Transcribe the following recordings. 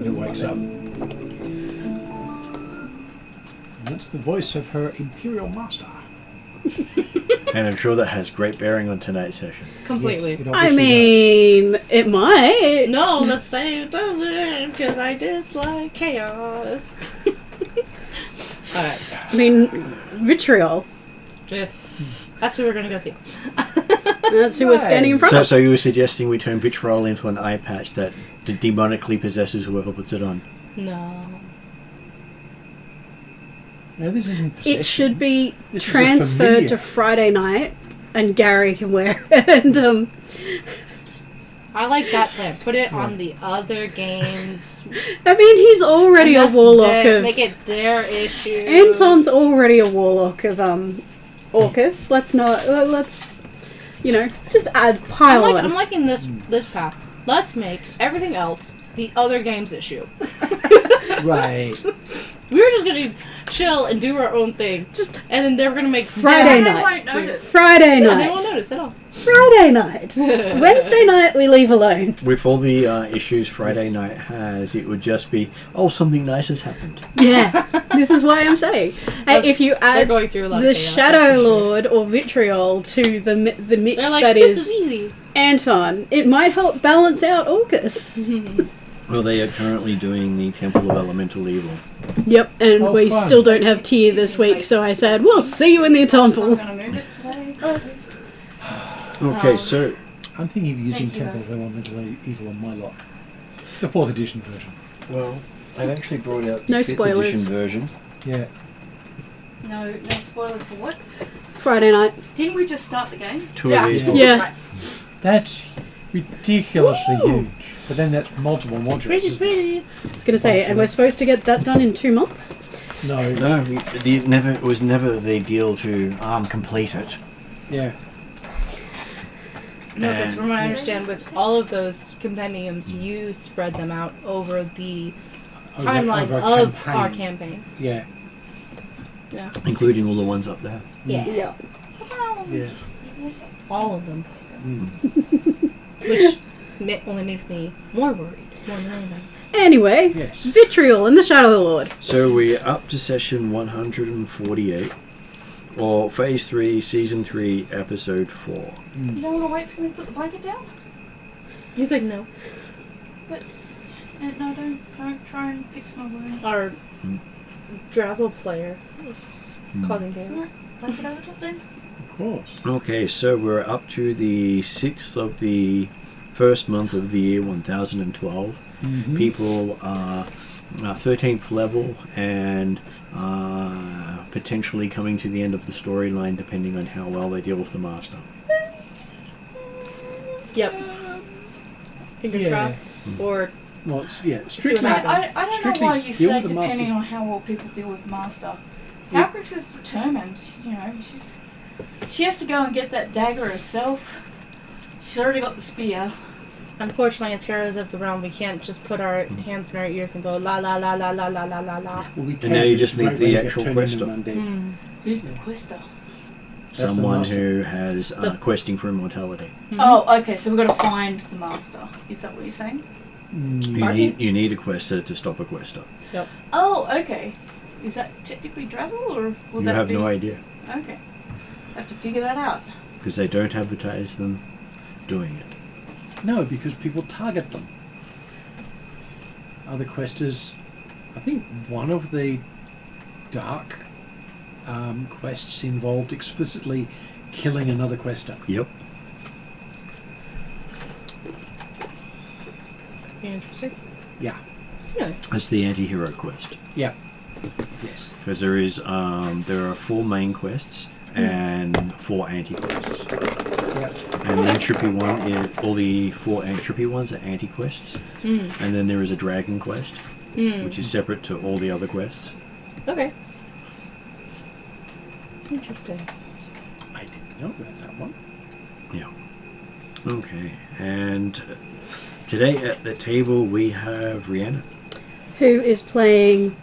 when it wakes up. And that's the voice of her Imperial Master. And I'm sure that has great bearing on tonight's session. Completely. Yes, it I obviously mean, it might. No, let's say it doesn't, because I dislike chaos. Alright. I mean, vitriol. That's who we're gonna go see. That's who we're standing in front of. So you were suggesting we turn vitriol into an eye patch that demonically possesses whoever puts it on? No. No, this isn't possession. It should be This is a transferred familiar. to Friday night, and Gary can wear it. And I like that plan. Put it on the other games. I mean, he's already And a that's warlock of. make it their issue. Anton's already a warlock of Orcus. Let's not. Let's, just pile on. I'm liking this path. Let's make everything else the other game's issue. Right. We were just gonna chill and do our own thing. And then they were gonna make Friday them night. do it. Friday Yeah, night. they won't notice at all. Friday night. Wednesday night we leave alone. With all the issues Friday night has, it would just be, something nice has happened. Yeah, this is why I'm saying. Hey, if you add going through a lot of the chaos, Shadow that's for sure. Lord or Vitriol to the mix They're like, that this is is easy. Anton, it might help balance out Orcus. Well, they are currently doing the Temple of Elemental Evil. Yep, and Oh, we fun. still don't have tier this week, so I said, we'll see you in the temple. I'm going to move it today. Okay, so I'm thinking of using Thank you, Temple of Elemental Evil on my lot. The 4th edition version. well, I've actually brought out No the 5th spoilers. edition version. Yeah. No spoilers for what? Friday night. Didn't we just start the game? Two of these. Yeah. Yeah. Right. That's ridiculously huge. But then that's multiple modules. Pretty, isn't it? pretty. I was going to say, and we're supposed to get that done in 2 months? No. It was never the deal to complete it. Yeah. No, because And- from what I understand, with all of those compendiums, you spread them out over the timeline over a of our campaign. Yeah. Yeah. Including all the ones up there. Yeah. Yeah. Yeah. All of them. Mm. Which only makes me more worried. More than anything. Anyway, Yes. Vitriol and the Shadow Lord. So we're up to session 148, or Phase 3, Season 3, Episode 4. You don't want to wait for me to put the blanket down? He's like, no. No, don't try and fix my wound. Our Drazzle player is causing chaos. Blanket over top then? Of course. Okay, so we're up to the 6th of the first month of the year 1012. Mm-hmm. People are 13th level and potentially coming to the end of the storyline depending on how well they deal with the Master. Yep. Fingers Yeah. crossed. Or Well, see what strictly. happens. I don't know Strictly why you deal say with the depending masters. on how well people deal with the Master. Yeah. Halcrix is determined, she has to go and get that dagger herself. She's already got the spear. unfortunately, as heroes of the realm, we can't just put our hands in our ears and go la la la la la la la la la. Well, we And now you just can, need right the when you get actual turned into quester. undead. Mm. Who's the quester? That's the Someone Master. who has The- questing for immortality. Oh, okay, so we've got to find the Master. Is that what you're saying? Mm. You need a quester to stop a quester. Oh, okay. Is that technically Drazzle, or will You that have be... no idea Okay. I have to figure that out. because they don't advertise them doing it. No, because people target them. Other questers, I think one of the dark quests involved explicitly killing another quester. Yep. Interesting. Yeah. Really? That's the anti-hero quest. Yeah. Yes. Because there are 4 main quests and 4 anti-quests. Yeah. And the entropy one is all the 4 entropy ones are anti-quests. And then there is a dragon quest, which is separate to all the other quests. Okay. Interesting. I didn't know about that one. Yeah. Okay. And today at the table we have Rihanna. Who is playing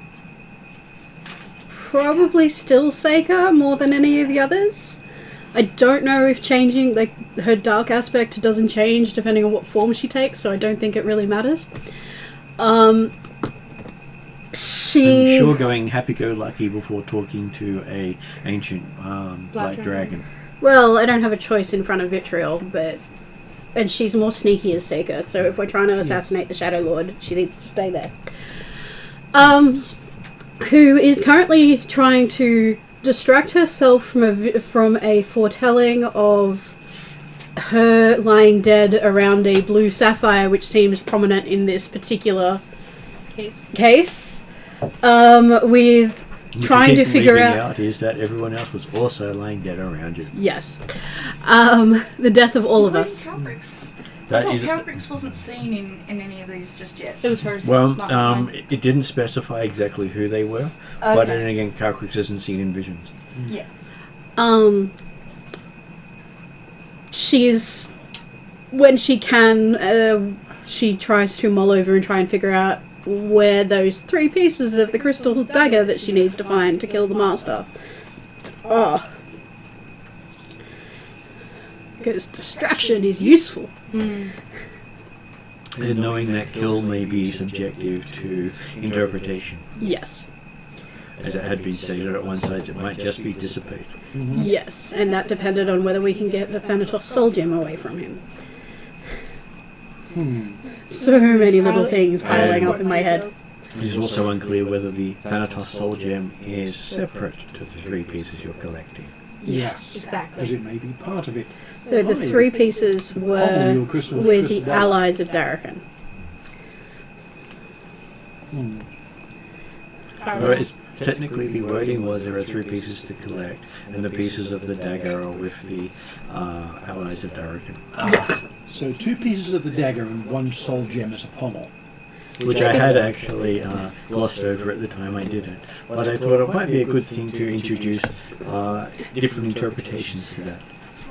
probably still Seika more than any of the others. I don't know if changing, her dark aspect doesn't change depending on what form she takes, so I don't think it really matters. She. I'm sure going happy-go-lucky before talking to a ancient black dragon. Well, I don't have a choice in front of Vitriol, and she's more sneaky as Seika, so if we're trying to assassinate the Shadow Lord, she needs to stay there. Who is currently trying to distract herself from a foretelling of her lying dead around a blue sapphire, which seems prominent in this particular case. With trying to figure out is that everyone else was also lying dead around you. Yes. The death of all of us. I thought Calrix wasn't seen in any of these just yet. It was hers. Well, not mine. it didn't specify exactly who they were, but then again, Calrix isn't seen in visions. Yeah. She's, when she can, she tries to mull over and try and figure out where those 3 pieces of the crystal dagger that she needs to find to kill the master are. Because distraction is useful. And knowing that kill may be subjective to interpretation. Yes. As it had been stated at one side, it might just be dissipate. Mm-hmm. Yes, and that depended on whether we can get the Thanatos soul gem away from him. So many little things piling up in my head. It is also unclear whether the Thanatos soul gem is separate to the 3 pieces you're collecting. Yes, Exactly. as it may be part of it. Though the 3 pieces were with the allies of Darachan. Well, it's technically the wording was there are 3 pieces to collect, and the pieces of the dagger are with the allies of Darachan. Yes. So 2 pieces of the dagger and 1 soul gem as a pommel. Which I had actually glossed over at the time I did it. But I thought it might be a good thing to introduce different interpretations to that.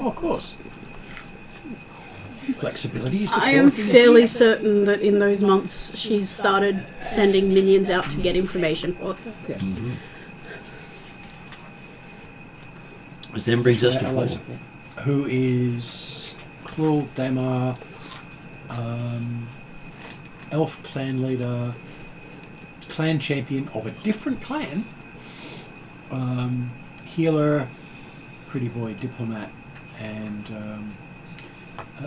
Oh, of course. Flexibility is the I am core thing. fairly certain that in those months she's started sending minions out to get information for her. Yes. Which then brings us to Paul. Who is Cruel Damar, elf clan leader, clan champion of a different clan, healer, pretty boy, diplomat, and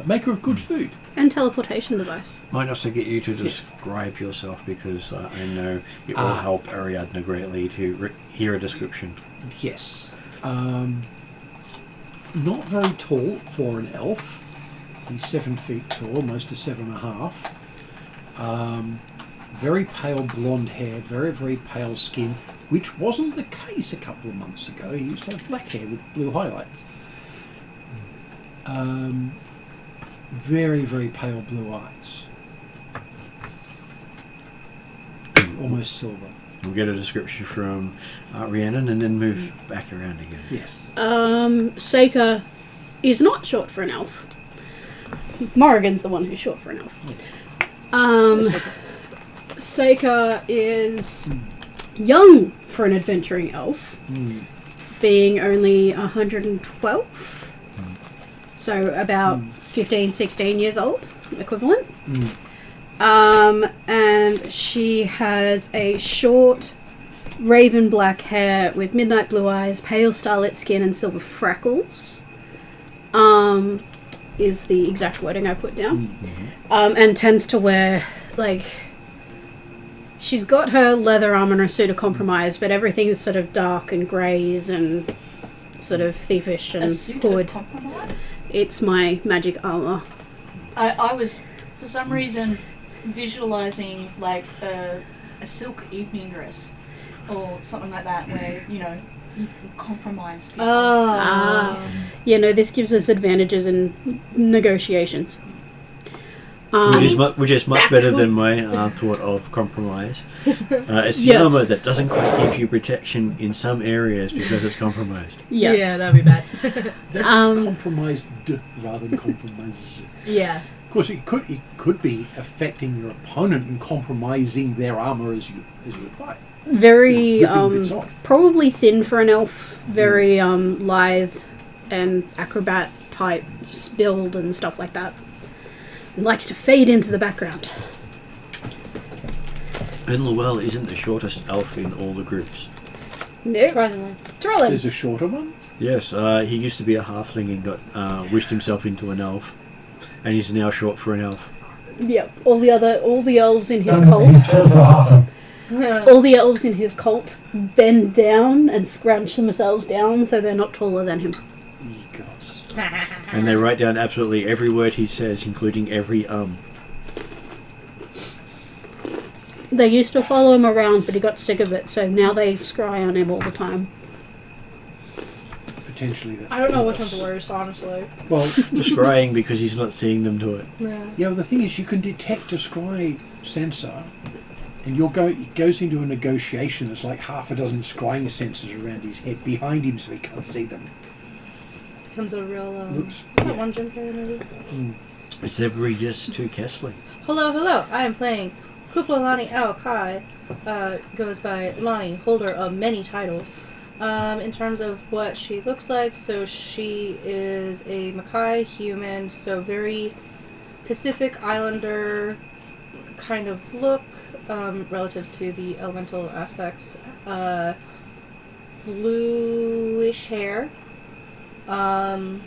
maker of good food. And teleportation device. Might also get you to describe yourself, because I know it will help Ariadne greatly to hear a description. Yes. Not very tall for an elf. He's 7 feet tall, most to 7.5. Very pale blonde hair, very, very pale skin, which wasn't the case a couple of months ago. He used to have black hair with blue highlights. Very, very pale blue eyes. Almost silver. We'll get a description from Rhiannon and then move back around again. Yes. Seika is not short for an elf. Morrigan's the one who's short for an elf. Seika is young for an adventuring elf, being only 112, so about 15, 16 years old, equivalent. And she has a short raven black hair with midnight blue eyes, pale starlit skin, and silver freckles. Is the exact wording I put down. And tends to wear, like, she's got her leather armor and her suit of compromise, but everything's sort of dark and greys and sort of thievish and A suit hood. of compromise? It's my magic armor. I was, for some reason, visualizing like a silk evening dress or something like that, where you can compromise people. This gives us advantages in negotiations. Which is much better than my thought of compromise. It's the Yes. armor that doesn't quite give you protection in some areas because it's compromised. Yes. Yeah, that'd be bad. Compromised rather than compromise. Yeah. Of course, it could be affecting your opponent and compromising their armor as you fight. Very, Ripping bits off. probably thin for an elf. Very lithe and acrobat type build and stuff like that. And likes to fade into the background. And Llewell isn't the shortest elf in all the groups. Nope. Surprisingly. Trolling. There's a shorter one. Yes, he used to be a halfling and got wished himself into an elf, and he's now short for an elf. Yep. All the elves in his cult. All the elves in his cult bend down and scrunch themselves down so they're not taller than him. Ye gods. And they write down absolutely every word he says, including every They used to follow him around, but he got sick of it, so now they scry on him all the time. Potentially that. I don't know which one's worse, honestly. Well, The scrying because he's not seeing them do it. Yeah. yeah. Well, the thing is, you can detect a scry sensor, and it goes into a negotiation. There's like half a dozen scrying sensors around his head behind him, so he can't see them. Becomes a real. Whoops. Is that one Jim Carrey movie? It's the Regis to Kessling. Hello. I am playing Kupla Lani Ao Kai. Goes by Lani, holder of many titles. In terms of what she looks like, so she is a Makai human, so very Pacific Islander kind of look, relative to the elemental aspects. Bluish hair. And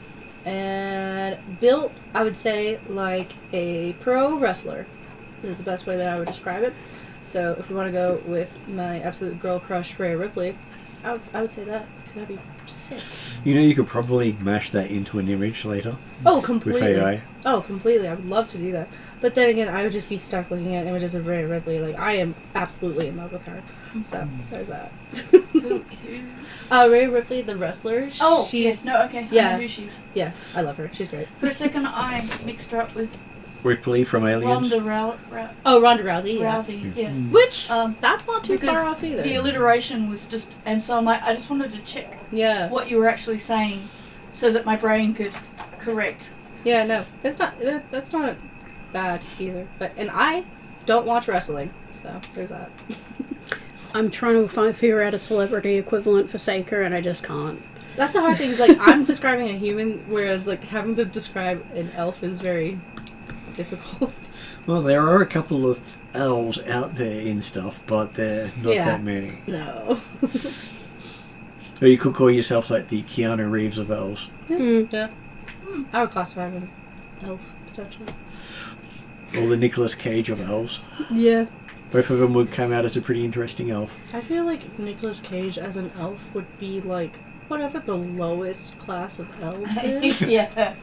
built, I would say, like a pro wrestler. Is the best way that I would describe it. So if we want to go with my absolute girl crush, Rhea Ripley, I would say that, because that'd be sick. You know, you could probably mash that into an image later Oh, with completely. AI. Oh, completely. I would love to do that. But then again, I would just be stuck looking at images of Rhea Ripley. Like, I am absolutely in love with her. So, there's that. Who? Rhea Ripley, the wrestler. Oh, she's... yes. No, okay. I Yeah. know who she's. Yeah, I love her. She's great. For a second, I mixed her up with Ripley from Aliens. Ronda Oh, Ronda Rousey, yeah. Rousey. Yeah. Which, that's not too Because far off either. the alliteration was just, and so I'm like, I just wanted to check Yeah. what you were actually saying, so that my brain could correct. Yeah, no. That's not bad either. And I don't watch wrestling, so there's that. I'm trying to figure out a celebrity equivalent for Saker, and I just can't. That's the hard thing, is like, I'm describing a human, whereas like having to describe an elf is very difficult. Well, there are a couple of elves out there in stuff, but they're not Yeah. that many. No. Or you could call yourself like the Keanu Reeves of elves. Yeah. I would classify him as elf, potentially. Or the Nicolas Cage of elves. Yeah. Both of them would come out as a pretty interesting elf. I feel like Nicolas Cage as an elf would be like whatever the lowest class of elves is. Yeah.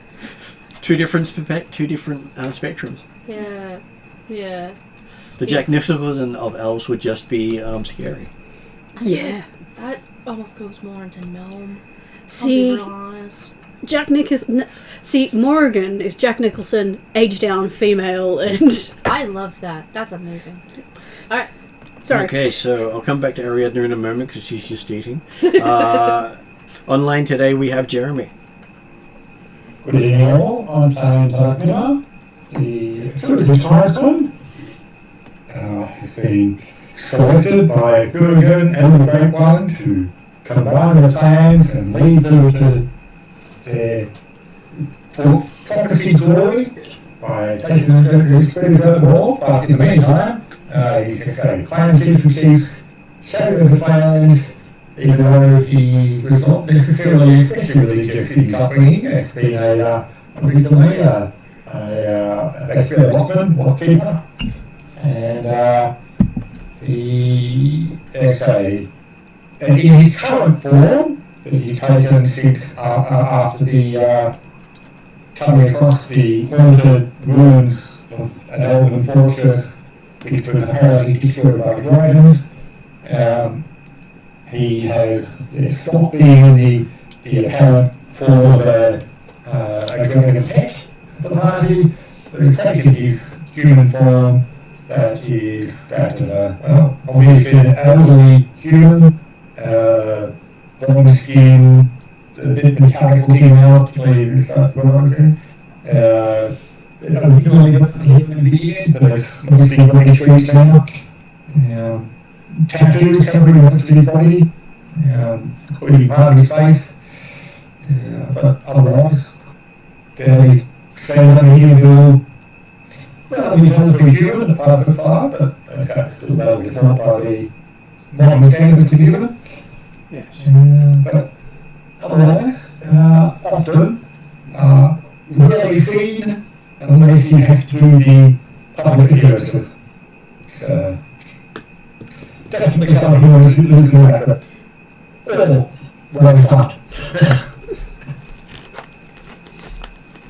Two different spectrums. Yeah. Yeah. The Jack Nicholson of elves would just be scary. Yeah. That almost goes more into gnome. See, I'll be real honest. Morrigan is Jack Nicholson, aged down, female, and... I love that. That's amazing. Alright, sorry. Okay, so I'll come back to Ariadna in a moment because she's just eating. Online today we have Jeremy. Good evening all, I'm playing Darkmira, the sort of guitarist one. He's been selected by Gurgen and the Great One to combine their plans and lead them to their prophecy glory by taking the experience of the world. But in the meantime, he's just a clan chief who keeps shadow of the clans, even though he was not necessarily especially religious in his upbringing, as being originally a lockkeeper, and in his current form that he's taken since after the coming across the haunted ruins of an elven fortress, which was apparently destroyed by dragons. He has stopped being the apparent form of a dragon pet for the party, but he's taken his human form that is that of obviously an elderly human, brown skin, a bit metallic looking now, particularly with that broken. Originally got the human beard, but it's mostly grey trees now. Tattoos covering most of his body, including part of his face, but otherwise, fairly standard here, relatively tall for a human at 5'5", but That's the level is not by the modern standards of human. Yes. But otherwise, often rarely seen unless you have to do the public appearances. So, definitely someone who is losing that, but all well thought.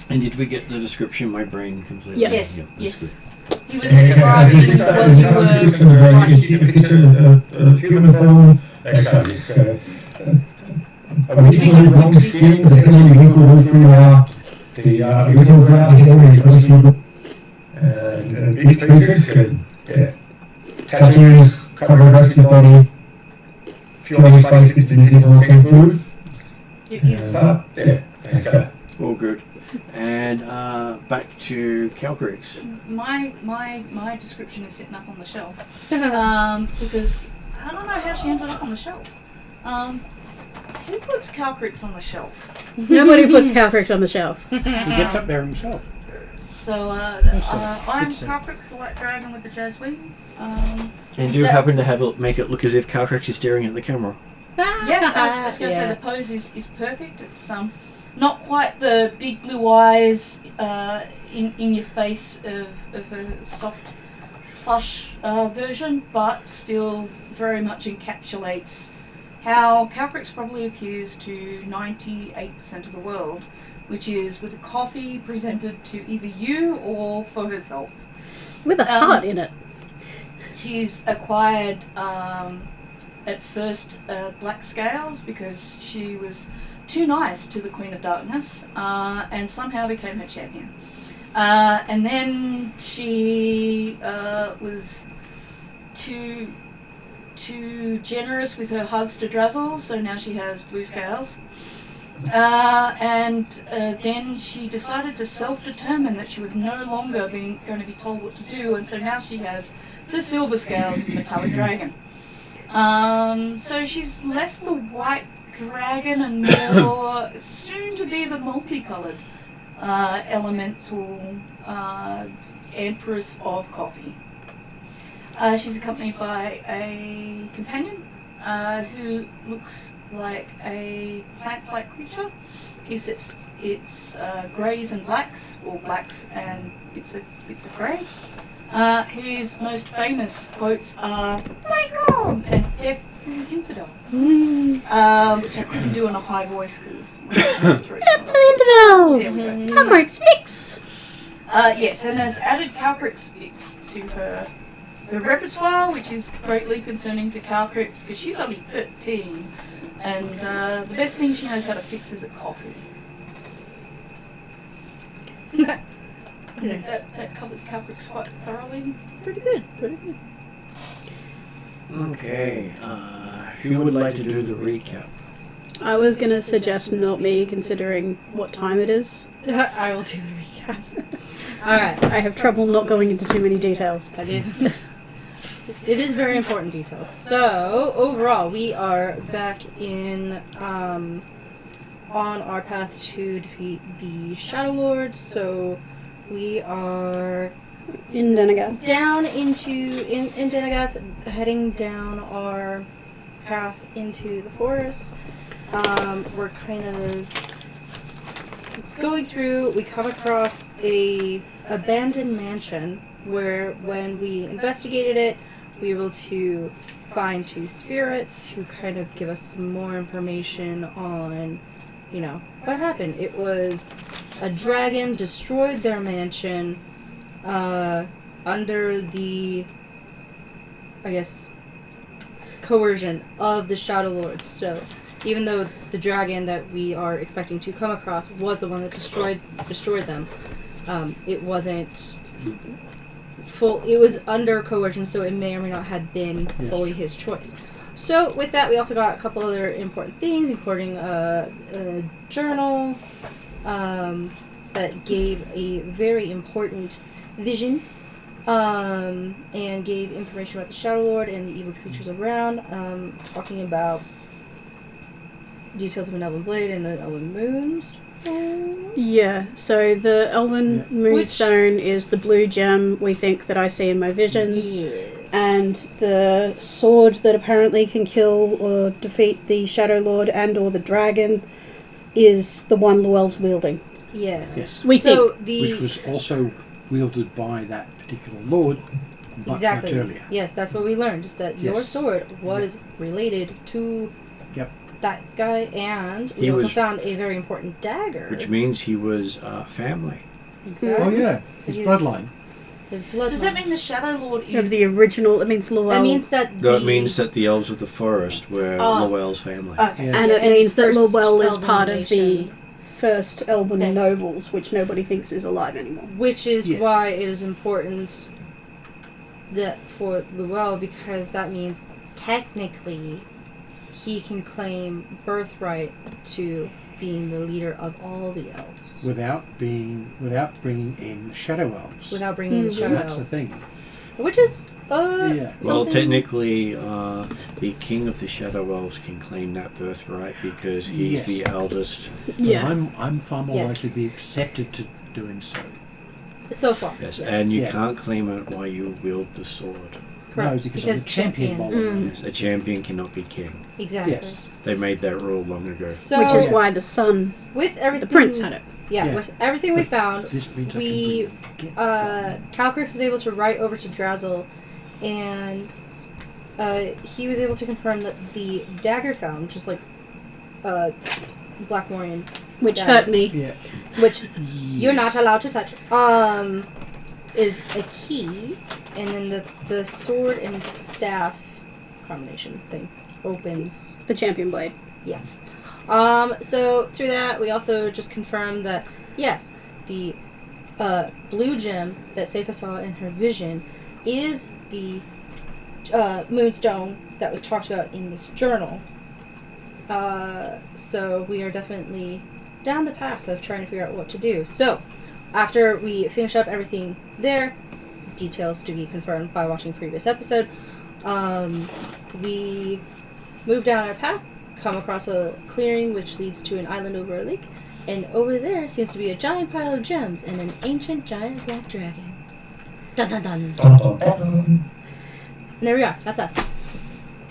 And did we get the description? My brain completely. Yes. Yeah, that's Yes. good. He was describing what you were. It's a human form, exactly. Originally bronze skin, depending on who go through the original ground here, and you and each places, tattoos covering most of your body, purely face with the digital same food. Yeah, All good. And back to Calcrix. My description is sitting up on the shelf because I don't know how she ended up on the shelf. Who puts Calcrix on the shelf? Nobody puts Calcrix on the shelf. He gets up there himself. So I'm Calcrix, the white dragon with the jazz wing. And do you happen to have it, make it look as if Calcrix is staring at the camera? Yeah, I was going to say the pose is perfect. It's not quite the big blue eyes in your face of a soft, plush version, but still very much encapsulates how Calcrix probably appears to 98% of the world, which is with a coffee presented to either you or for herself. With a heart in it. She's acquired at first black scales because she was too nice to the Queen of Darkness and somehow became her champion. And then she was too generous with her hugs to Drazzle, so now she has blue scales. And then she decided to self-determine that she was no longer going to be told what to do, and so now she has the silver scales metallic dragon. So she's less the white dragon and more soon to be the multicoloured elemental empress of coffee. She's accompanied by a companion who looks like a plant-like creature, except it's greys and blacks, or blacks and bits of grey. Whose most famous quotes are "My God" and "Death to the Infidel," which I couldn't do in a high voice because Death to the infidels! Calcrix fix! Yes, and has added Calcrix fix to her repertoire, which is greatly concerning to Calcrix because she's only 13, and the best thing she knows how to fix is a coffee. I think that covers Calcrix quite thoroughly. Pretty good. Okay. Who would like to do the recap? I was going to suggest not me, considering what time it is. I will do the recap. Alright. I have trouble not going into too many details. I did. It is very important details. So, overall, we are back in, on our path to defeat the Shadow Lords. So, we are In Denagath. down in Denagath, heading down our path into the forest. We're kind of going through. We come across a abandoned mansion where, when we investigated it, we were able to find two spirits who kind of give us some more information on, what happened. It was a dragon destroyed their mansion under the, coercion of the Shadow Lords. So, even though the dragon that we are expecting to come across was the one that destroyed them, it wasn't full. It was under coercion, so it may or may not have been fully his choice. So, with that, we also got a couple other important things, including a journal that gave a very important vision, and gave information about the Shadow Lord and the evil creatures around, talking about details of an Elven Blade and an Elven Moonstone. Yeah, so the Elven Moonstone is the blue gem we think that I see in my visions. Yes. And the sword that apparently can kill or defeat the Shadow Lord and or the dragon is the one Llewell's wielding. Yes. Yes. We So think. the Which was also wielded by that particular lord much exactly. earlier. Yes, that's what we learned. Is that your Yes. sword was related to Yep. that guy, and we He also was- found a very important dagger. Which means he was family. exactly. Oh yeah, So his he- bloodline. His blood. Does that mean the Shadow Lord Of is... the original, it means Llewell. That means that That means that the elves of the forest were Oh. Llewell's family. Okay. Yeah. and it And means that first Llewell is Elven part of the nation. first Elven Yes. nobles, which nobody thinks is alive anymore. Which is Yeah. why it is important that for Llewell, because that means technically he can claim birthright to being the leader of all the elves Without bringing in shadow elves. without bringing in the Mhm. So shadow that's the elves. thing. Which is Yeah. Well, something- technically, the king of the Shadow Elves can claim that birthright because he's Yes. the eldest. But Yeah. I'm far more Yes. likely to be accepted to doing so. so far. Yes, and you Yeah. can't claim it while you wield the sword. Correct. No, because I'm a champion. Mm. Yes, a champion cannot be king. Exactly. Yes. They made that rule long ago. So Which is Yeah. why the son, with everything the prince, had it. Yeah, Yeah. with everything we found, This means we, I can get Calcrix was able to write over to Drazzle, and he was able to confirm that the dagger found, just like Blackmorian, Which Yeah. hurt me. Yeah. which you're not Yes. allowed to touch, is a key, and then the sword and staff combination thing opens. The champion blade. So through that, we also just confirmed that yes, the blue gem that Seika saw in her vision is the moonstone that was talked about in this journal. So we are definitely down the path of trying to figure out what to do. So after we finish up everything there, details to be confirmed by watching previous episode, we move down our path, come across a clearing which leads to an island over a lake, and over there seems to be a giant pile of gems and an ancient giant black dragon. Dun dun dun. Dun, dun, dun, dun. And there we are. That's us.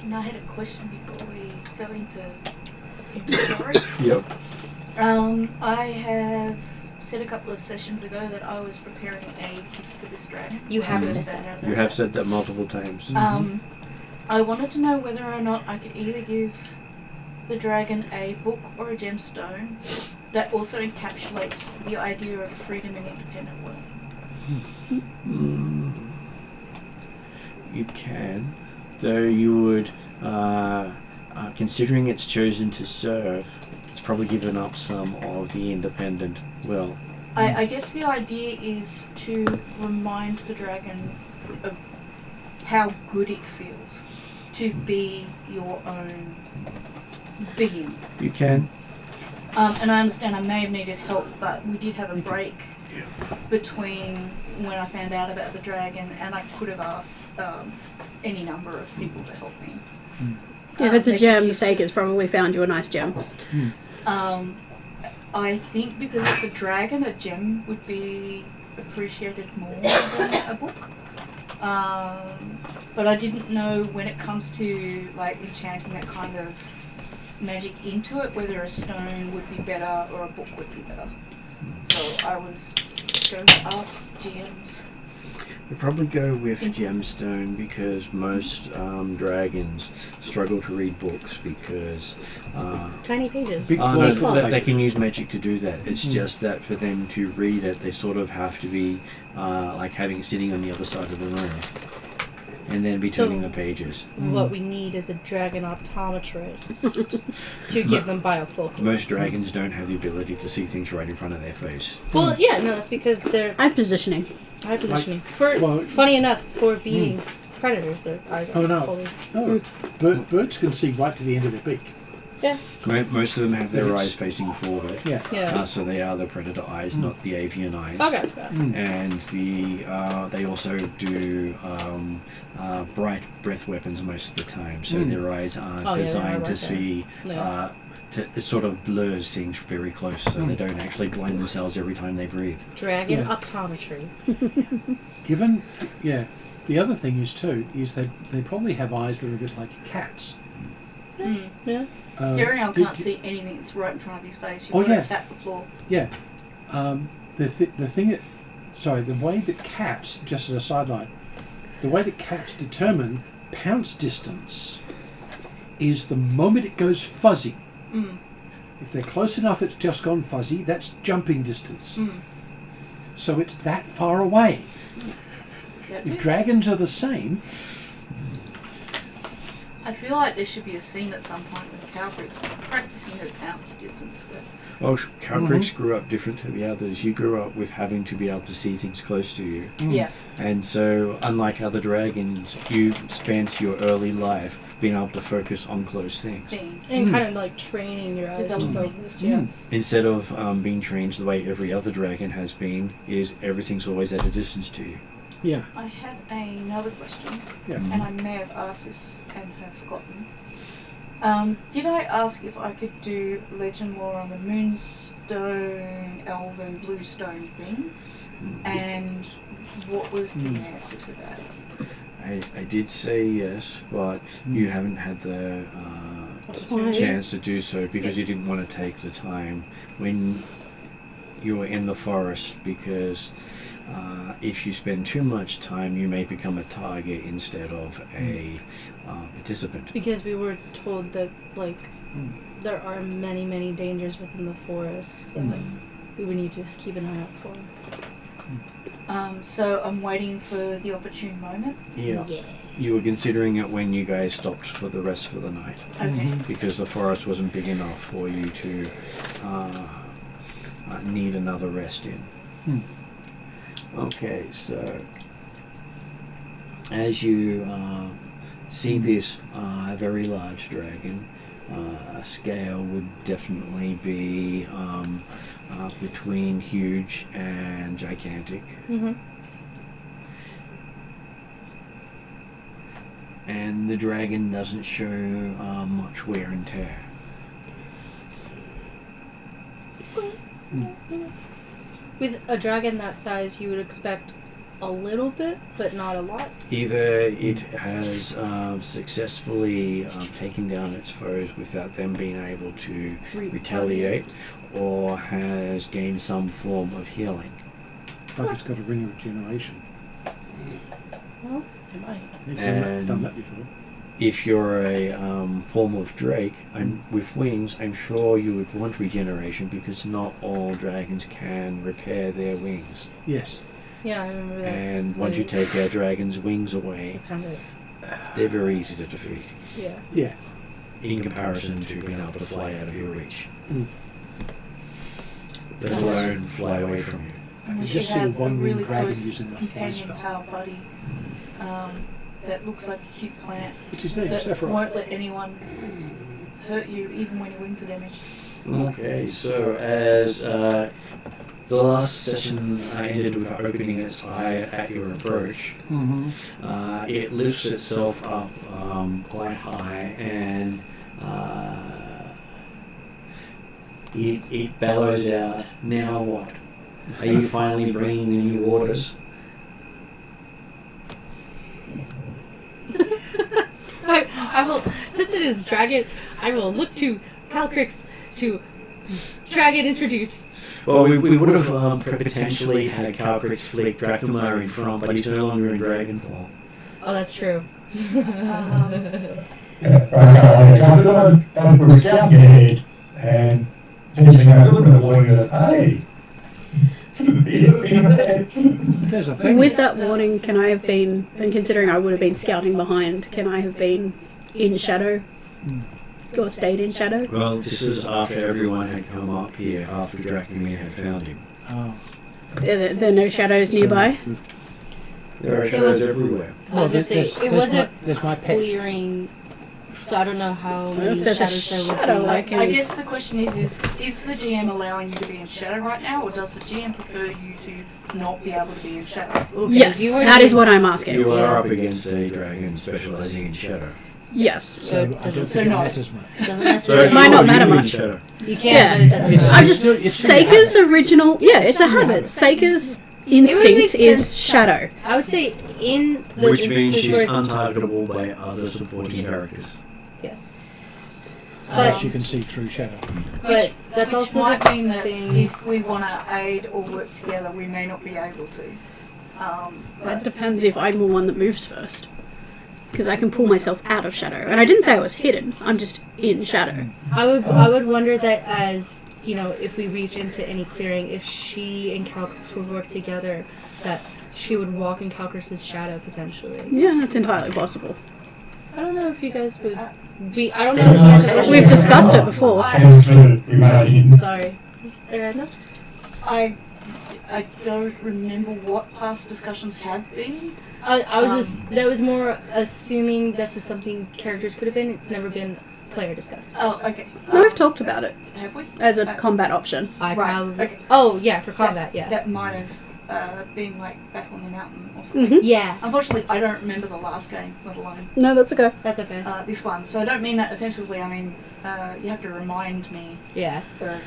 Now, I had a question before we go into the story. Yep. I have said a couple of sessions ago that I was preparing a gift for this dragon. You have I said found out You about have that. said that multiple times. I wanted to know whether or not I could either give the dragon a book or a gemstone that also encapsulates the idea of freedom and independent world. You can, though you would, considering it's chosen to serve, it's probably given up some of the independent will. I guess the idea is to remind the dragon of how good it feels to be your own being. You can. And I understand I may have needed help, but we did have a break between when I found out about the dragon and I could have asked any number of people to help me. If it's a They gem, could use- Seika's probably found you a nice gem. I think because it's a dragon, a gem would be appreciated more than a book. But I didn't know when it comes to like enchanting that kind of magic into it, whether a stone would be better or a book would be better. So I was going to ask GMs. We'd probably go with gemstone because most dragons struggle to read books because Tiny pages. Big no, words. claws. they can use magic to do that. It's just that for them to read it, they sort of have to be like having it sitting on the other side of the room, and then be So- turning the pages. What we need is a dragon optometrist to give them biofocus. Most dragons don't have the ability to see things right in front of their face. Well, yeah, no, that's because they're Eye positioning. eye positioning. well- Funny enough, for being predators, their eyes are Oh, no. fully. Oh, birds can see right to the end of their beak. Yeah, Most of them have their Yes. eyes facing forward. Yeah. yeah. So they are the predator eyes, not the avian eyes. Okay. Yeah. And they also do bright breath weapons most of the time, so their eyes aren't Oh, yeah, they are designed to right there. see Yeah. it sort of blurs things very close, so they don't actually blind themselves every time they breathe. Dragon Yeah. optometry. Given, yeah, the other thing is too is that they probably have eyes that are a bit like cats. Mm. Yeah. Tyranny did- can't see anything that's right in front of his face. Oh, You've got yeah. to tap the floor. Yeah. The thing that, sorry, the way that cats, just as a sideline, the way that cats determine pounce distance is the moment it goes fuzzy. Mm. If they're close enough, it's just gone fuzzy. That's jumping distance. Mm. So it's that far away. That's If it. dragons are the same, I feel like there should be a scene at some point with Calbrix practicing her pounce distance. Well, Calbrix grew up different to the others. You grew up with having to be able to see things close to you. Yeah. And so, unlike other dragons, you spent your early life being able to focus on close things. Things. And kind of like training your eyes to Developing. focus. Yeah. Instead of being trained the way every other dragon has been, is everything's always at a distance to you. yeah, I had another question, yeah. and I may have asked this and have forgotten. Did I ask if I could do legend lore on the Moonstone, Elven, Bluestone thing? And what was the answer to that? I did say yes, but you haven't had the Time. chance to do so because you didn't want to take the time when you were in the forest, because if you spend too much time, you may become a target instead of a participant. Because we were told that like there are many, many dangers within the forest that we would need to keep an eye out for. So I'm waiting for the opportune moment. Yeah. You were considering it when you guys stopped for the rest of the night, Okay. because the forest wasn't big enough for you to need another rest in. Okay, so as you see this very large dragon, scale would definitely be between huge and gigantic. Mm-hmm. And the dragon doesn't show much wear and tear. With a dragon that size, you would expect a little bit, but not a lot. Either it has successfully taken down its foes without them being able to retaliate, or has gained some form of healing. Like it's got a ring of regeneration. Well, it might. You've And- done that before. If you're a form of drake with wings, I'm sure you would want regeneration, because not all dragons can repair their wings. Yes. Yeah, I remember that. And So once you take a dragon's wings away, it's kind of they're very easy to defeat yeah. Yeah. in comparison to being able to fly out of your reach. Let Yes. alone fly away from you. And we You should just see have a one really winged dragon close using the fly companion spell. power buddy that looks like a cute plant What's his name? that Sephiroth. won't let anyone hurt you even when your wings are damaged. Okay, so as the last session ended with opening its eye at your approach, it lifts itself up quite high, and it bellows out, "Now what? Are you finally bringing the new orders?" I will, since it is dragon, I will look to Calcrix to dragon introduce. Well, we would have potentially had Calcrix flick Dracomar in front, but he's no longer in dragon form. Oh, that's true. I was scouting ahead and finishing a little bit of warning that, hey, There's a thing. With that warning, can I have been, and considering I would have been scouting behind, can I have been in shadow? Or stayed in shadow? Well, this is after everyone had come up here, after Dracomir had found him. Oh. There are no shadows nearby? There are was- shadows everywhere. I was gonna say it wasn't There's my pet. clearing, so I don't know how many If there's a shadows there would shadow, be. I can... I guess the question is the GM allowing you to be in shadow right now, or does the GM prefer you to not be able to be in shadow? Okay, Yes, you were that the- is what I'm asking. You are up against a dragon specializing in shadow. Yes. So I don't doesn't- think it no. matters much. Doesn't So necessarily. It might not you matter need much. shadow. You can, Yeah. but it doesn't It's- matter. I'm just It's still your Seika's habit. original. Yeah, it's a habit. Seika's instinct make is sense. shadow. I would say in those Which means instances she's where untargetable by other supporting characters. yes, Unless But- you can see through shadow. but that's which also might the mean that thing. if we want to aid or work together, we may not be able to. That But depends if I'm the one that moves first. Because I can pull myself out of shadow. And I didn't say I was hidden, I'm just in shadow. I would wonder that as if we reach into any clearing, if she and Calcus would work together, that she would walk in Calcus's shadow potentially. Yeah, that's entirely possible. I don't know if you guys would be. I don't know if you guys would. We've discussed it before. Hence the imagine. Sorry, Miranda? I don't remember what past discussions have been. I was just that was more assuming that's just something characters could have been. It's never been player discussed. Oh, okay. No, we've talked about it Have we? as a combat option. I Right, probably. okay. Oh yeah, for combat. Yeah. That might have been like back on the mountain or something. Mhm. Yeah, Unfortunately, I don't remember the last game, let alone No, that's okay. that's okay. this one. So I don't mean that offensively. I mean, you have to remind me Yeah. of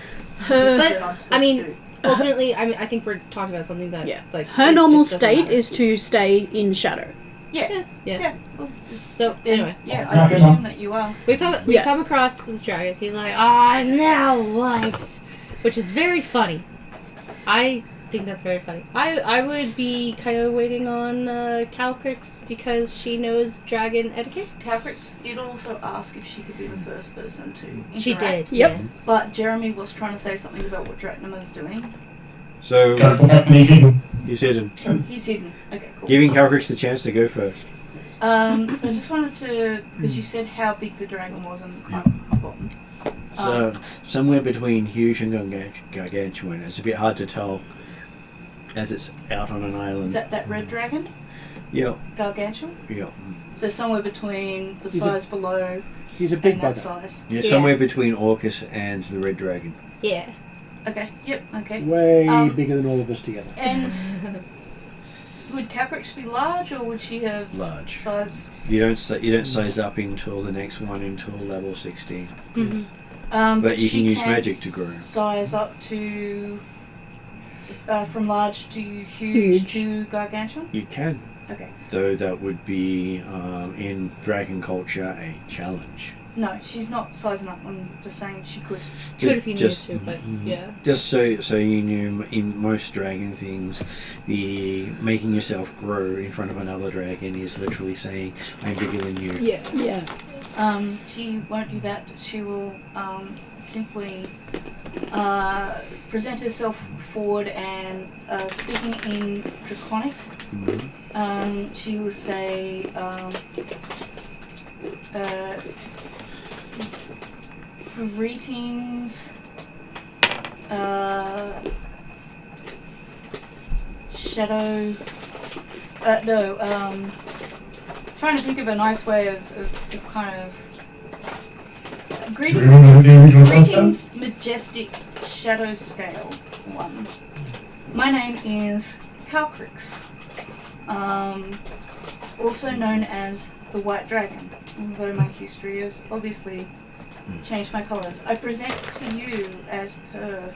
Her, that I'm supposed I mean, to do. ultimately, I think we're talking about something that Yeah. like her it normal just doesn't state matter. is to stay in shadow. Yeah. Yeah. Well, So anyway, yeah, I presume that you are. we Yeah. come across this dragon. He's like, ah, now what? Which is very funny. I think that's very funny. I would be kind of waiting on Calcrix because she knows dragon etiquette. Calcrix did also ask if she could be the first person to interact. She did. Yep. Yes. But Jeremy was trying to say something about what Dratnama's doing. So That's the fact he's hidden. he's hidden, He's hidden. Okay, cool. giving Calcrix the chance to go first. So I just wanted to, because you said how big the dragon was and I've forgotten. So somewhere between huge and gargantuan. It's a bit hard to tell as it's out on an island. Is that red dragon? Yeah, Gargantuan? yeah. So somewhere between the He's size below He's a big and that bugger. size. Yeah, Yeah. somewhere between Orcus and the red dragon. Yeah. Okay, yep, okay. Way bigger than all of us together. And would Calcrix be large or would she have Large. size? You don't size up until the next one until level 16. Mhm. But you she can use can magic to grow. Size up to from large to Huge. to gargantuan. You can, Okay. though that would be in dragon culture a challenge. No, she's not sizing up. I'm just saying she could. Could if you Just- needed to, but yeah. Just so you knew, in most dragon things, the making yourself grow in front of another dragon is literally saying, "I'm bigger than you." Yeah. Yeah. She won't do that. She will simply present herself forward and speaking in Draconic. Mhm. She will say, greetings, shadow, trying to think of a nice way of kind of, Do you remember the original concept? greetings, majestic shadow scale one. My name is Calcrix, also known as the White Dragon, although my history has obviously changed my colours. I present to you as per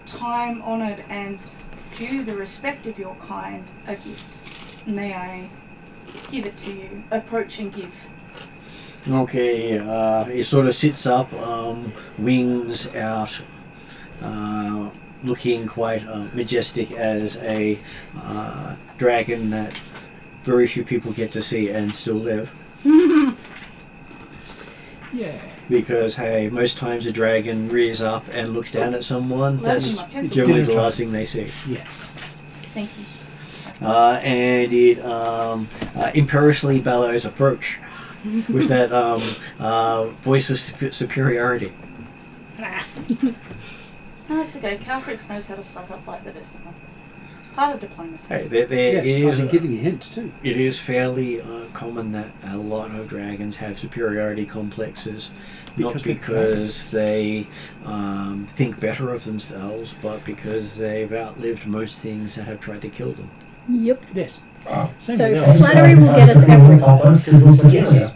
time-honoured and due the respect of your kind a gift. May I give it to you? Approach and give. Okay, he sort of sits up, wings out, looking quite majestic as a dragon that very few people get to see and still live. Yeah. Because, hey, most times a dragon rears up and looks down at someone, That's that's my pencil. generally the Dinner last time. thing they see. Yes. Thank you. And it imperiously bellows approach with that voice of superiority. No, it's okay. Calcrix knows how to suck up like the best of them. It's part of diplomacy. Hey, there Yes, is I've been giving you hints too. it is fairly common that a lot of dragons have superiority complexes, not Because they're because they think better of themselves, but because they've outlived most things that have tried to kill them. Yep. Yes. Ah. Same So with elves. flattery will get us everywhere. Complex because it's superior. Yes.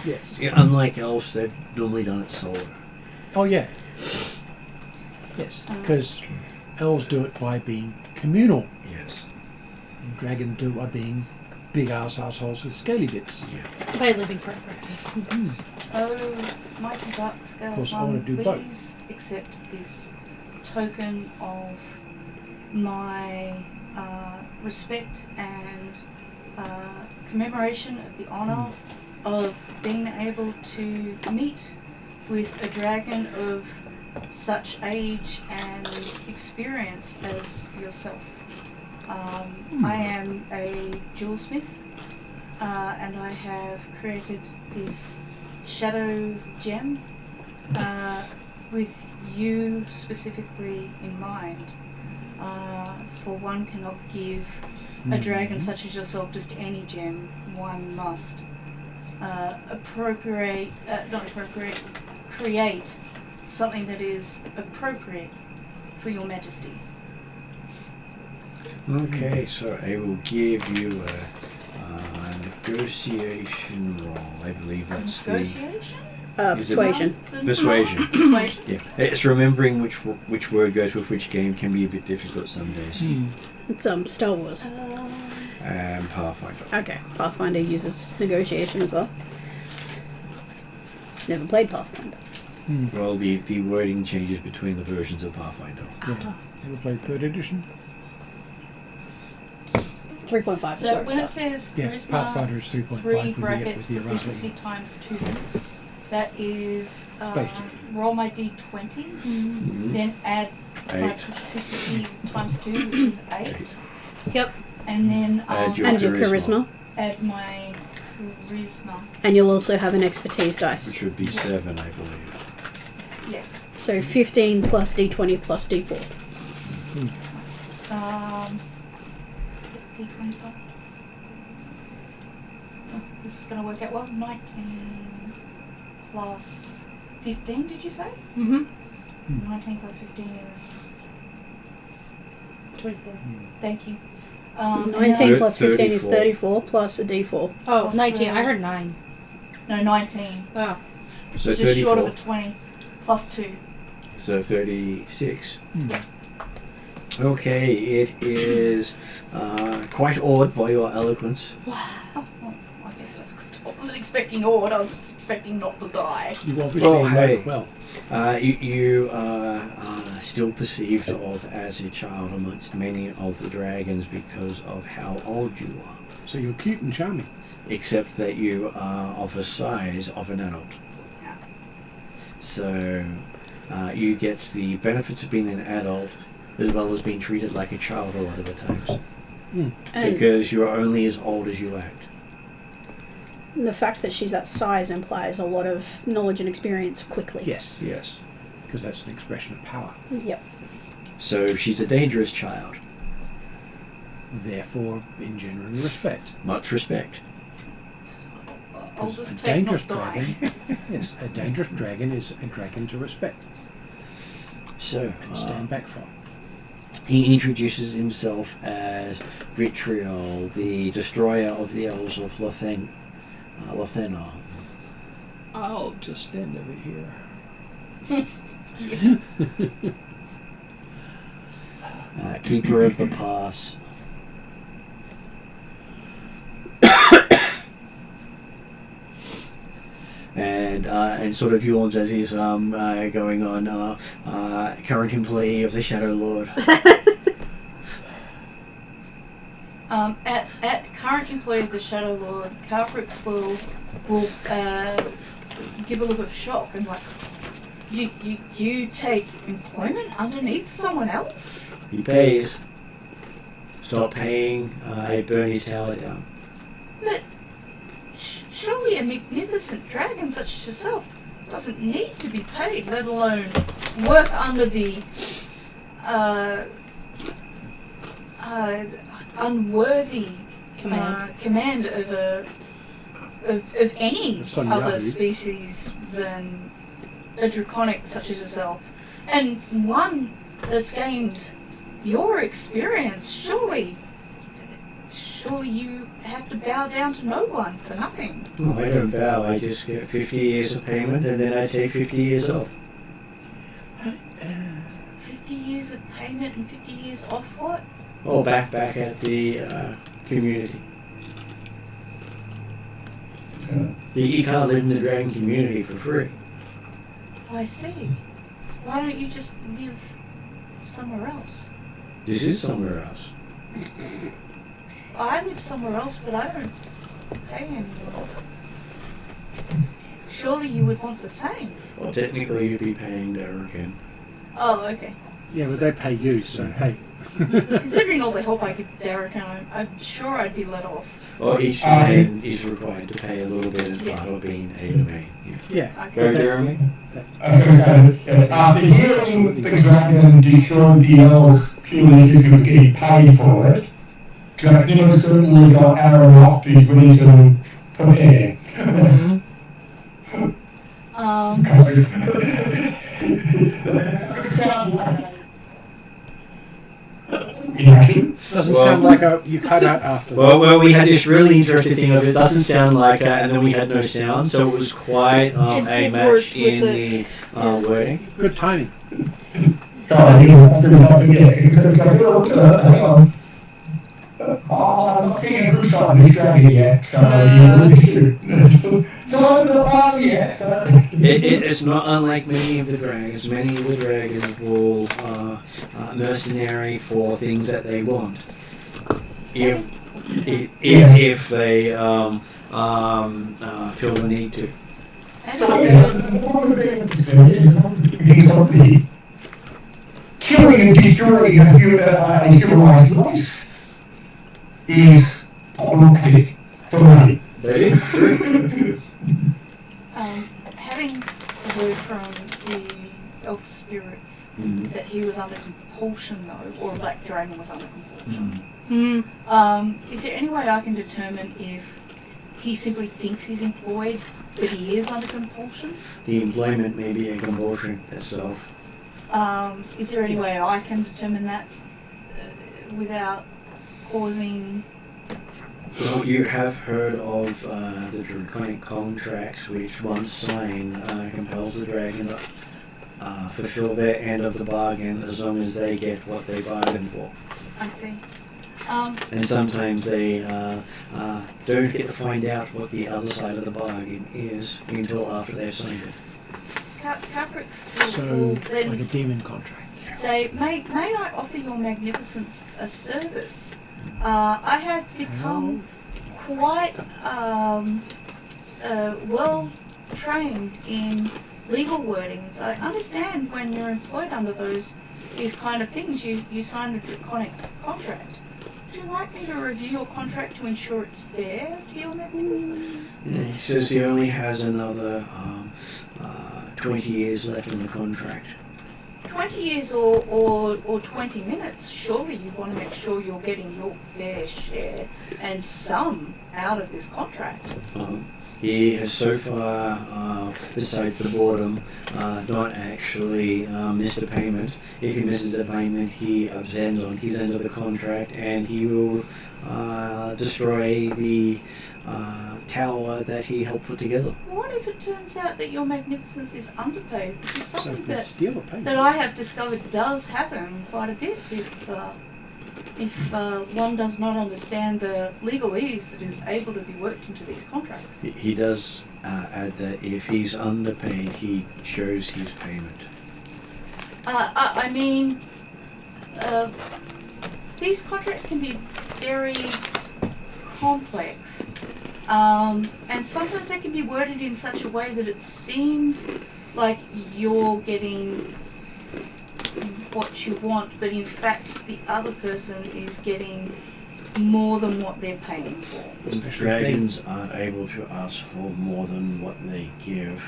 Yes. Yeah, unlike elves, they've normally done it solo. Oh yeah. Yes, because elves do it by being communal. Yes. And dragons do it by being big assholes with scaly bits. Yeah. By living forever. Oh, Mighty Dark Scale Of course, I wanna do both. please accept this token of my respect and commemoration of the honour of being able to meet with a dragon of such age and experience as yourself. I am a jewelsmith, and I have created this shadow gem with you specifically in mind. For one cannot give a dragon such as yourself just any gem. One must create something that is appropriate for your majesty. Okay, so I will give you a negotiation roll. I believe that's Negotiation? Persuasion. Persuasion. Persuasion. Yeah, it's remembering which word goes with which game can be a bit difficult some days. It's Star Wars. And Pathfinder. Okay, Pathfinder uses negotiation as well. Never played Pathfinder. Well, the wording changes between the versions of Pathfinder. Yeah. Ever played 3rd edition? 3.5 is So where it when it starts. says Yeah, charisma Pathfinder is 3.5 3 with the brackets with the proficiency Erasmus. times 2, that is Basically. roll my d20, then add my 8. proficiency times 2, which is 8. Yep. And then Add And your charisma. add my charisma. And you'll also have an expertise Which dice. would be 7, I believe. Yes. So 15 plus d20 plus d4. D20 side. Oh, this is going to work out well. 19 plus 15, did you say? Mm-hmm. 19 plus 15 is... 24. Thank you. 19 plus 15 is 34. 34 plus a d4. Oh, Plus 19. the- I heard 9. No, 19. Oh. So It's just short of 34. a 20. Plus 2. So 36. Okay, it is quite awed by your eloquence. Wow. Oh, I guess that's good. I wasn't expecting awed. I was expecting not to die. You obviously Oh, know hey. well. You are still perceived of as a child amongst many of the dragons because of how old you are. So you're cute and charming. Except that you are of the size of an adult. Yeah. So you get the benefits of being an adult as well as being treated like a child a lot of the times. And Because you are only as old as you act. the fact that she's that size implies a lot of knowledge and experience quickly. Yes, Yes. because that's an expression of power. Yep. So she's a dangerous child. Therefore, engendering respect. Much respect. I'll Because just a take dangerous not die. dragon. Yes, a dangerous dragon is a dragon to respect So and stand back from. he introduces himself as Vitriol, the destroyer of the elves of Lothena. I'll just stand over here. Keeper of the pass. And sort of yawns as he's going on. Current employee of the Shadow Lord. At current employee of the Shadow Lord, Calprix will give a look of shock and like, you take employment underneath someone else? He pays. Stop paying. I burn his tower down. But surely a magnificent dragon such as yourself doesn't need to be paid, let alone work under the unworthy command of any Of some other Yahoo. species than a draconic such as yourself, and one that's gained your experience. Surely Surely you have to bow down to no one for nothing. Oh, I don't bow, I just get 50 years of payment and then I take 50 years off. 50 years of payment and 50 years off what? Oh, back at the community. You can't live in the dragon community for free. I see. Why don't you just live somewhere else? This is somewhere else. I live somewhere else, but I don't pay anyone. Surely you would want the same. Well, technically you'd be paying Darrican. Oh, okay. Yeah, but they pay you, so hey. Considering all the help I give Derek, I'm sure I'd be let off. Well, each domain is required to pay a little bit as part of being a domain. Yeah. Go, Jeremy. After hearing the dragon destroy the elves purely because he was getting paid for it, Dragon certainly got arrow locked, he's ready to prepare. Doesn't sound like you cut out after. Well, we had this really interesting thing of it doesn't sound like and then we had no sound, so it was quite a match in the wording. Good timing. Sorry, hang on. I'm not seeing a good shot of this dragon yet, so It's not unlike many of the dragons. Many of the dragons will mercenary for things that they want. If they feel the need to. Killing and destroying a civilized race is problematic for money. That is true. Having heard from the elf spirits that he was under compulsion, though, or Black Dragon was under compulsion, is there any way I can determine if he simply thinks he's employed, but he is under compulsion? The employment may be a compulsion itself. Is there any way I can determine that without causing... Well, you have heard of the draconic contracts which once signed compels the dragon to fulfill their end of the bargain as long as they get what they bargained for. I see. And sometimes they don't get to find out what the other side of the bargain is until after they've signed it. Caprics So, will like then a demon contract. say, may I offer your magnificence a service? I have become quite well trained in legal wordings. I understand when you're employed under these kind of things, you sign a draconic contract. Would you like me to review your contract to ensure it's fair to your magnificence? Yeah, he says he only has another 20 years left in the contract. 20 years or 20 minutes, surely you want to make sure you're getting your fair share and some out of this contract. He has so far, besides the boredom, not actually missed a payment. If he misses a payment, he absends on his end of the contract and he will destroy the tower that he helped put together. What if it turns out that your magnificence is underpaid? Which is So something if they that steal a payment. I have discovered does happen quite a bit if one does not understand the legalese that is able to be worked into these contracts. He does add that if he's underpaid, he shows his payment. I mean, these contracts can be very complex, and sometimes they can be worded in such a way that it seems like you're getting what you want, but in fact the other person is getting more than what they're paying for. Dragons aren't able to ask for more than what they give.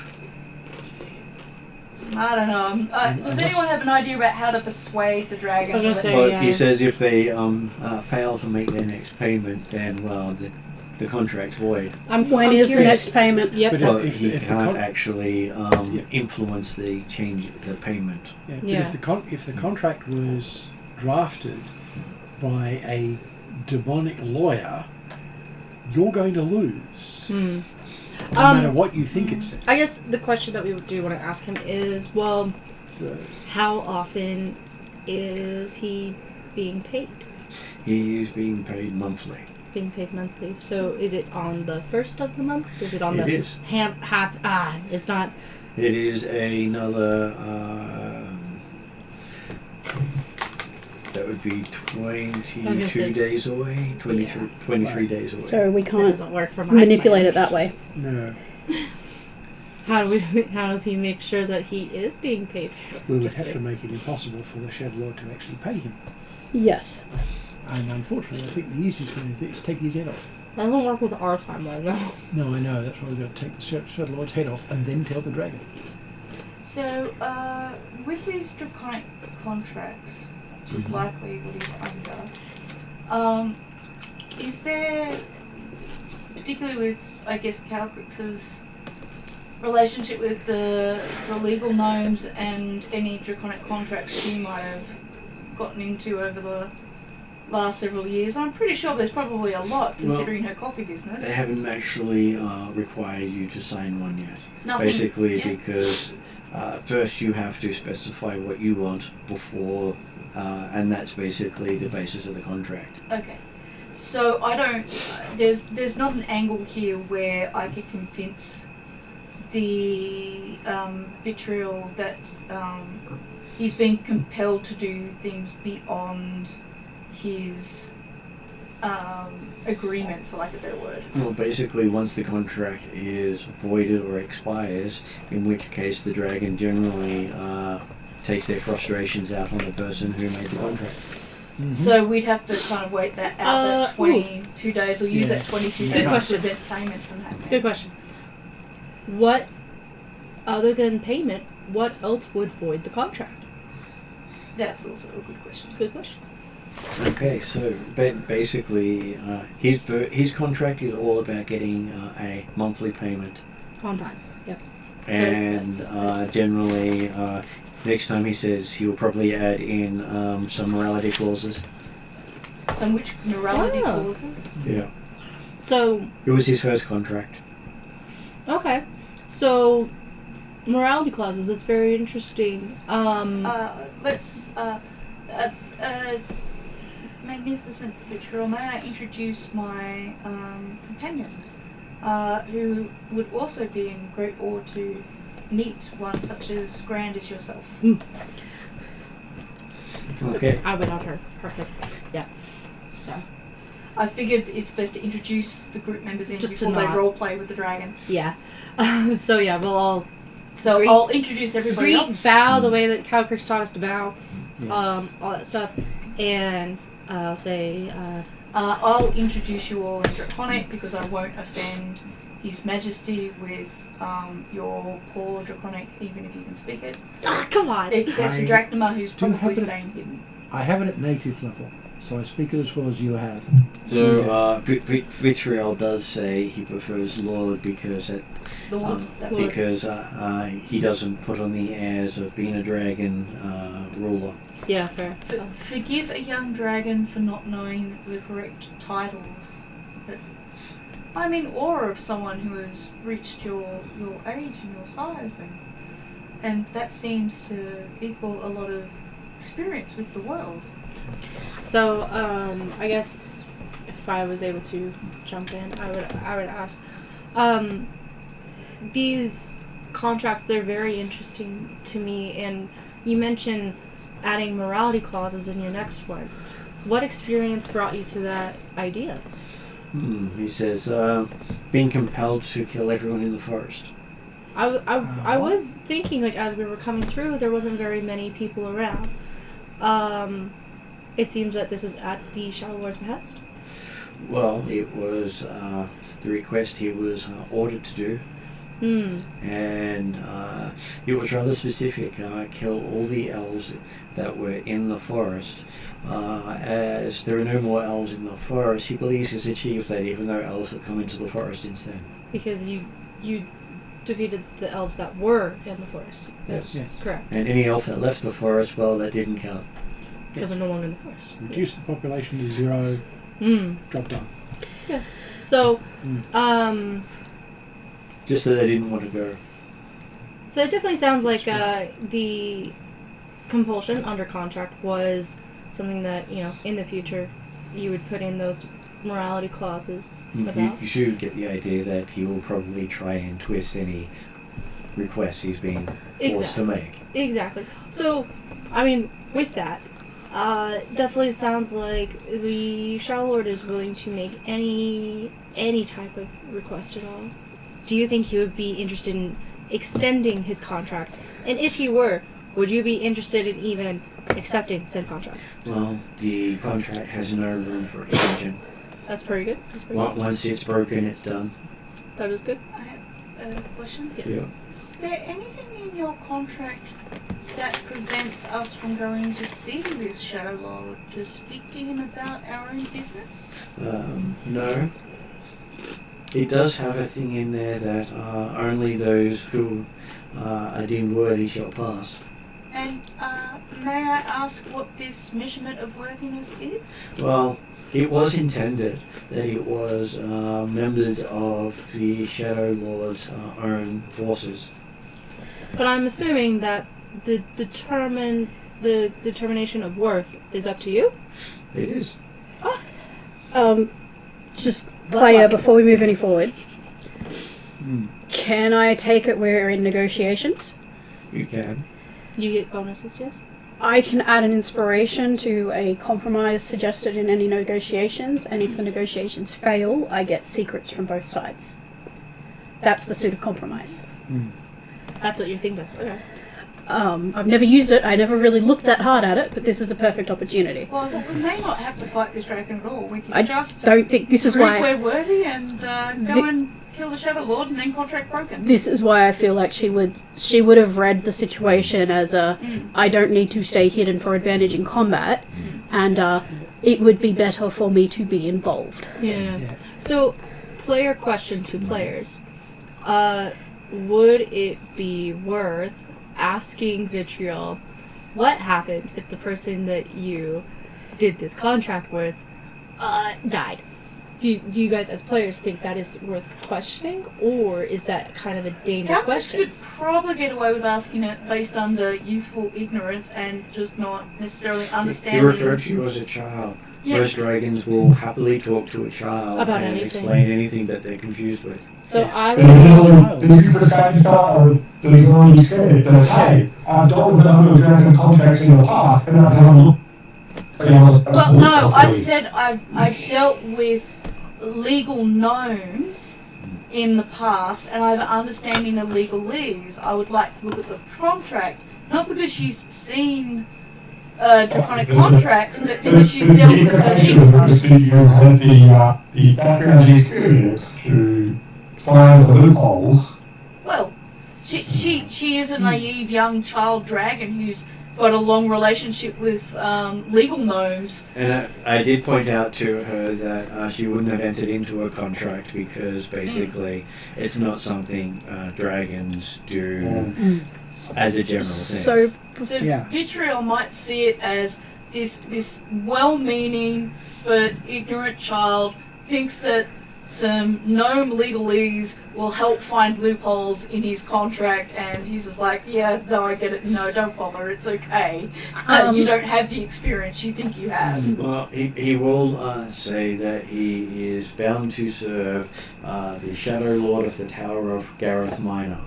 I don't know. Does anyone have an idea about how to persuade the dragon? I was gonna say, But yeah. he says if they fail to make their next payment, then the contract's void. When is the next payment? Yep. But Well, if he the can't actually influence the change the payment. Yeah, but if the contract was drafted by a demonic lawyer, you're going to lose. Hmm. No matter what you think it says. I guess the question that we do want to ask him is, well, So, how often is he being paid? He's being paid monthly. Being paid monthly. So is it on the first of the month? Is it on It the is. it's not. It is another. That would be 22 days away. 23 days away. So we That can't doesn't work for my manipulate plan. it that way. no. How does he make sure that he is being paid? We would Just have to kidding. make it impossible for the Shed Lord to actually pay him. Yes. And unfortunately, I think the easiest way to do it is take his head off. That doesn't work with our timeline though. No, I know. That's why we've got to take the Shed Lord's head off and then tell the dragon. So, with these draconic contracts, which is likely what he's under, is there, particularly with, I guess, Calcrix's relationship with the legal gnomes and any draconic contracts she might have gotten into over the last several years? I'm pretty sure there's probably a lot, considering her coffee business. They haven't actually required you to sign one yet. Nothing. Basically, Yeah. because first you have to specify what you want before, and that's basically the basis of the contract. Okay. So I don't. There's not an angle here where I could convince the Vitriol that he's being compelled to do things beyond his agreement, for lack of a better word. Well, basically, once the contract is voided or expires, in which case the dragon generally takes their frustrations out on the person who made the contract. Mm-hmm. So we'd have to kind of wait that out, that 22 days, or use Yeah. that 22 Good days to question. prevent payment from happening. Good question. What, other than payment, what else would void the contract? That's also a good question. Good question. Okay, so basically, his contract is all about getting a monthly payment, On time. Yep. and that's- generally, next time he says he'll probably add in some morality clauses. Some which morality Oh. clauses? Yeah, So, it was his first contract. okay. So, morality clauses, that's very interesting. Magnificent Vitriol, may I introduce my companions, who would also be in great awe to meet one such as grand as yourself. Okay. I would not her. Perfect. Yeah. So, I figured it's best to introduce the group members in Just to before they not- roleplay with the dragon. yeah. So, yeah, we'll all So Greet- I'll introduce everybody greet, else. bow the way that Calcrix taught us to bow, Yes. all that stuff, and I'll say, I'll introduce you all in Draconic because I won't offend His Majesty with your poor Draconic, even if you can speak it. come on! Except for I Drachnema, who's do probably have it- staying hidden. I have it at native level, so I speak it as well as you have. So Vitriol does say he prefers Lord because Lord, that Lord. because he doesn't put on the airs of being a dragon ruler. Yeah, fair. Forgive a young dragon for not knowing the correct titles. But I'm in awe of someone who has reached your age and your size, and that seems to equal a lot of experience with the world. So, I guess if I was able to jump in, I would ask. These contracts, they're very interesting to me, and you mentioned adding morality clauses in your next one. What experience brought you to that idea? He says, being compelled to kill everyone in the forest. I was thinking, like, as we were coming through, there wasn't very many people around. It seems that this is at the Shadow Lord's behest. Well, it was the request he was ordered to do, and it was rather specific. Kill all the elves that were in the forest. As there are no more elves in the forest, he believes he's achieved that, even though elves have come into the forest instead. Because you defeated the elves that were in the forest. That's Yes. correct. And any elf that left the forest, well, that didn't count. Because they're no longer in the forest. Reduce the population to 0, Job done. So, Just that they didn't want to go. so it definitely sounds like the compulsion under contract was something that, in the future you would put in those morality clauses about. You should get the idea that he will probably try and twist any requests he's being forced to make. Exactly. So, with that, definitely sounds like the Shadow Lord is willing to make any type of request at all. Do you think he would be interested in extending his contract? And if he were, would you be interested in even accepting said contract? Well, the contract has no room for extension. That's pretty good. Once it's broken, it's done. That is good. I have a question. Yes. Yeah. Is there anything in your contract that prevents us from going to see this Shadow Lord to speak to him about our own business? No. It does have a thing in there that only those who are deemed worthy shall pass. And may I ask what this measurement of worthiness is? Well, it was intended that it was members of the Shadow Lord's own forces. But I'm assuming that the determination of worth is up to you? It is. Just player, before we move any forward, Mm. can I take it we're in negotiations? You can. You get bonuses, yes? I can add an inspiration to a compromise suggested in any negotiations, and if the negotiations fail, I get secrets from both sides. That's the suit of compromise. That's what you think does. Okay. I've never used it, I never really looked that hard at it, but this is a perfect opportunity. Well, we may not have to fight this dragon at all. We can I just don't think this is prove why... we're worthy and go and kill the Shadow Lord and then contract broken. This is why I feel like she would have read the situation as I don't need to stay hidden for advantage in combat, and it would be better for me to be involved. Yeah. So, player question to players. Would it be worth asking Vitriol what happens if the person that you did this contract with died? Do you guys as players think that is worth questioning, or is that kind of a dangerous question? Could probably get away with asking it based on the youthful ignorance and just not necessarily understanding. You referred to you as a child. Yeah. Most dragons will happily talk to a child About and anything. explain anything that they're confused with. So Yes. I But would... this is the same start that he's already said that, hey, I've dealt with other dragon contracts in the past, and I've had a look. Well, no, I've said I've dealt with legal gnomes in the past, and I have an understanding of legalese. I would like to look at the contract, not because she's seen draconic contracts, but because she's dealt with her legal gnomes. You had the background and experience to find the loopholes. Well, she is a naive young child dragon who's got a long relationship with legal gnomes. And I did point out to her that she wouldn't have entered into a contract because basically it's not something dragons do as a general thing. So Yeah. Vitriol might see it as this well-meaning but ignorant child thinks that some gnome legalese will help find loopholes in his contract, and he's just like, yeah, no, I get it, no, don't bother, it's okay. You don't have the experience you think you have. Well, he will say that he is bound to serve the Shadow Lord of the Tower of Gareth Minor,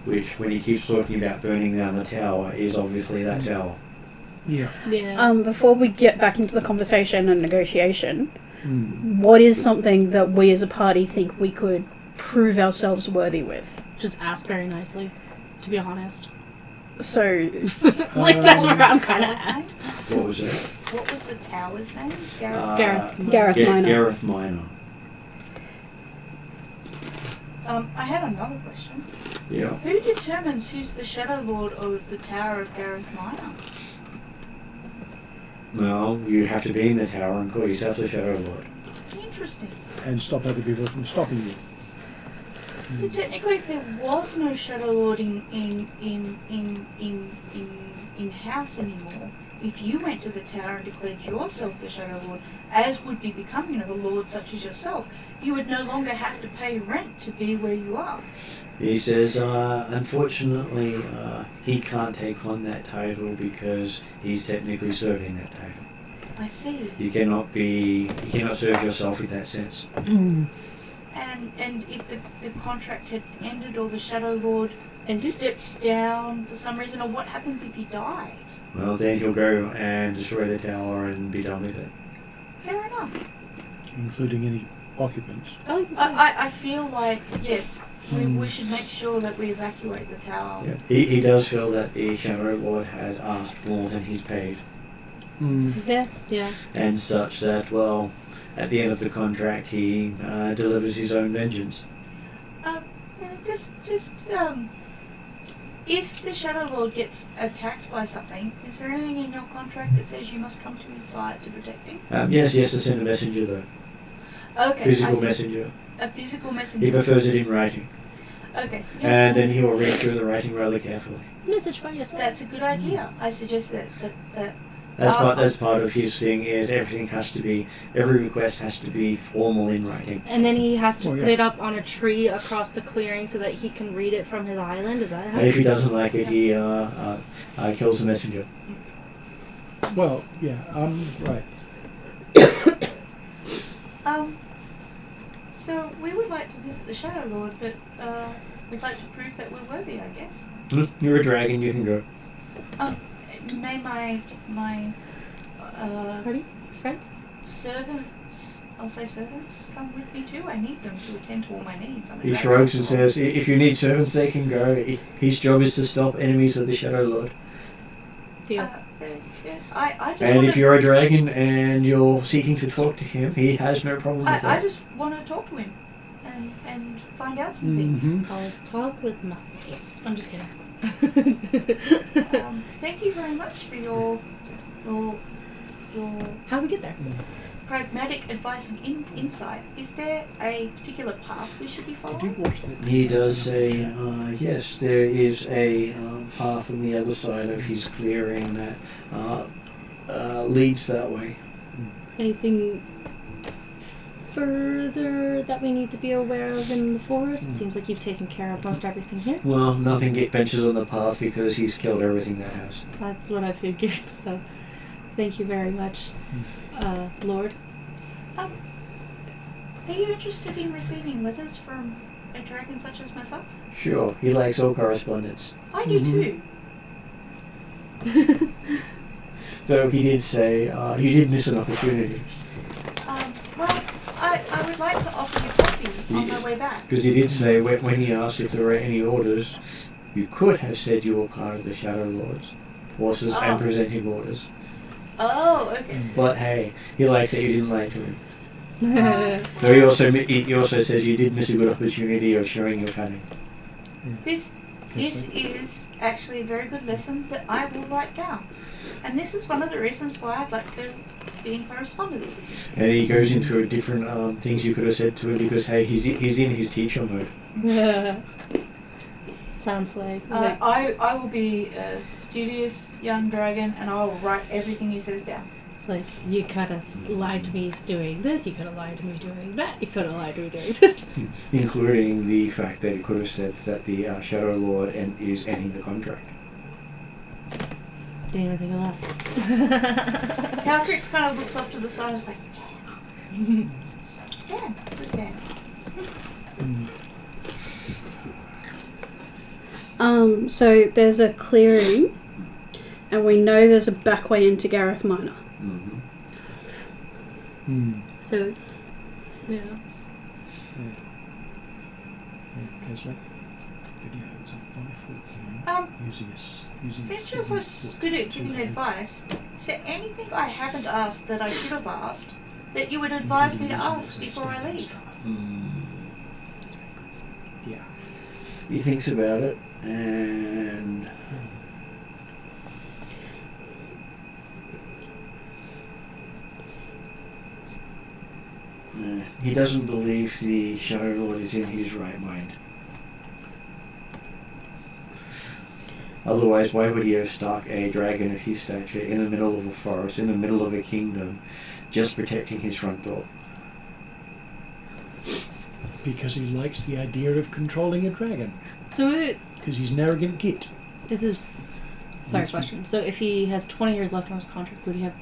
which, when he keeps talking about burning down the tower, is obviously that tower. Yeah. Yeah. Before we get back into the conversation and negotiation, what is something that we as a party think we could prove ourselves worthy with? Just ask very nicely, to be honest. So, Like, that's where I'm kind of Tower's at. name? What was it? What was the tower's name? Gareth Minor. Gareth Minor. I had another question. Yeah. Who determines who's the Shadow Lord of the Tower of Gareth Minor? Well, you have to be in the tower and call yourself the Shadow Lord. Interesting. And stop other people from stopping you. So technically, if there was no Shadow Lord in house anymore, if you went to the tower and declared yourself the Shadow Lord, as would be becoming of a lord such as yourself, you would no longer have to pay rent to be where you are. He says, unfortunately, he can't take on that title because he's technically serving that title. I see. You cannot serve yourself in that sense. And if the contract had ended or the Shadow Lord Ended? stepped down for some reason, or what happens if he dies? Well, then he'll go and destroy the tower and be done with it. Fair enough. Including any occupants. I like this one. I feel like, yes, we should make sure that we evacuate the tower. Yeah. He does feel that the Shadow Lord has asked more than he's paid. Yeah. And such that, well, at the end of the contract, he delivers his own vengeance. If the Shadow Lord gets attacked by something, is there anything in your contract that says you must come to his side to protect him? Yes, he has to send a messenger, though. Okay, I Physical see. messenger. A physical He messenger. prefers it in writing. Okay. And then he will read through the writing rather carefully. Message by yourself. That's a good idea. I suggest that That's part of his thing, is every request has to be formal in writing. And then he has to Oh, put yeah. it up on a tree across the clearing so that he can read it from his island. Is that how And if he does? doesn't like it, he kills the messenger. Well, yeah, right. So we would like to visit the Shadow Lord, but we'd like to prove that we're worthy, I guess. You're a dragon, you can go. May my Party? Friends? servants, I'll say servants, come with me too. I need them to attend to all my needs. I'm a He dragon. shrugs and says, if you need servants, they can go. His job is to stop enemies of the Shadow Lord. Deal. I just And wanna, if you're a dragon and you're seeking to talk to him, he has no problem with I that. just want to talk to him and find out some things. I'll talk with my face. I'm just kidding. Thank you very much for your How do we get there? pragmatic advice and insight. Is there a particular path we should be Did you following? watch that? He does say, yes, there is a path on the other side of his clearing that leads that way. Anything further that we need to be aware of in the forest? It seems like you've taken care of most everything here. Well, nothing ventures on the path because he's killed everything that has. That's what I figured, so thank you very much, Lord. Are you interested in receiving letters from a dragon such as myself? Sure, he likes all correspondence. I do too. Though he did say, you did miss an opportunity. Well, I would like to offer you coffee on my way back. Because he did say, when he asked if there were any orders, you could have said you were part of the Shadow Lord's forces Oh. and presenting orders. Oh, okay. But hey, he likes that you didn't lie to him. Though he also says you did miss a good opportunity of showing your cunning. This is actually a very good lesson that I will write down. And this is one of the reasons why I'd like to be in correspondence with you. And he goes into different things you could have said to him because, hey, he's in his teacher mode. Sounds like I will be a studious young dragon and I will write everything he says down. it's like you could have lied to me doing this. You could have lied to me doing that. You could have lied to me doing this. Including the fact that he could have said that the Shadow Lord is ending the contract. Didn't even think of that. Caltrix kind of looks off to the side and is like, damn. Damn, just damn. So there's a clearing, and we know there's a back way into Gareth Minor. So, yeah. Because that video is a 5 foot using Since you're so good at giving advice, is there anything I haven't asked that I should have asked that you would advise me to ask before I leave? Yeah. He thinks about it and he doesn't believe the Shadow Lord is in his right mind. Otherwise, why would he have stuck a dragon of his stature in the middle of a forest, in the middle of a kingdom, just protecting his front door? Because he likes the idea of controlling a dragon. So Because he's an arrogant git. this is fair question. So if he has 20 years left on his contract, would he have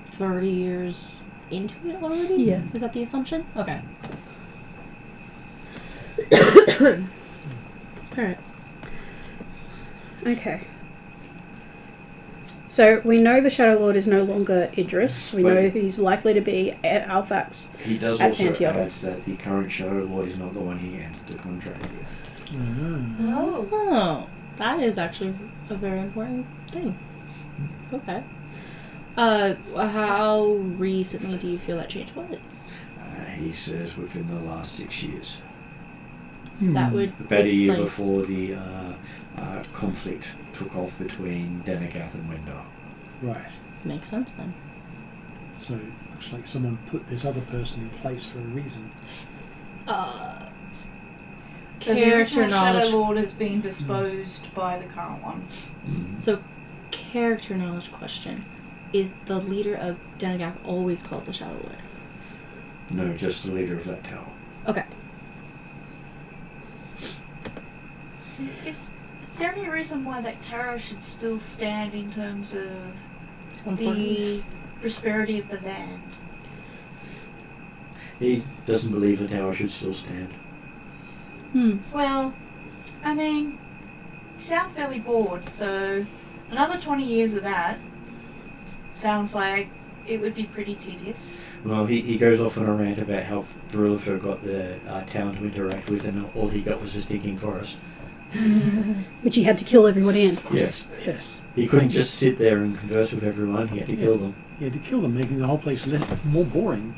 30 years into it already? Yeah. Is that the assumption? Okay. Alright. Okay. So we know the Shadow Lord is no longer Idris. We know he's likely to be Alphax. He does At also Santiago. add that the current Shadow Lord is not the one he entered the contract with. Oh. Oh, that is actually a very important thing. Okay. How recently do you feel that change was? He says within the last 6 years. That would About a year explain- before the conflict took off between Denagath and Wendar. Right. Makes sense then. So it looks like someone put this other person in place for a reason. So the Character original Shadow knowledge. Lord has been disposed by the current one. So, character knowledge question: is the leader of Denagath always called the Shadow Lord? No, just the leader of that tower. Okay. Is there any reason why that tower should still stand in terms of the Importance. prosperity of the land? He doesn't believe the tower should still stand. Well, I mean, you sound fairly bored, so another 20 years of that sounds like it would be pretty tedious. Well, he goes off on a rant about how Brulifer got the town to interact with, and all he got was a stinking forest. Which he had to kill everybody in. Yes. Yes. He couldn't just sit there and converse with everyone, he had to kill them. He had to kill them, making the whole place more boring.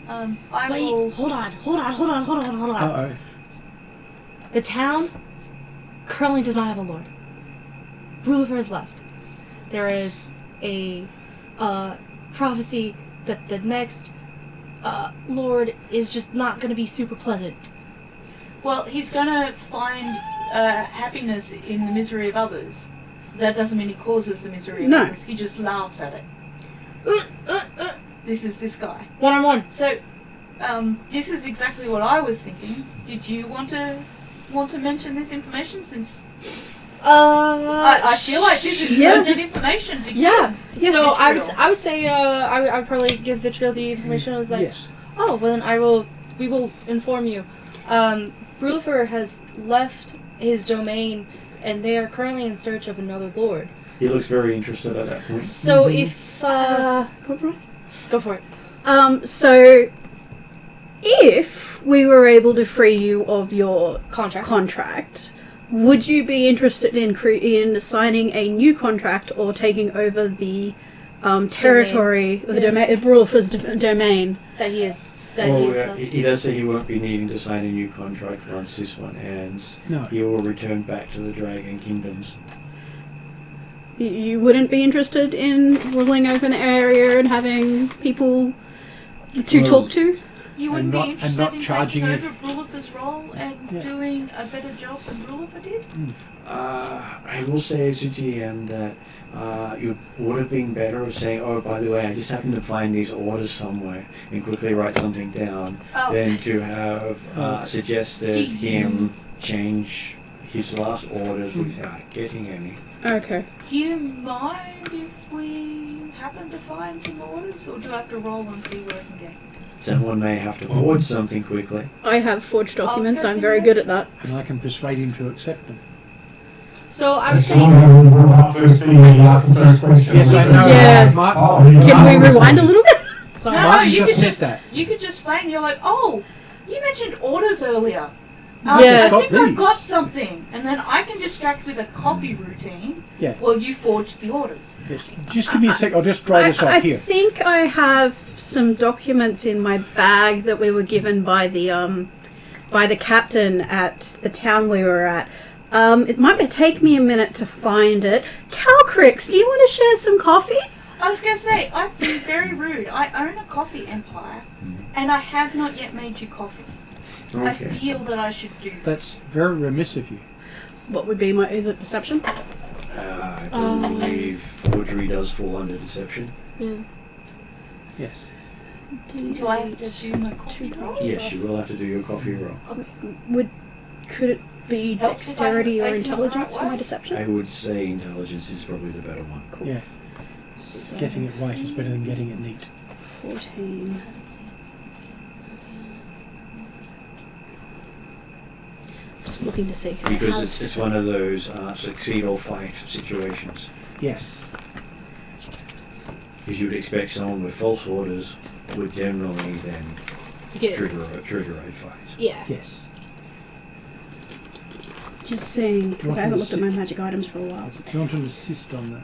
I Wait, will. hold on. Uh-oh. The town currently does not have a lord. Brulifer is left. There is a prophecy that the next lord is just not going to be super pleasant. Well, he's gonna find happiness in the misery of others. That doesn't mean he causes the misery of No. others. He just laughs at it. This is this guy. One-on-one. So, this is exactly what I was thinking. Did you want to mention this information? Since I feel like this is yeah. pertinent information to Yeah. give. So Vitriol. I would say I would probably give Vitriol the information. I was like, Yes. oh, well then we will inform you. Brulifer has left his domain, and they are currently in search of another lord. He looks very interested at that point. So if go for it. So if we were able to free you of your Contract. would you be interested in signing a new contract or taking over the territory of the domain, Brulifer's domain? That he is. He does say he won't be needing to sign a new contract once this one ends. No. He will return back to the Dragon Kingdoms. You wouldn't be interested in ruling over an area and having people to Well, talk to? You wouldn't and be not interested in charging taking if- over Brulifer's role and Yeah. doing a better job than Brulifer did? I will say as a GM that it would have been better of saying, oh, by the way, I just happened to find these orders somewhere and quickly write something down, Oh. than to have suggested him change his last orders without getting any. Okay. Do you mind if we happen to find some orders, or do I have to roll and see where I can get? Someone may have to forge something quickly. I have forged documents. gonna I'm say very that. good at that. And I can persuade him to accept them. So I would It's say. someone who brought up first thing he asked the first question. Yes, I know. Yeah. Mark, Oh, he Can we asked rewind a it. little bit? Sorry. No, Martin you just could said just that. you could just feign. You're like, oh, you mentioned orders earlier. Yeah. I I've got think I've these. got something, and then I can distract with a copy routine. Yeah. Well, you forged the orders. Yes. Just give me a sec. I'll just dry this I off here. think I have some documents in my bag that we were given by the captain at the town we were at. It might take me a minute to find it. Calcrix, do you want to share some coffee? I was going to say, I've been very rude. I own a coffee empire, and I have not yet made you coffee. I Okay. feel that I should do That's very remiss of you. What would be is it deception? I believe forgery does fall under deception. Yeah. Yes. Do I have to do my coffee roll? Yes, you will have to do your coffee roll. Could it be Helps if I have dexterity a or face in the right intelligence for my way. deception? I would say intelligence is probably the better one. Cool. Yeah. So Getting it right is better than getting it neat. 14. Just looking to see. Because it's one of those succeed or fight situations. Yes. Because you'd expect someone with false orders would generally then Yeah. trigger a fight. Yeah. Yes. Just seeing, because I What haven't is looked at my it? magic items for a while. Do you want to insist on that?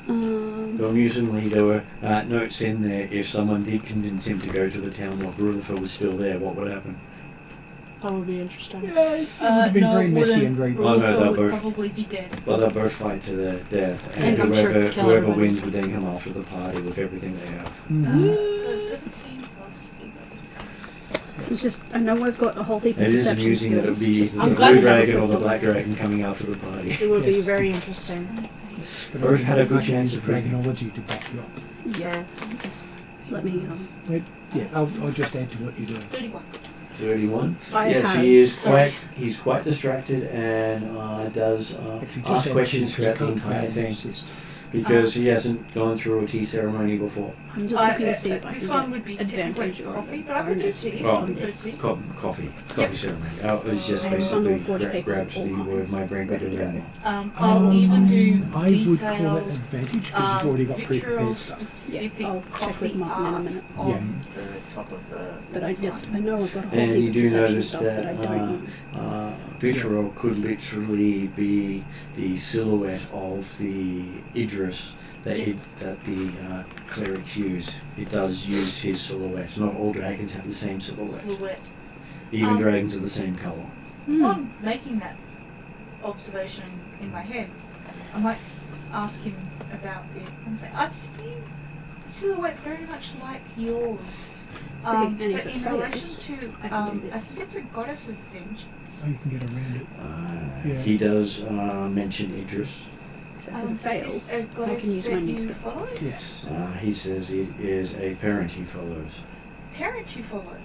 So amusingly, there were notes in there. If someone did convince him to go to the town while Brunifer was still there, what would happen? That would be interesting. Yeah, it would have been very messy and very. Oh, no, they'll would both- probably be dead. Well, they'll both fight to their death, and And I'm sure whoever, kill whoever everybody. wins would then come after the party with everything they have. So 17 plus 11. I know I've got a whole heap of It is deception amusing that it would skills. be Just the I'm blue glad that dragon or was the the- black dragon coming after the party. It would be Yes. very interesting. But Or it had a I good can chance use of bringing- dragonology to back you up. Yeah, just let me. Yeah, I'll just add to what you're doing. 31. 31. I Yes, have- he is sorry. he's quite distracted and does Actually, just ask add questions to it, throughout the can't entire fail thing assist. because he hasn't gone through a tea ceremony before. I'm just looking to see if I This can one get would be advantage technically or coffee, but I could do bonus tea based Well, on this. Coffee ceremony. Oh, it's just I have basically bundle of forged papers grabs of the all word kinds my brain got ready it to in. go. I'll even do I would call detailed it advantage because you've already got prepared vitriol stuff. specific Yeah, I'll check coffee with Martin in a art minute. on the top of the But I know I've got a whole And you heap of do deception notice stuff that I that don't use. vitriol could literally be the silhouette of the Idris that the clerics use. It does use his silhouette. Not all dragons have the same silhouette. silhouette. Even dragons are the same colour. Upon making that observation in my head, I might ask him about it and say, I've seen a silhouette very much like yours. See, and if But it in fails, relation to, I can do I this. think it's a goddess of vengeance. Oh, you can get around it. Yeah. He does mention Idris. So if it Is this a fails, I goddess can use my that new you skill. follow? Yes. He says it is a parent he follows. Parent you follow?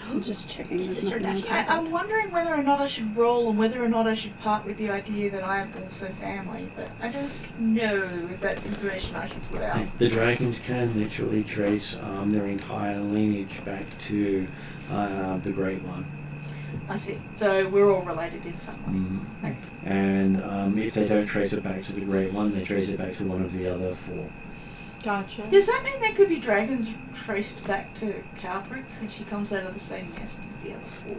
I'm just checking This there's is your nothing else. nephew. I'm wondering whether or not I should roll and whether or not I should part with the idea that I am also family, but I don't know if that's information I should put out. The dragons can literally trace their entire lineage back to the Great One. I see. So we're all related in some way. Okay. And if they don't trace it back to the Great One, they trace it back to one of the other four. Gotcha. Does that mean there could be dragons traced back to Calbrick since she comes out of the same nest as the other four?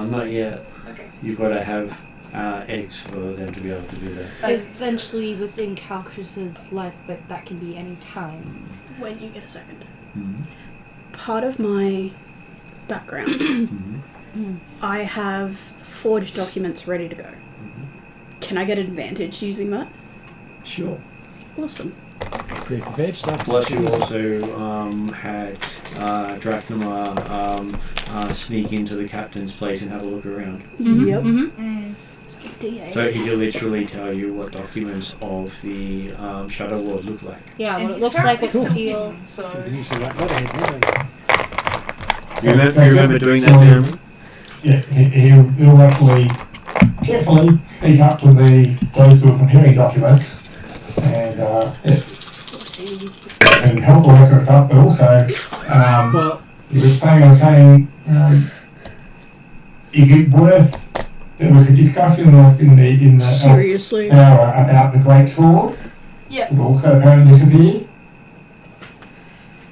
Not yet. Okay. You've got to have eggs for them to be able to do that. Eventually within Calcris's life, but that can be any time. When you get a second. Mm-hmm. Part of my background, Mm-hmm. I have forged documents ready to go. Mm-hmm. Can I get advantage using that? Sure. Awesome. Pre-prepared stuff. Plus, you also had Drachnama sneak into the captain's place and have a look around. Yep. Mm. So D8. So he can literally tell you what documents of the Shadow Lord look like. Yeah, And what it he's looks like apparently is still seal. hidden, so So you use the right letterhead, You remember doing that, Jeremy? Yeah, he'll actually carefully sneak up to those who are preparing documents and help all that sort of stuff, but also Well, he was planning on saying, is it worth? There was a discussion in the Seriously? hour about the great sword. yeah. It also apparently disappeared.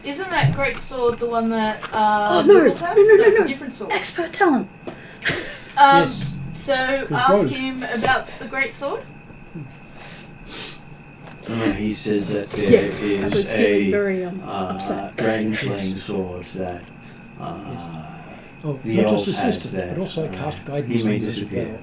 Isn't that great sword the one that no, Nibble has? no, That's no. a different sword. Expert talent. yes. So 'Cause ask rogue. him about the great sword. He says that Yeah, there I was is feeling a very upset. dragon slaying sword that Oh, the not elves just had assistant, that but also cast guidance he may on this as disappear.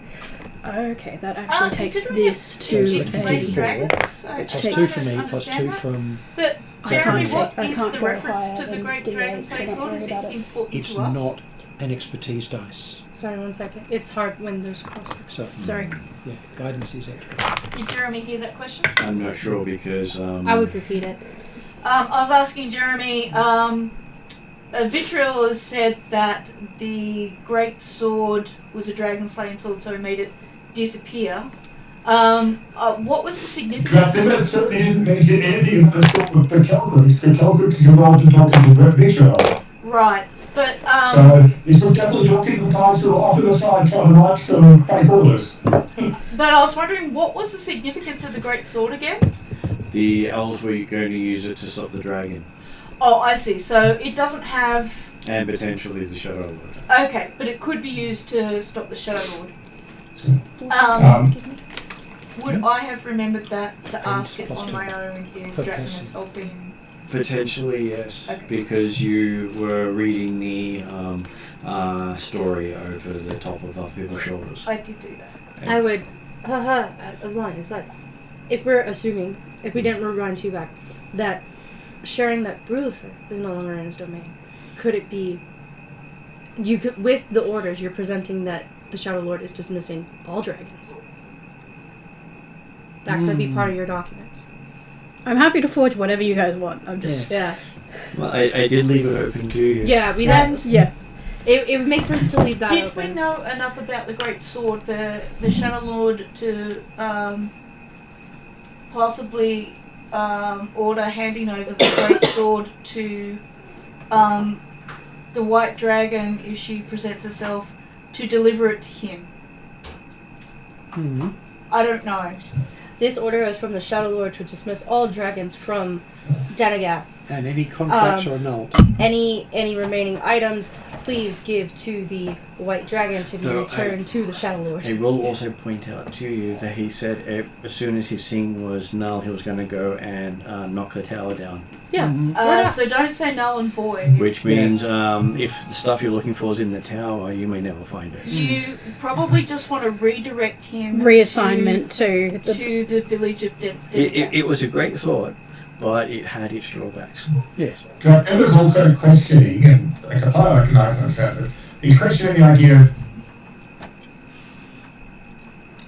well. Okay, that actually takes considering this it to explains a- dragons, I Which Plus takes- two don't for me, plus understand two that. from. But I Jeremy, can't what take- I is can't the go reference higher to the than Great D8, Dragon so Slaying don't Sword? worry Is about it it. important It's to us? not. and expertise dice. Sorry, 1 second. It's hard when there's crosswords. So, Sorry. yeah, guidance is extra. Did Jeremy hear that question? I'm not sure because I would repeat it. I was asking Jeremy, Vitriol has said that the great sword was a dragon slaying sword, so he made it disappear. What was the significance? It certainly didn't mention anything of the sort with the Calgary. The Calgary is involved in talking to Vitriol. Right, but So he's definitely talking the guys who are off to the side trying to write some fake orders. but I was wondering, what was the significance of the great sword again? the elves were going to use it to stop the dragon Oh, I see. So it doesn't have. and potentially the Shadow Lord. Okay, but it could be used to stop the Shadow Lord. Would I have remembered that to ask it on my own if Per Dragon person. has all been? Potentially, yes, Okay. because you were reading the story over the top of other people's shoulders. I did do that. I would, as long as if we're assuming, if we didn't rewind too back, that sharing that Brulifer is no longer in his domain, could it be, you could, with the orders, you're presenting that the Shadow Lord is dismissing all dragons. That could be part of your documents. I'm happy to forge whatever you guys want. I'm just Yeah. Well, I did leave it open to you. Yeah, we And don't. yeah. It would make sense to leave that did open. we know enough about the Great Sword for the Shadow Lord to possibly order handing over the Great Sword to the White Dragon if she presents herself to deliver it to him? Mm-hmm. I don't know. This order is from the Shadow Lord to dismiss all dragons from Danagath. And any contracts are annulled. Any remaining items, please give to the White Dragon to be No, returned to the Shadow Lord. I will also point out to you that he said as soon as his scene was null, he was going to go and knock the tower down. Yeah. Mhm. We're not- So don't say null and void. Which means if the stuff you're looking for is in the tower, you may never find it. You probably just want to redirect him Reassignment to the. to the village of It was a great thought, but it had its drawbacks. Yes. Emma's also questioning, and I suppose I can understand it, he's questioning the idea of,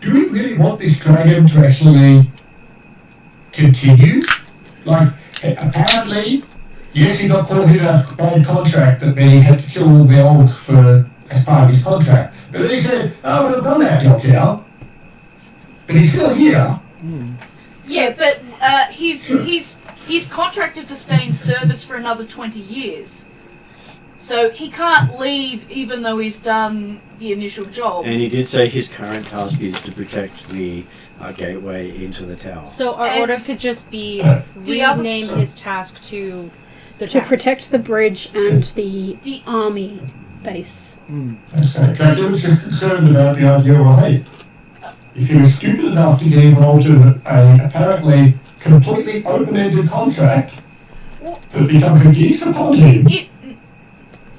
do we really want this dragon to actually continue? Like, apparently, yes, he got caught in a bad contract that meant he had to kill all the elves as part of his contract. But then he said, oh, we've done that job now. But he's still here. Yeah, but he's contracted to stay in service for another 20 years. So he can't leave even though he's done the initial job. And he did say his current task is to protect the gateway into the tower. So our And order could just be the other- rename his task to the To tower. protect the bridge and the The- army base. Dragon was just concerned about the idea, well, hey, if he was stupid enough to get involved in a apparently completely open-ended contract Well, that becomes a geese upon him. it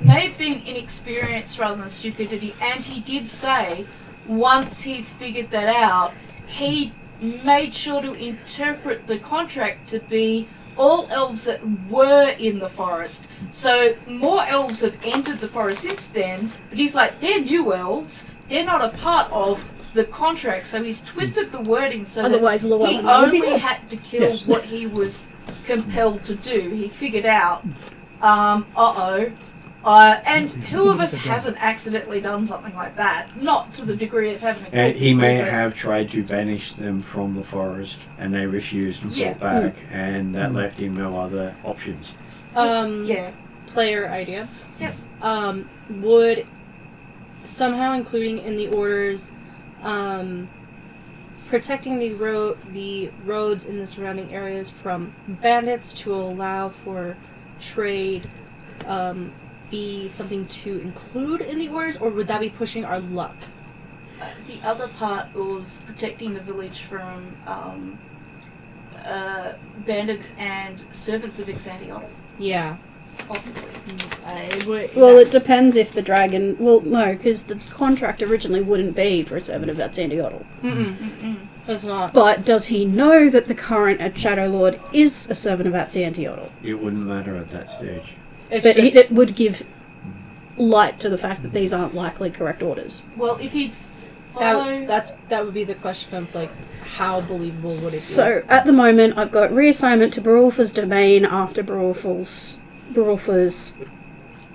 may have been inexperience rather than stupidity, and he did say once he figured that out, he made sure to interpret the contract to be all elves that were in the forest. So more elves have entered the forest since then, but he's like, they're new elves, they're not a part of the contract, so he's twisted the wording so Otherwise, that Llewellyn he would be only dead. had to kill Yes. what he was compelled to do. He figured out, and who of us hasn't accidentally done something like that? Not to the degree of having a And he may but- have tried to banish them from the forest, and they refused and Yeah. fought back, and that left him no other options. Yeah. Player idea. Yep. Would somehow including in the orders protecting the roads in the surrounding areas from bandits to allow for trade be something to include in the orders, or would that be pushing our luck? The other part was protecting the village from bandits and servants of Exantiotle, Yeah. possibly. Well, it depends if the dragon. Well, no, because the contract originally wouldn't be for a servant of Atsandiotle. It's not. But does he know that the current Shadow Lord is a servant of Atsandiotle? It wouldn't matter at that stage. It's But just, it would give light to the fact that these aren't likely correct orders. Well, if he'd follow... That would be the question of, like, how believable would it be? So, at the moment, I've got reassignment to Barulfa's domain after Barulfa's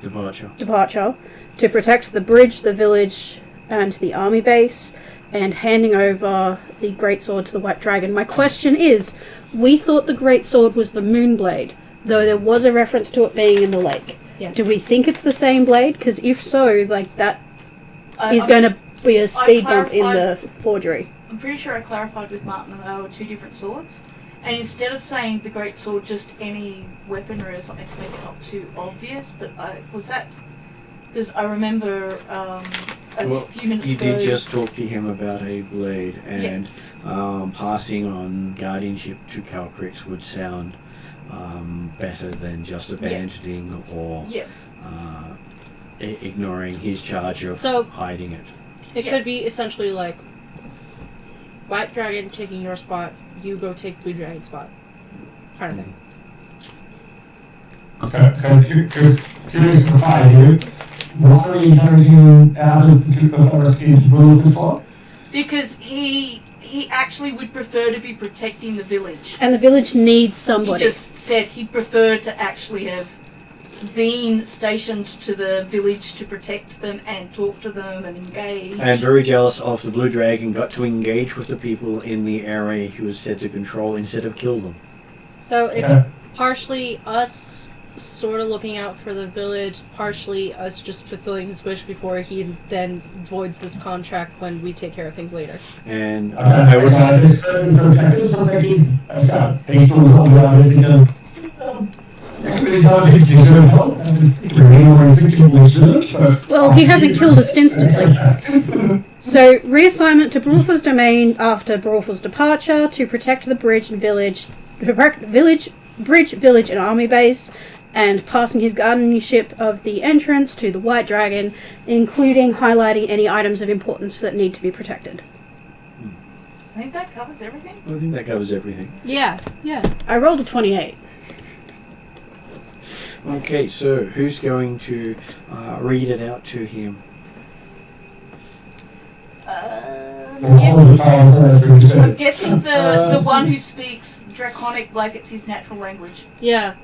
departure to protect the bridge, the village, and the army base, and handing over the greatsword to the White Dragon. My question is, we thought the greatsword was the Moonblade, though there was a reference to it being in the lake. Yes. Do we think it's the same blade? Because if so, like, that is going to be a speed bump in the forgery. I'm pretty sure I clarified with Martin that they were two different swords. And instead of saying the great sword, just any weaponry or something to make it not too obvious, but was that... Because I remember a few minutes ago... You did just talk to him about a blade, and passing on guardianship to Calcrix would sound better than just abandoning or ignoring his charge of hiding it. It could be essentially like White Dragon taking your spot, you go take Blue Dragon's spot, kind of thing. Okay, so curious to find you. Why are you encouraging out of the forest into Barulfa's spot? Because he actually would prefer to be protecting the village. And the village needs somebody. He just said he'd prefer to actually have been stationed to the village to protect them and talk to them and engage. And very jealous of the Blue Dragon got to engage with the people in the area he was said to control instead of kill them. So it's partially us sort of looking out for the village, partially us just fulfilling his wish before he then voids this contract when we take care of things later. And I would Well, he hasn't killed us instantly. So, reassignment to Barulfa's domain after Barulfa's departure to protect the bridge and village, village and army base, and passing his guardianship of the entrance to the White Dragon, including highlighting any items of importance that need to be protected. I think that covers everything. I think that covers everything. Yeah. I rolled a 28. Okay, so who's going to read it out to him? I'm guessing the one who speaks Draconic like it's his natural language. Yeah.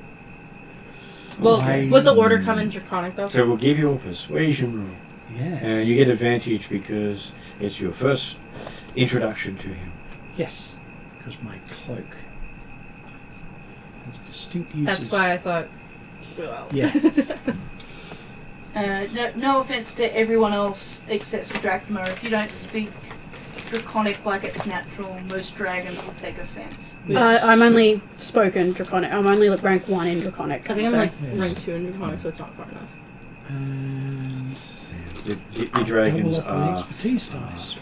Well, would the order come in Draconic though? So we'll give you a persuasion roll. Yes. And you get advantage because it's your first introduction to him. Yes, because my cloak has distinct uses. That's why I thought... Well. Yeah. No offense to everyone else except for Drachma. If you don't speak Draconic like it's natural, most dragons will take offense. I'm only spoken Draconic. I'm only rank 1 in Draconic. I think I'm like rank 2 in Draconic, so it's not far enough. And The dragons double up my are expertise dice.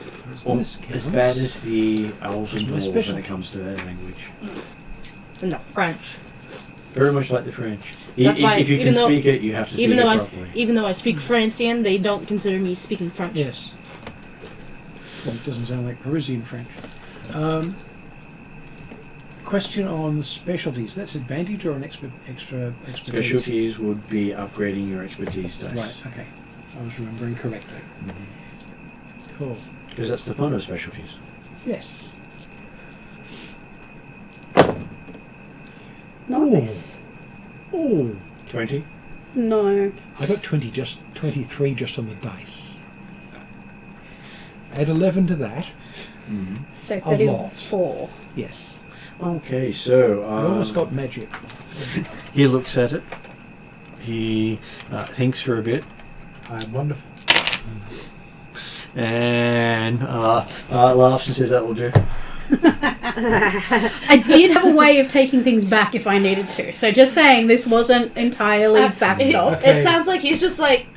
as bad as the elves and dwarves when it comes to that language. No, French. Very much like the French. That's why, if you can speak it, you have to speak it properly. Even though I speak Francian, they don't consider me speaking French. Yes. Well, it doesn't sound like Parisian French. Question on specialties. That's advantage or an extra expertise? Specialties would be upgrading your expertise dice. Right, okay. I was remembering correctly. Mm-hmm. Cool. Because that's the fun of specialties. Yes. Nice. Oh. 20? No. I got 23 just on the dice. Add 11 to that. Mm-hmm. So A lot. 34. Yes. Okay, so... I almost got magic. He looks at it. He thinks for a bit. I'm wonderful. And laughs and says that will do. I did have a way of taking things back if I needed to. So just saying, this wasn't entirely backstopped. Okay. It sounds like he's just like,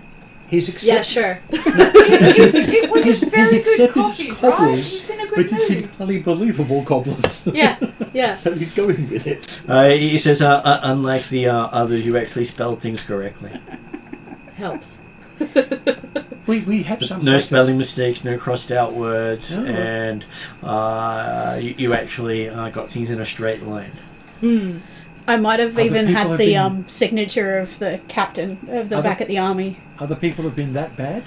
He's yeah, accepted. sure. It was a very good accepted coffee, right? cobblers, He's in a but good it's mood. entirely believable cobblers. Yeah. So he's going with it. He says, unlike the others, you actually spelled things correctly. Helps. We have some No practice. spelling mistakes, no crossed out words, Oh. and you actually got things in a straight line. I might have Other even people had have the been- signature of the captain of the Other- back at the army. Other people have been that bad?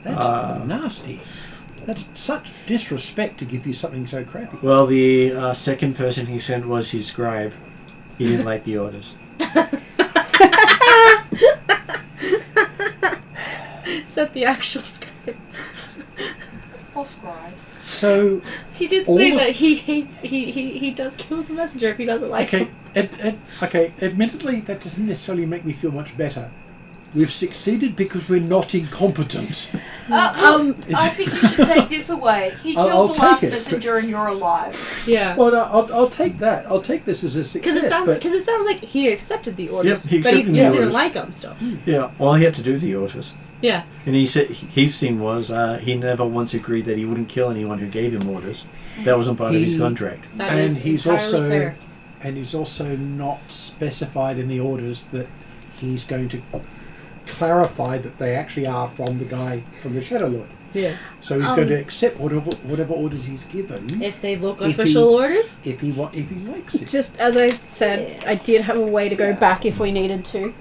That's nasty. That's such disrespect to give you something so crappy. Well, the second person he sent was his scribe. He didn't like the orders. Set the actual script. Or scribe. So He did All say of- that he does kill the messenger if he doesn't like okay, him. okay. Admittedly, that doesn't necessarily make me feel much better. We've succeeded because we're not incompetent. I think you should take this away. He I'll killed the take last it, messenger and you're alive. Yeah. Well, no, I'll take that. I'll take this as a success. Because it sounds like he accepted the orders, Yep, he but he accepted just the didn't orders. like them still. Yeah, all he had to do the orders. Yeah. And he said his thing was he never once agreed that he wouldn't kill anyone who gave him orders. That wasn't part of his contract. That And is he's entirely also- fair. And he's also not specified in the orders that he's going to clarify that they actually are from the guy from the Shadow Lord. Yeah. So he's going to accept whatever orders he's given If they look If official he- orders. if he likes it. Just as I said, I did have a way to go back if we needed to.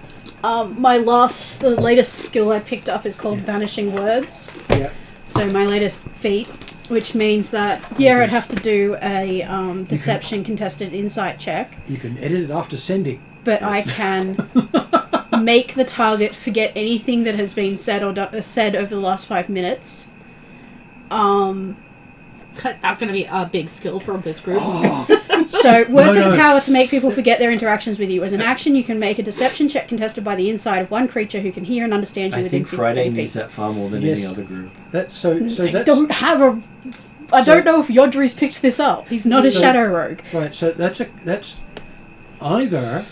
The latest skill I picked up is called Vanishing Words. Yeah. So my latest feat, which means that I'd have to do a deception contested insight check, You can edit it after sending. but I can make the target forget anything that has been said or said over the last 5 minutes. That's going to be a big skill for this group. So, words No, have the no. power to make people forget their interactions with you. As an action, you can make a deception check contested by the inside of one creature who can hear and understand you I within think Friday 15 feet. needs that far more than Yes. any other group. So I that's don't have a... I So- don't know if Yodri's picked this up. He's not a So- shadow rogue. right. So that's either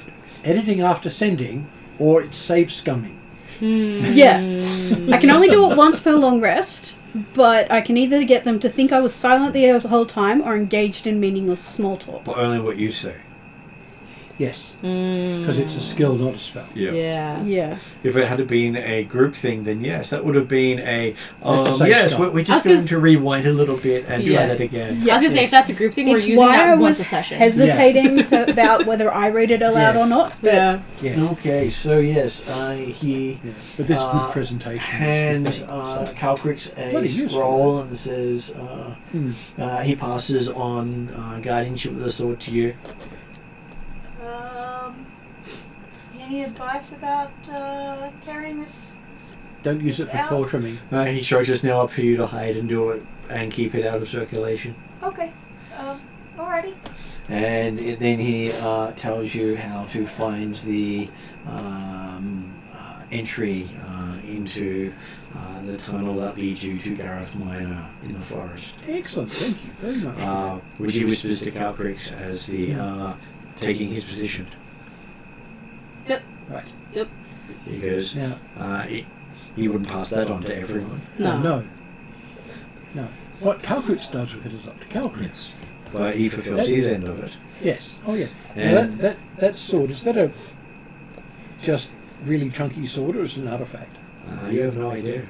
editing after sending or it's save scumming. Yeah. I can only do it once per long rest, but I can either get them to think I was silent the whole time or engaged in meaningless small talk. But only what you say. Yes, because it's a skill, not a spell. Yeah. Yeah. If it had been a group thing, then yes, that would have been a. That's a safe Yes, start. we're I just was going to rewind a little bit and try Yeah. that again. I was going to say, if that's a group thing, we're It's using why I that once was a session. hesitating about whether I read it aloud Yeah. or not. But Yeah. Yeah. Okay, so yes, he Yeah. But this is Uh, good presentation. hands That's the thing, so. Calcrix Bloody a useful, scroll and says he passes on guardianship with the sword to you. Any advice about carrying this? Don't use it It's for out. claw trimming. He shrugs us now up for you to hide and do it and keep it out of circulation. Okay. Alrighty. And then he tells you how to find the entry into the tunnel that leads you to Gareth Minor in the forest. Excellent. Thank you very much. Which he whispers to Calcrix as the taking his position. Right. Because Now, he wouldn't pass that on to everyone. no. What Calcrix does with it is up to Calcrix. But he fulfills his end of it. Yes. Oh, yeah. And Now that sword, is that a just really chunky sword or is it an artifact? you have no idea.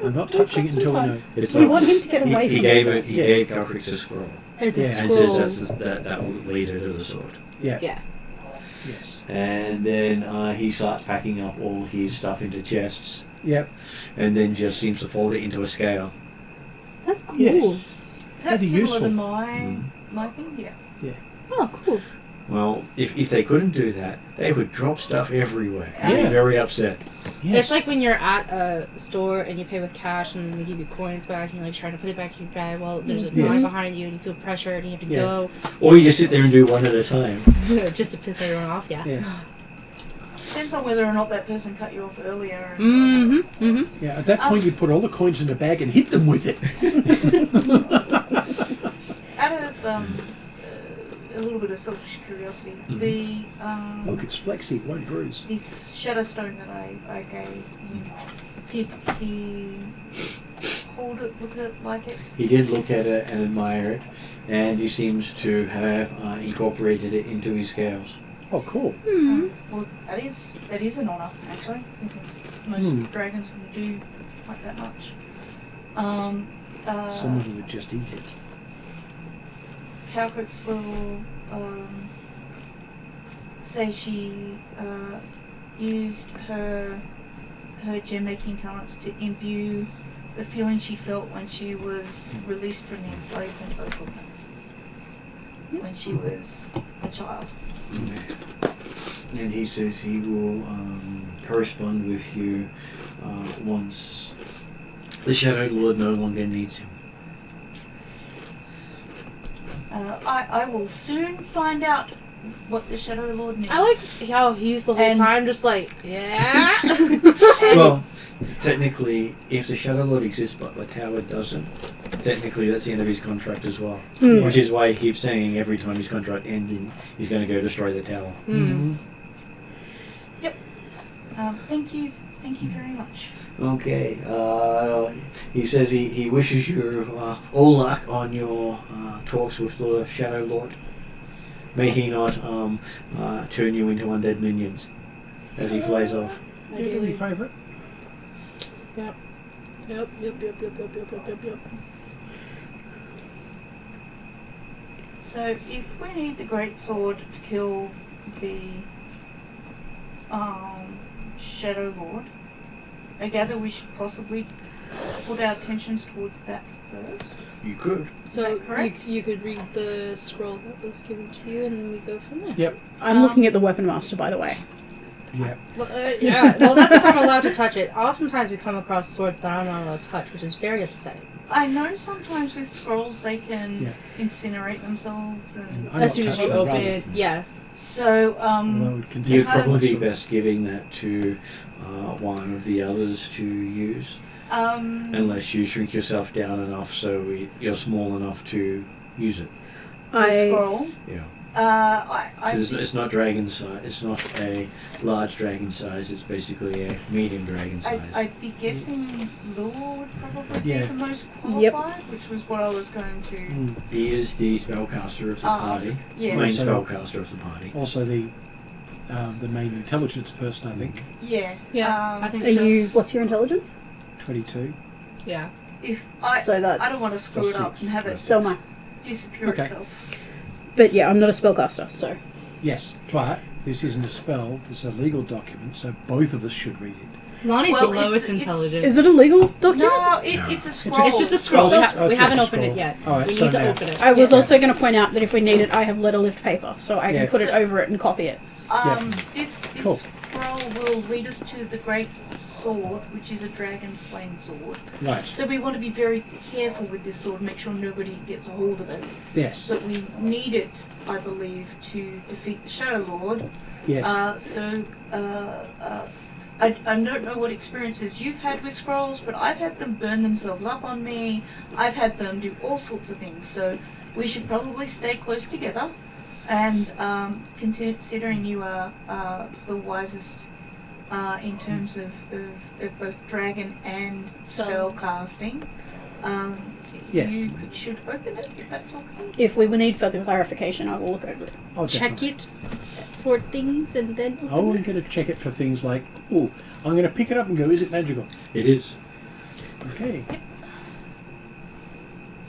I'm not touching it until we know. It's we not- want him to get away he from gave this. it. He gave Calcrix a scroll. It's a Yeah. And scroll. says that will lead her to the sword. Yeah. Yeah. Yes. And then he starts packing up all his stuff into chests, Yep. and then just seems to fold it into a scale. That's cool. Yes. Is that That'd be similar useful. to my thing? Yeah. Oh, cool. Well, if they couldn't do that, they would drop stuff everywhere. I'd Yeah. be very upset. Yes. It's like when you're at a store and you pay with cash and they give you coins back and you're like trying to put it back in your bag. Well, there's a Yes. line behind you and you feel pressure and you have to Yeah. Or you just sit there and do one at a time. go just to piss everyone off. Yeah. Yes. Depends on whether or not that person cut you off earlier. Mm-hmm. Mm-hmm. Yeah. At that point, you put all the coins in a bag and hit them with it. Out of a little bit of selfish curiosity, the Look, it's flexy. It won't bruise. this shadow stone that I gave him, did he hold it, look at it, like it? He did look at it and admire it, and he seems to have incorporated it into his scales. Oh, cool. Well, that is an honour actually, because most dragons wouldn't do like that much. Someone would just eat it. Calcrix will say she used her her gem making talents to imbue the feeling she felt when she was released from the enslavement of goblins. When she was a child. And he says he will correspond with you once the Shadow Lord no longer needs him. I will soon find out what the Shadow Lord needs. I like how he's the whole And- time just like, yeah. Well, technically, if the Shadow Lord exists but the tower doesn't, technically that's the end of his contract as well. Hmm. Which is why he keeps saying every time his contract ending, he's going to go destroy the tower. Hmm. Thank you very much. Okay. He says he wishes you all luck on your talks with the Shadow Lord. May he not turn you into undead minions as he flies off. Do you have any favourite? Yep. So, if we need the Great Sword to kill the Shadow Lord, I gather we should possibly put our attentions towards that first. You could. So that correct? you could read the scroll that was given to you, and then we go from there. Yep. I'm looking at the Weapon Master, by the way. Yeah. Well, yeah. Well, that's if I'm allowed to touch it. Oftentimes we come across swords that I'm not allowed to touch, which is very upsetting. I know sometimes with scrolls they can Yeah. incinerate themselves, and I'm As not soon as you touching open rather it, than- yeah. so Although it would contain You'd Kind of probably be also- best giving that to one of the others to use. Unless you shrink yourself down enough so you're small enough to use it. the scroll. Yeah. I So it's not dragon size. It's not a large dragon size. It's basically a medium dragon size. I'd be guessing Lure would probably be Yeah. the most Yep. qualified, which was what I was going to Mm. He is the spellcaster of the ask. party. Yeah. Main So- spellcaster of the party. Also the main intelligence person, I think. Yeah. Yeah, I think Are so. you? What's your intelligence? 22. Yeah. If I So that's. I don't want to screw it up six. and have it So am I. disappear Okay. itself. But yeah, I'm not a spellcaster, so. Yes, but this isn't a spell. This is a legal document, so both of us should read it. Lonnie's Well, the it's- lowest it's- intelligence. Is it a legal document? No, No. it's a scroll. It's just a scroll. Oh, We, it's- ha- we it's haven't just a opened it scroll. yet. All right, we so need to now- open it. I was Yeah. also going to point out that if we need it, I have letter lift paper, so I can Yes. put it over it and copy it. This Cool. scroll will lead us to the Great Sword, which is a dragon slaying sword. Right. So we want to be very careful with this sword, make sure nobody gets a hold of it. Yes. But we need it, I believe, to defeat the Shadow Lord. Yes. I don't know what experiences you've had with scrolls, but I've had them burn themselves up on me. I've had them do all sorts of things. So we should probably stay close together. And considering you are the wisest in terms of both dragon and spell casting, Yes. you should open it if that's okay. If we will need further clarification, I will look over it. I'll Check definitely- it for things and then open I'm it. going to check it for things like, oh, I'm going to pick it up and go, is it magical? It is. Okay.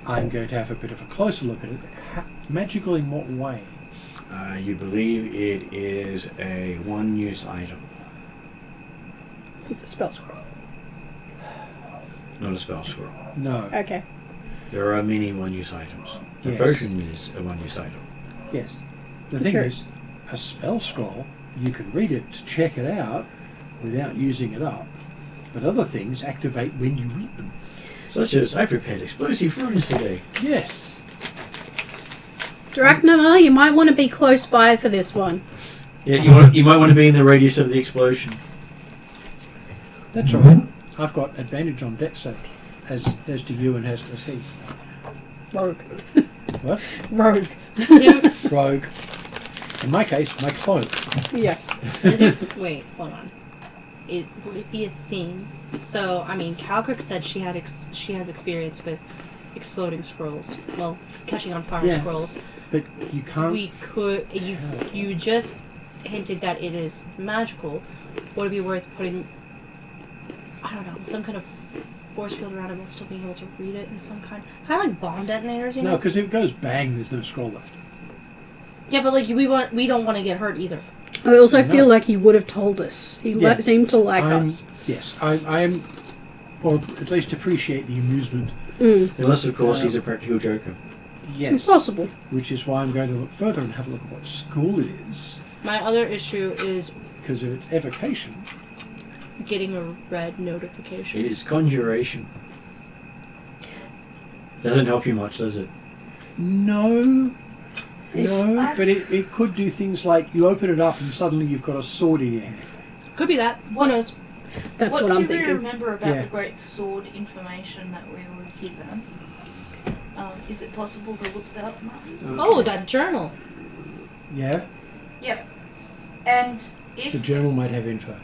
I'm going to have a bit of a closer look at it. Magical in what way? You believe it is a one-use item, It's a spell scroll. not a spell scroll. No. Okay. There are many one-use items. The Yes. version is a one-use item. Yes. The thing Sure. is, a spell scroll, you can read it to check it out without using it up. But other things activate when you read them. Such as, I prepared explosive runes today. Yes. Drachnama, you might want to be close by for this one. Yeah, you might want to be in the radius of the explosion. That's all right. I've got advantage on dex save, as do you and as does he. Rogue. What? Rogue. Rogue. In my case, my cloak. Yeah. Is it, wait, hold on. Would it be a thing? So, I mean, Calcrick said she has experience with exploding scrolls. Well, catching on fire Yeah. scrolls. But you can't. We could. You just hinted that it is magical. Would it be worth putting? I don't know, some kind of force field around it while still being able to read it in some kind of like bomb detonators, you know? No, because if it goes bang, there's no scroll left. Yeah, but like we don't want to get hurt either. I also No. feel like he would have told us. He Yeah. seemed to like I'm- us. Yes, I am, or at least appreciate the amusement. Unless, of course, he's a practical joker. Yes. Possible. Which is why I'm going to look further and have a look at what school it is. My other issue is Because if it's evocation, getting a red notification. It is conjuration. Doesn't help you much, does it? no, but it could do things like you open it up and suddenly you've got a sword in your hand. Could be that. Who knows? That's what I'm do we thinking. remember about Yeah. the great sword information that we were given? Is it possible to look that up, Martin? Oh, that journal. Yeah, Yep. And the if journal might have info.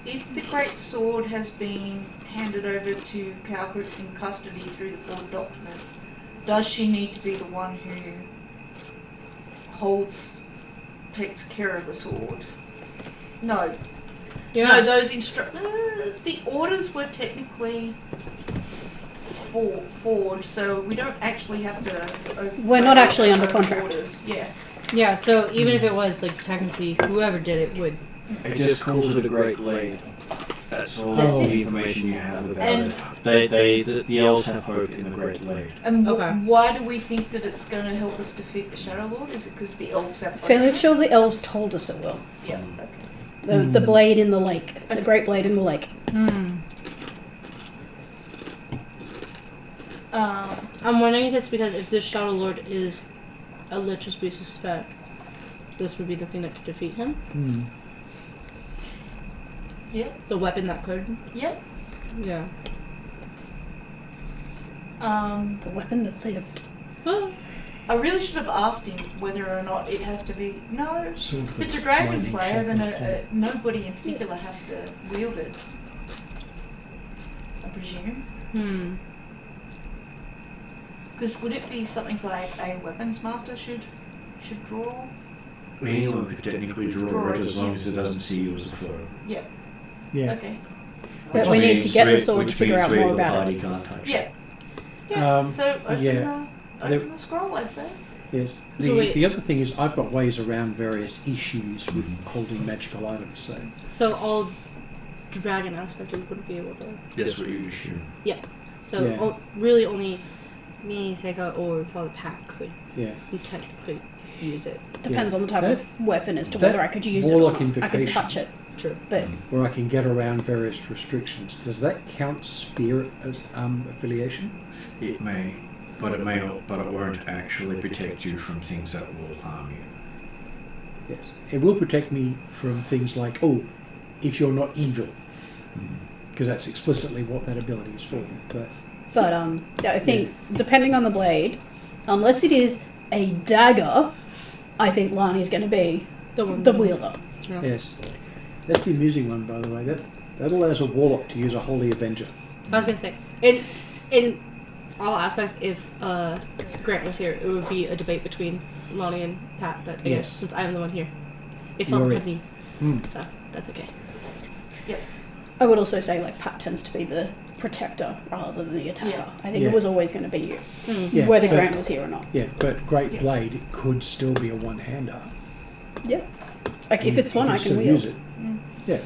if the great sword has been handed over to Calcrix in custody through the Four Documents, does she need to be the one who takes care of the sword? No. Yeah. No, those the orders were technically forged, so we don't actually have to. We're not actually under contract. Orders. Yeah. Yeah, so even if it was, like, technically whoever did it would... It just calls it a great blade. That's all That's the it. information you have about And- it. The elves have hope in the great blade. And Okay. why do we think that it's going to help us defeat the Shadow Lord? Is it because the elves have? Fairly sure the elves told us it will. Yeah. Okay. The blade in the lake. The great blade in the lake. I'm wondering if it's because if this Shadow Lord is a lich as we suspect, this would be the thing that could defeat him. Yep. The weapon that could. Yep. Yeah. The weapon that lived. I really should have asked him whether or not it has to be. No. Sword If it's a with Dragon lightning Slayer, then shape on nobody in particular has to wield it. I presume. Because would it be something like a weapons master should draw? Anyone could technically draw it as long as it doesn't see you as a foe. Yeah. Yeah. Okay. But we need to get the sword to figure out more about it. Can't touch Yeah. Yeah. So open, yeah. open the scroll, I'd say. Yes. So wait. The other thing is I've got ways around various issues with holding magical items. So all dragon aspectors wouldn't be able to... That's what you assume. So Yeah. really only me, Sega, or Father Pat could Yeah. technically use it. Depends on the type That- of weapon as to that whether I could use it or warlock not. I could invocation. touch it. True. But Where I can get around various restrictions. Does that count sphere as affiliation? It may, but it won't actually protect you from things that will harm you. Yes. It will protect me from things like, if you're not evil. Because that's explicitly what that ability is for. But I think depending on the blade, unless it is a dagger, I think Lani's going to be the wielder. Yeah. yes. That's the amusing one, by the way. That allows a warlock to use a holy avenger. I was gonna say in all aspects, if Grant was here, it would be a debate between Lonnie and Pat. But I guess since I'm the one here, it falls You're upon me. So that's okay. I would also say like Pat tends to be the protector rather than the attacker. Yeah. I think it was always going to be you, Yeah, whether but- Grant was here or not. Yeah, but Great Blade could still be a one-hander. Yeah. Like if it's You one I can still wield. use it. Yeah.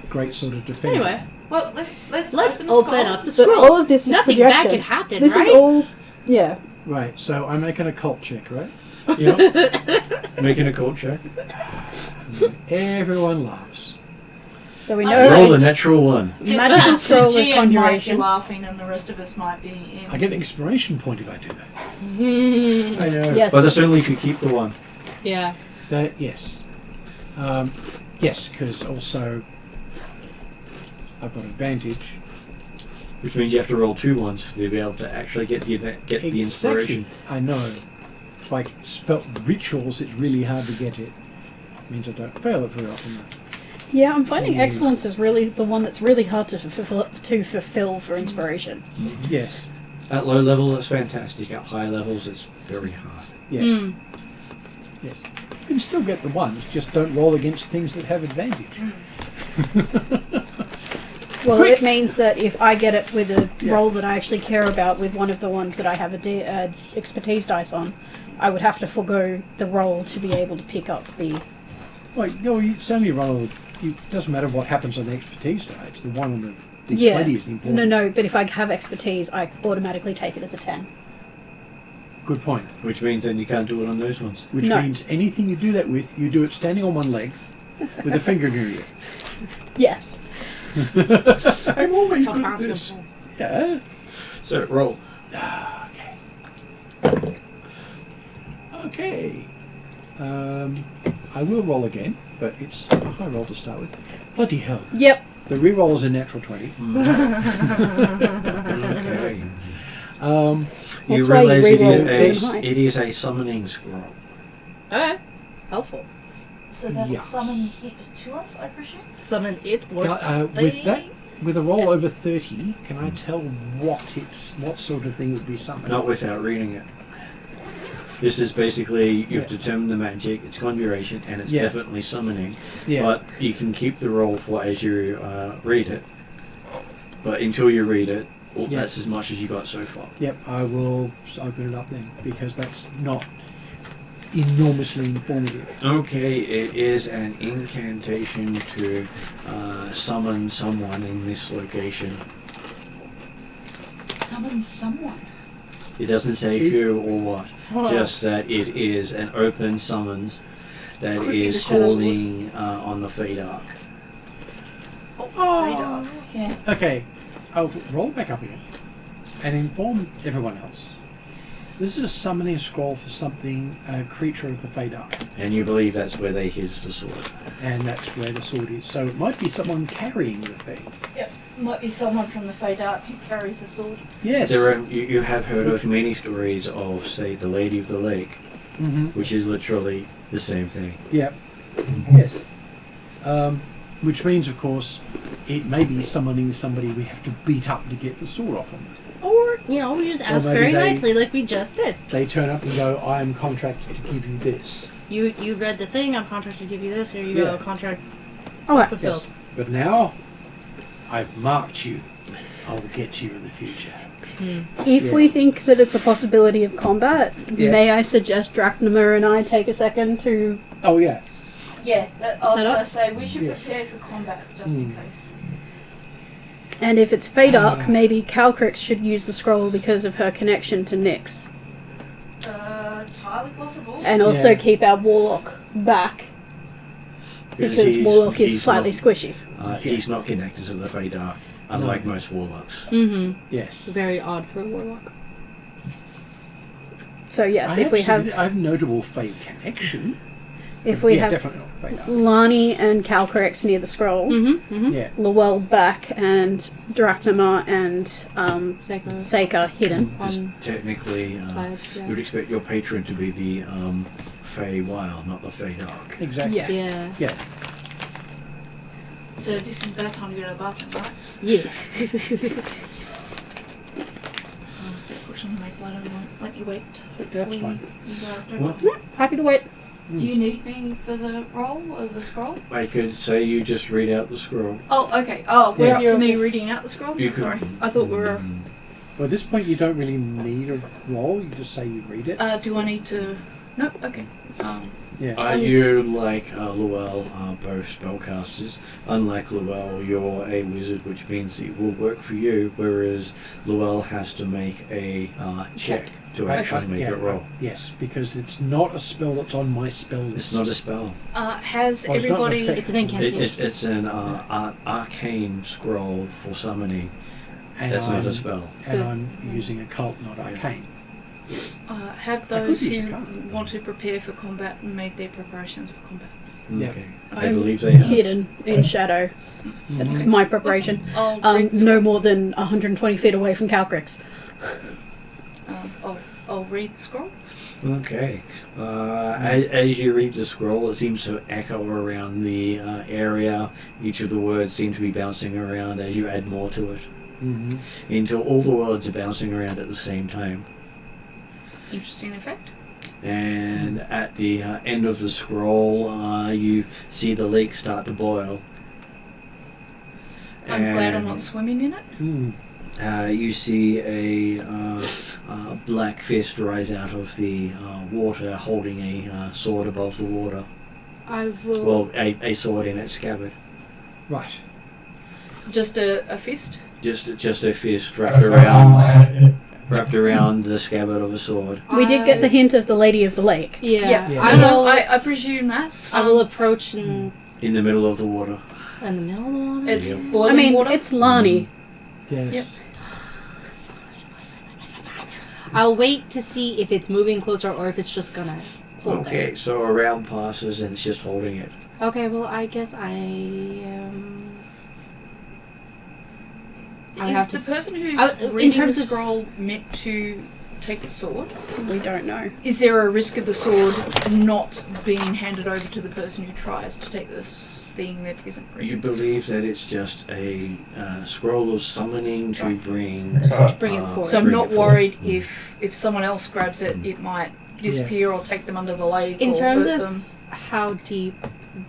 Great sort of defense. Anyway, Well, let's let's open the open scroll. up the But scroll. all of this is Nothing projection. bad can happen, This right? is all, yeah. Right, so I'm making a cult check, right? Making a cold check. Everyone laughs. So we I know Roll a it's natural one. magical scroll The with GM might be conjuration. laughing, and the rest of us might be. In. I get an inspiration point if I do that. I know. Yes. But that's only if you keep the one. Yeah. Yes. Yes, because also I've got advantage. Which means you have to roll 2 ones to be able to actually get the inspiration. I know. Like spelt rituals, it's really hard to get it. Means I don't fail it very often. Though. Yeah, I'm finding excellence is really the one that's really hard to fulfill for inspiration. Yes. At low level, it's fantastic. At high levels, it's very hard. Yeah. Yes. You can still get the ones, just don't roll against things that have advantage. Well, it means that if I get it with a roll that I actually care about with one of the ones that I have a expertise dice on, I would have to forego the roll to be able to pick up the Well, no, it's only a roll. It doesn't matter what happens on the expertise die. It's the one on the D20 Yeah. is the important. No, but if I have expertise, I automatically take it as a 10. Good point. Which means then you can't do it on those ones. Which No. means anything you do that with, you do it standing on one leg with a finger in your ear. Yes. I'm always How good at fast this. is it? Yeah. So roll. Okay. Okay. I will roll again, but it's a high roll to start with. Bloody hell. Yep. The reroll is a natural 20. Okay. That's You why you realize reroll really high. it is a summoning scroll. Okay. Helpful. So that will Yes. summon it to us, I presume? Summon it or something. With that, with a roll over 30, can I tell what sort of thing would be summoned? Not without reading it. This is basically, you've Yeah. determined the magic, it's conjuration, and it's Yeah. definitely summoning. Yeah. But you can keep the roll for as you read it. But until you read it, well, Yeah. that's as much as you got so far. Yep, I will open it up then, because that's not enormously informative. Okay, it is an incantation to summon someone in this location. Summon someone. It doesn't say It- who or what, just that it is an open summons that Could be is the Shadow calling on the Fade Arc. Oh, radar. Yeah. Okay, I'll roll back up again and inform everyone else. This is a summoning scroll for something, a creature of the Fade Arc, And you believe that's where they hid the sword. and that's where the sword is. So it might be someone carrying the thing. Yep. Might be someone from the Fade Arc who carries the sword. Yes. There are, you have heard of many stories of, say, the Lady of the Lake, Mm-hmm. which is literally the same thing. Yep. Yes. Which means, of course, it may be summoning somebody we have to beat up to get the sword off them. Or, we just ask maybe very they- nicely like we just did. They turn up and go, I am contracted to give you this. You read the thing, I'm contracted to give you this, here you Yeah. go, contract Okay. fulfilled. Yes. But now, I've marked you. I'll get you in the future. If Yeah. we think that it's a possibility of combat, Yeah. may I suggest Drachnima and I take a second to... Oh, yeah. Yeah, I was Set going up. to say we should Yeah. prepare for combat just in Mm. case. And if it's Fade Arc, maybe Calcrix should use the scroll because of her connection to Nyx. Entirely possible. And also Yeah. keep our Warlock back, because he's- Warlock is he's slightly not- squishy. He's not connected to the Fade Arc, unlike most warlocks. Mm-hmm. Yes. Very odd for a warlock. So yes, if we have I have notable fate connection. if we yeah, have definitely not fate. Lani and Calcrix near the scroll, Mm-hmm. Mm-hmm. Yeah. Lowell back, and Drachnima and Seiko Seika hidden. on Technically, sides, you would expect your patron to be the Fey Wild, not the Fade Arc. Exactly. Yeah. Yeah. Yeah. So this is about time to go to the bathroom, right? Yes. Unfortunately, my blood won't let you wait. That's Hopefully fine. you guys don't What? mind. Happy to wait. Do you need me for the roll of the scroll? I could say you just read out the scroll. Oh, okay. Oh, we're Yeah. up to me reading out the scroll? You could- Sorry. I thought we were... Well, at this point, you don't really need a roll. You just say you read it. do I need to... Nope, okay. Yeah. Are you like Luell, both spellcasters? Unlike Luell, you're a wizard, which means it will work for you, whereas Luell has to make a check to actually make yeah, it roll. Yes, because it's not a spell that's on my spell list. It's not a spell. Has Well, it's not an everybody... effect. It's an incantation. It's an arcane scroll for summoning. And That's not I'm- a spell. And So- I'm using occult, not arcane. have I could those use a who card. want to prepare for combat made their preparations for combat. Yeah. Okay. I I'm believe they have. hidden in shadow. It's my preparation. I'll read the No more than 120 feet away from Calcrix. I'll read the scroll. Okay. As you read the scroll, it seems to echo around the area. Each of the words seem to be bouncing around as you add more to it, Mm-hmm. until all the words are bouncing around at the same time. Interesting effect. And at the end of the scroll, you see the lake start to boil. I'm glad I'm And, not swimming in it. you see a black fist rise out of the water, holding a sword above the water. I will. Well, a sword in its scabbard. Right. Just a fist? Just a fist wrapped That's around the scabbard of a sword. We did get the hint of the Lady of the Lake. Yeah. Yeah. I presume that. I will approach in In the middle of the water. the middle of the water. It's Yeah. boiling I mean, water. it's Lani. Yes. I'll wait to see if it's moving closer or if it's just gonna hold Okay, so a round passes and it's just holding it. there. Okay, well, I guess I I have to Is the person who's in reading terms the of- scroll meant to take the sword? We don't know. Is there a risk of the sword not being handed over to the person who tries to take this thing that isn't reading? You believe that it's just a scroll of summoning to bring. bring it forward. So I'm Bring not it forward. worried if someone else grabs it, it might disappear or take them under the lake. In or terms hurt of them. how deep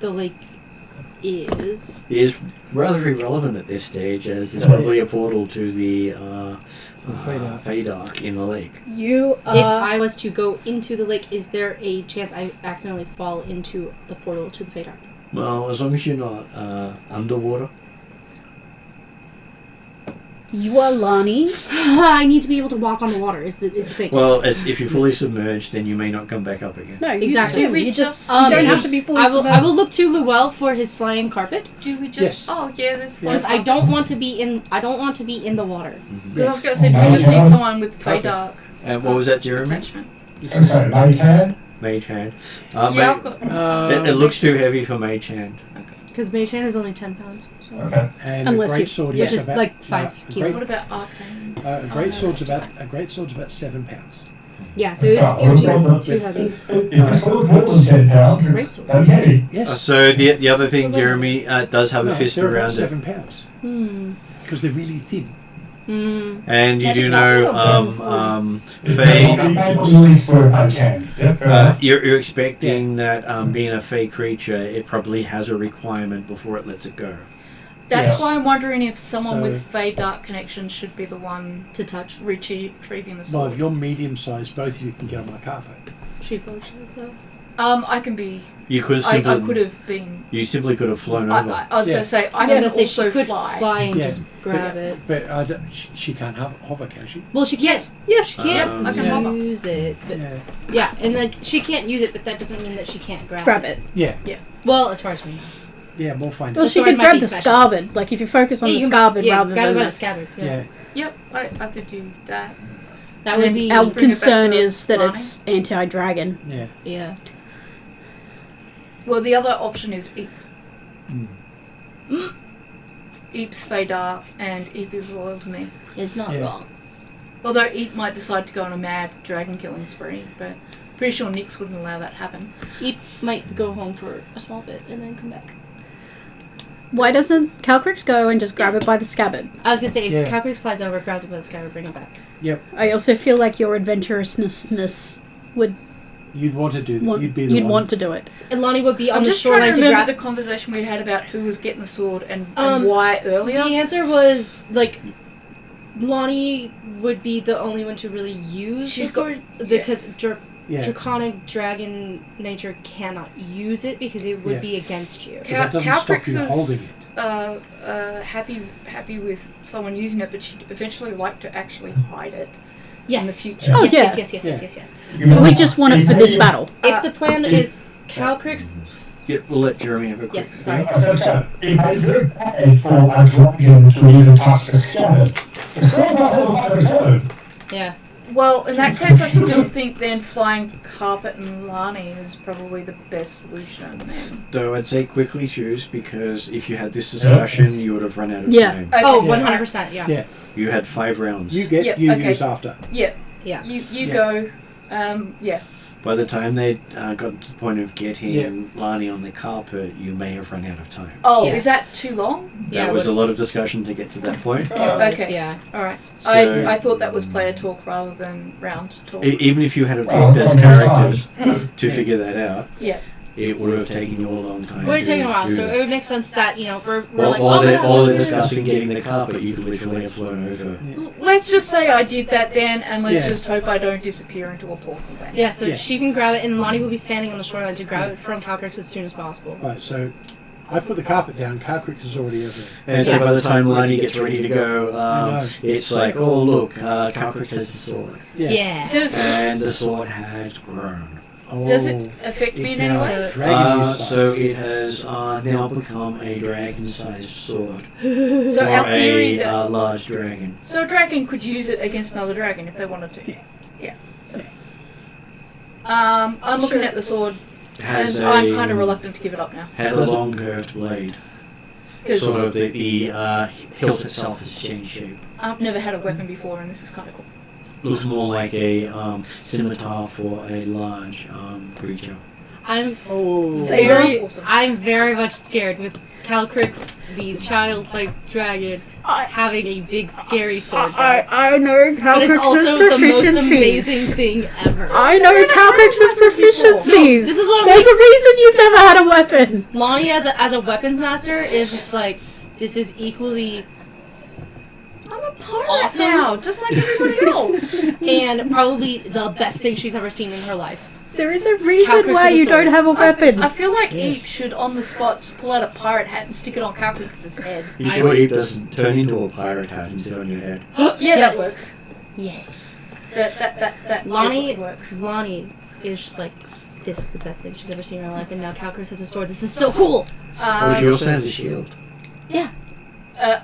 the lake is. It is rather irrelevant at this stage, as there's probably a portal to the Feydark in the lake. You If are. I was to go into the lake, is there a chance I accidentally fall into the portal to the Feydark? Well, as long as you're not underwater. You are Lani. I need to be able to walk on the water. Is the thing? Well, if you're fully submerged, then you may not come back up again. No, Exactly. you still. Do we You just- you don't have to be fully I will submerged. look to Luell for his flying carpet Do we just? Yes. Oh yeah, there's because I don't want to be in. I don't want to be in the water. Because I was going to say, do we just need someone with Feydark And what was that, Jeremy? attachment? So, Mage Hand. Mage hand. Yeah, I've got. It looks too heavy for mage hand. Because Mage Hand is only 10 pounds. So. Okay. And Unless a you- great sword which is is about like 5 a kilos. What about arcane? A great sword's about 7 pounds. Yeah, so So, it would well, be too heavy. If the sword more than 10 pounds, Great it's sword. very heavy. Yes. So the other thing, Jeremy does have a fist they're about around it. 7 pounds because they're really thin. And you do Magic know, They Fey, was released for a Mage Hand. Yep, fair enough. you're expecting that being a Fey creature, it probably has a requirement before it lets it go. That's Yes. why I'm wondering if someone So- with Feydark connection should be the one To touch. retrieving the Well, sword. if you're medium sized, both of you can get on my carpet. She's low, she is though. I can be. You could I simply, could have been. you simply could have flown over. I was Yeah. going to say I I'm can gonna say also she could fly. and Yeah. just grab it. But she can't hover, can she? Well, she can't. Yeah. She can't I can Yeah. hover. use it. But Yeah. yeah, and like she can't use it, but that doesn't mean that she can't grab Grab it. Yeah. Well, as far as we know. Yeah, we'll find Well, out. she sword could might grab be the special. scabbard. Like if you focus on Yeah, the you can- scabbard yeah, rather grab than it by the the scabbard. Yeah. Yeah. Yep, I could do that. That And would then be just Our bring it back concern to is that Lani. it's anti-dragon. Yeah. yeah. Well, the other option is Eep. Mm. Eep's Feydark, and Eep is loyal to me. It's not Yeah. wrong. Although Eep might decide to go on a mad dragon killing spree, but pretty sure Nyx wouldn't allow that to happen. He might go home for a small bit and then come back. Why doesn't Calcrix go and just grab it by the scabbard? I was gonna say, if Yeah. Calcrix flies over, grabs it by the scabbard, bring it back. Yep. I also feel like your adventurousness would You'd want to do that. want, You'd be the you'd one. want to do it. And Lonnie would be on I'm the just trying shoreline to to remember grab. the conversation we had about who was getting the sword and Um, why earlier. The answer was like Lonnie would be the only one to really use She's the got- sword yeah. because Yeah. draconic dragon nature cannot use it because it would Yeah. be against you. But that doesn't stop Calcrix you is holding it. happy with someone using it, but she'd eventually like to actually hide it Yes. in the future. Oh, yes, yeah. yes. So we just want it for this battle. If the plan is Calcrix, Yeah, we'll let Jeremy have a quick. yes, sorry. It made it very bad for a dragon to even touch the scabbard. The sword might have a life of its own. Yeah. Well, in that case, I still think then flying carpet and Lani is probably the best solution. Then. So I'd say quickly choose, because if you had this discussion, you would have run out of Yeah. time. Okay, Oh, Yeah. 100%, yeah. Yeah. You had 5 rounds. You get Yep, you okay. use after. Yeah, Yeah. you Yeah. go. Yeah. By the time they got to the point of getting Yeah. Lani on the carpet, you may have run out of time. Oh, Yeah. is that too long? Yeah, That was what- a lot of discussion to get to that point. Okay. Yeah. All right. So- I thought that was player talk rather than round talk. Even if you had have Well, picked as I mean, characters fine. to figure that out, Yeah. it would have taken you a long time. We're to taking a while, do so that. it would make sense that, you know, we're While, like, while oh, they're, my while God, they're let's do discussing getting the carpet, you could literally have flown over. Let's just say I did that then, and let's Yeah. just hope I don't disappear into a portal then. Yeah, so Yeah. she can grab it, and Lonnie will be standing on the shoreline to grab it from Calcrix as soon as possible. Right, so I put the carpet down. Calcrix is already over there. And so by the time Lonnie gets ready to go, I know. it's like, oh look, Calcrix has the sword. Yeah. Does And the sword has grown. Oh, does it affect me it's in now any way? dragon So it has now become a dragon-sized sword. So or our theory a that large dragon. so a dragon could use it against another dragon if they wanted to. Yeah. So. I'm looking at the sword, Has and I'm kind of reluctant to give it up now. Has a long curved blade. 'Cause Sort of the hilt itself has changed shape. I've never had a weapon before, and this is kind of cool. Looks more like a scimitar for a large creature. I'm Oh. very, Awesome. I'm very much scared with Calcrix, the childlike dragon, having a big scary sword. I know But it's Calcrix's also the most amazing proficiencies. thing ever. I know Calcrix's proficiencies. This is what There's a reason you've never had a weapon. Lonnie, as a weapons master, is just like, this is equally I'm a pirate Awesome. now, just like everybody else. and probably the best thing she's ever seen in her life. There is a reason Calcrix why with a you sword. don't have a weapon. I feel like Yes. Eep should, on the spot, just pull out a pirate hat and stick it on Calcrix's head. You sure Eve doesn't turn into a pirate hat and sit on your head? Yeah, Yes. that works. Yes. That Lonnie definitely works. Lonnie is just like, this is the best thing she's ever seen in her life, and now Calcrix has a sword. This is so cool. Oh, she also has a shield. Yeah.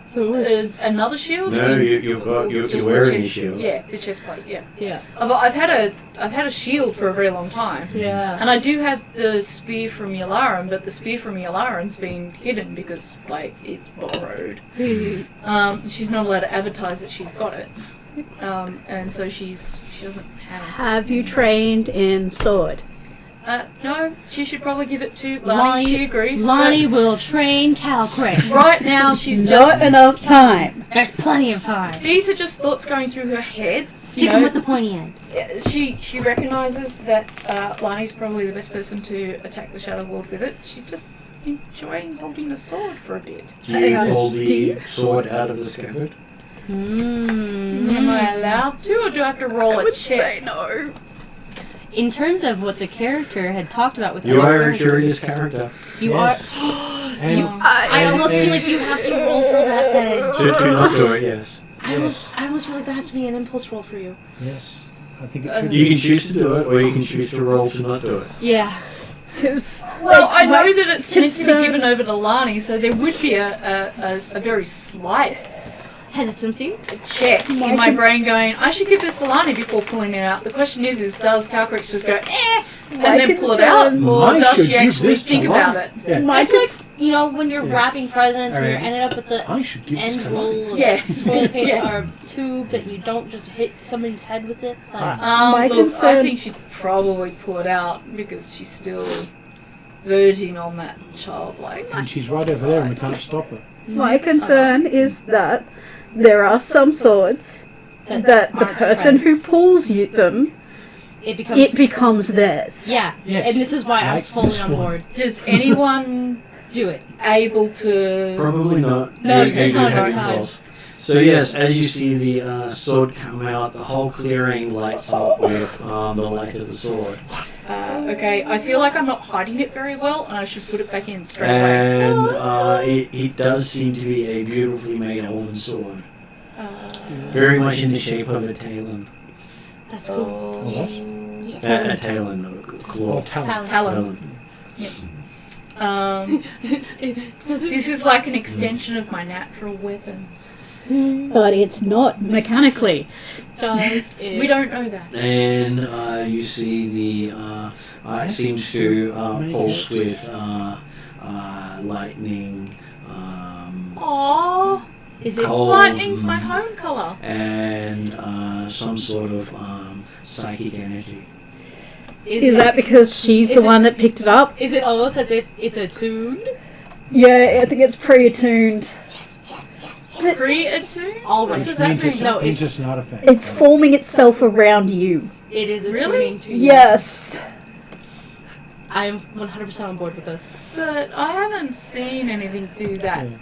So Another shield? No, you're Just the wearing a chest- shield. Yeah, the chest plate. Yeah. yeah. I've had a shield for a very long time. Yeah. And I do have the spear from Yalaran, but the spear from Yalaran's been hidden because, like, it's borrowed. She's not allowed to advertise that she's got it. And so she doesn't have it. Have you trained in sword? No, she should probably give it to Lonnie. She agrees. Lonnie will train Calcrix. but right now, she's Not just... enough time. There's plenty of time. These are just thoughts going through her head. Stick him with the pointy end. She recognises that Lonnie's probably the best person to attack the Shadow Lord with it. She's just enjoying holding the sword for a bit. Do you pull the sword out of the scabbard? Am I allowed to, or do I have to roll a check? no. In terms of what the character had talked about with You other are a characters, curious character. You Yes. are. And I almost feel like you have to roll for that then. To not do it, yes. I almost feel like that has to be an impulse roll for you. yes, I think it should You be. can choose to do it, or you can choose to roll to not do it. Yeah. Well, I know that it's meant to concern- be given over to Lonnie, so there would be a very slight Hesitancy. check in my brain going, I should give this to Lonnie before pulling it out. The question is does Calcrix just go, and then pull it out, or I does should she give actually this to think about Lonnie. it? Yeah, I feel like, you know, when you're Yeah. wrapping presents and you're Alright. ending up with the I should give end this to roll Lonnie. of Yeah. toilet paper Yeah. or tube that you don't just hit somebody's head with it. Like, My Look, I concern- think she'd probably pull it out because she's still verging on that childlike. And she's right over there, and we can't stop her. My concern is that there are some swords that the aren't person friends. who pulls them, it becomes. it becomes theirs. Yeah. Yes. And this is why I'm Like fully this on one. board. Does anyone Do it. able to... Probably not. No, You there's do not have enough time. impulse. So yes, as you see the sword come out, the whole clearing lights up with the light of the sword. Okay, I feel like I'm not hiding it very well, and I should put it back in straight away. And it does seem to be a beautifully made elven sword. Very much in the shape of a talon. That's cool. Yes. A talon, a claw. Or talent. Talon. This is like an extension of my natural weapons. But it's not mechanically. Does it? We don't know that. And you see the it seems to pulse with lightning. Aww. Is it? Cold, Lightning's my home colour. and some sort of psychic energy. Is that because she's is the it- one that picked it up? Is it almost as if it's attuned? Yeah, I think it's pre-attuned. Pre-attuned? Already. What does that mean? No, it's it's just not effect. It's forming itself around you. it is attuning Really? to you. Yes. I'm 100% on board with this. But I haven't seen anything do that. Yeah.